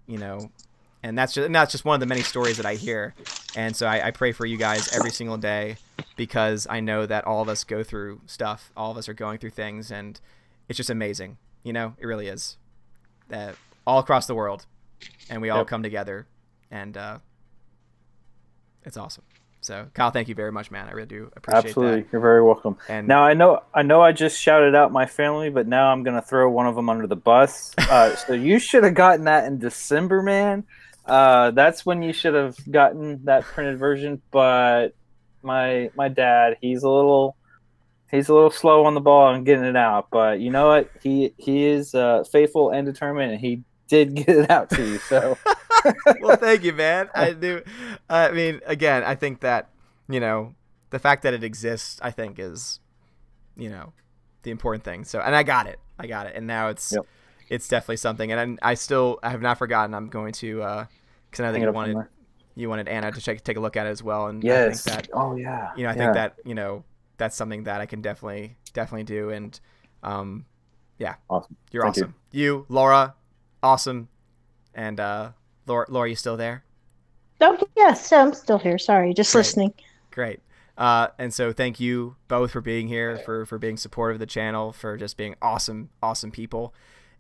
and that's just one of the many stories that I hear. And so I pray for you guys every single day, because I know that all of us go through stuff. All of us are going through things, and it's just amazing. It really is. All across the world, and we all come together, and it's awesome. So, Kyle, thank you very much, man. I really do appreciate that. Absolutely. You're very welcome. And now I know I just shouted out my family, but now I'm going to throw one of them under the bus. So you should have gotten that in December, man. That's when you should have gotten that printed version. But my dad, he's a little slow on the ball on getting it out. But you know what? He is faithful and determined, and he did get it out to you. So. Well, thank you, man. I do. I mean, again, I think that, the fact that it exists, I think is, the important thing. So, and I got it. And now it's definitely something. And I have not forgotten. I'm going to, cause I think you wanted Anna to take a look at it as well. And yes. I think that, I think that, that's something that I can definitely do. And, awesome. You're awesome. You, Laura, awesome. And, Laura, you still there? Oh, yes, I'm still here. Sorry, just listening. Great. And so thank you both for being here, for being supportive of the channel, for just being awesome people.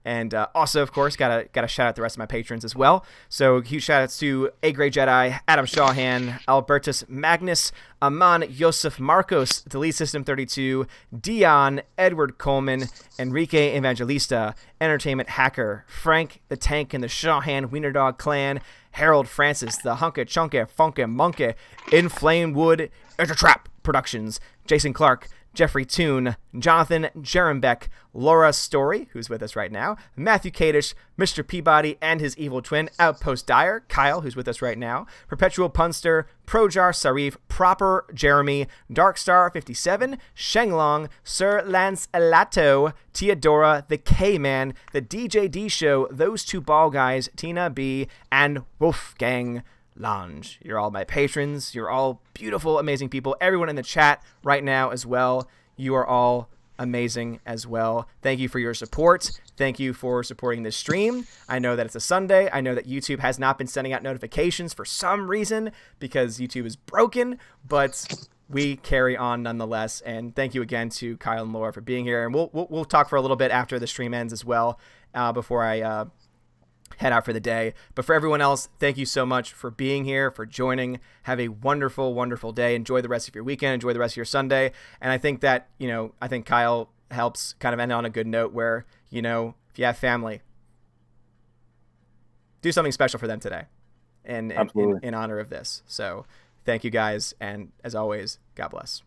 And also, of course, gotta shout out the rest of my patrons as well. So huge shout outs to A Grey Jedi, Adam Shawhan, Albertus Magnus, Aman Yosef Marcos, Delete System 32, Dion, Edward Coleman, Enrique Evangelista, Entertainment Hacker, Frank the Tank and the Shawhan Wiener Dog Clan, Harold Francis, the Hunka Chunka Funka Monka, Inflamed Wood, Intertrap Productions, Jason Clark, Jeffrey Toon, Jonathan Jerembeck, Laura Story, who's with us right now, Matthew Kadish, Mr. Peabody and his evil twin, Outpost Dyer, Kyle, who's with us right now, Perpetual Punster, Projar Sarif, Proper Jeremy, Darkstar 57, Shenglong, Sir Lance Elato, Teodora, the K-Man, the DJ D Show, Those Two Ball Guys, Tina B, and Wolfgang Lange. You're all my patrons. You're all beautiful, amazing people. Everyone in the chat right now as well. You are all amazing as well. Thank you for your support. Thank you for supporting this stream. I know that it's a Sunday. I know that YouTube has not been sending out notifications for some reason because YouTube is broken, but we carry on nonetheless. And thank you again to Kyle and Laura for being here. And we'll talk for a little bit after the stream ends as well, before I head out for the day. But for everyone else, thank you so much for being here, for joining. Have a wonderful, wonderful day. Enjoy the rest of your weekend. Enjoy the rest of your Sunday. And I think that, I think Kyle helps kind of end on a good note where, if you have family, do something special for them today in honor of this. So thank you guys. And as always, God bless.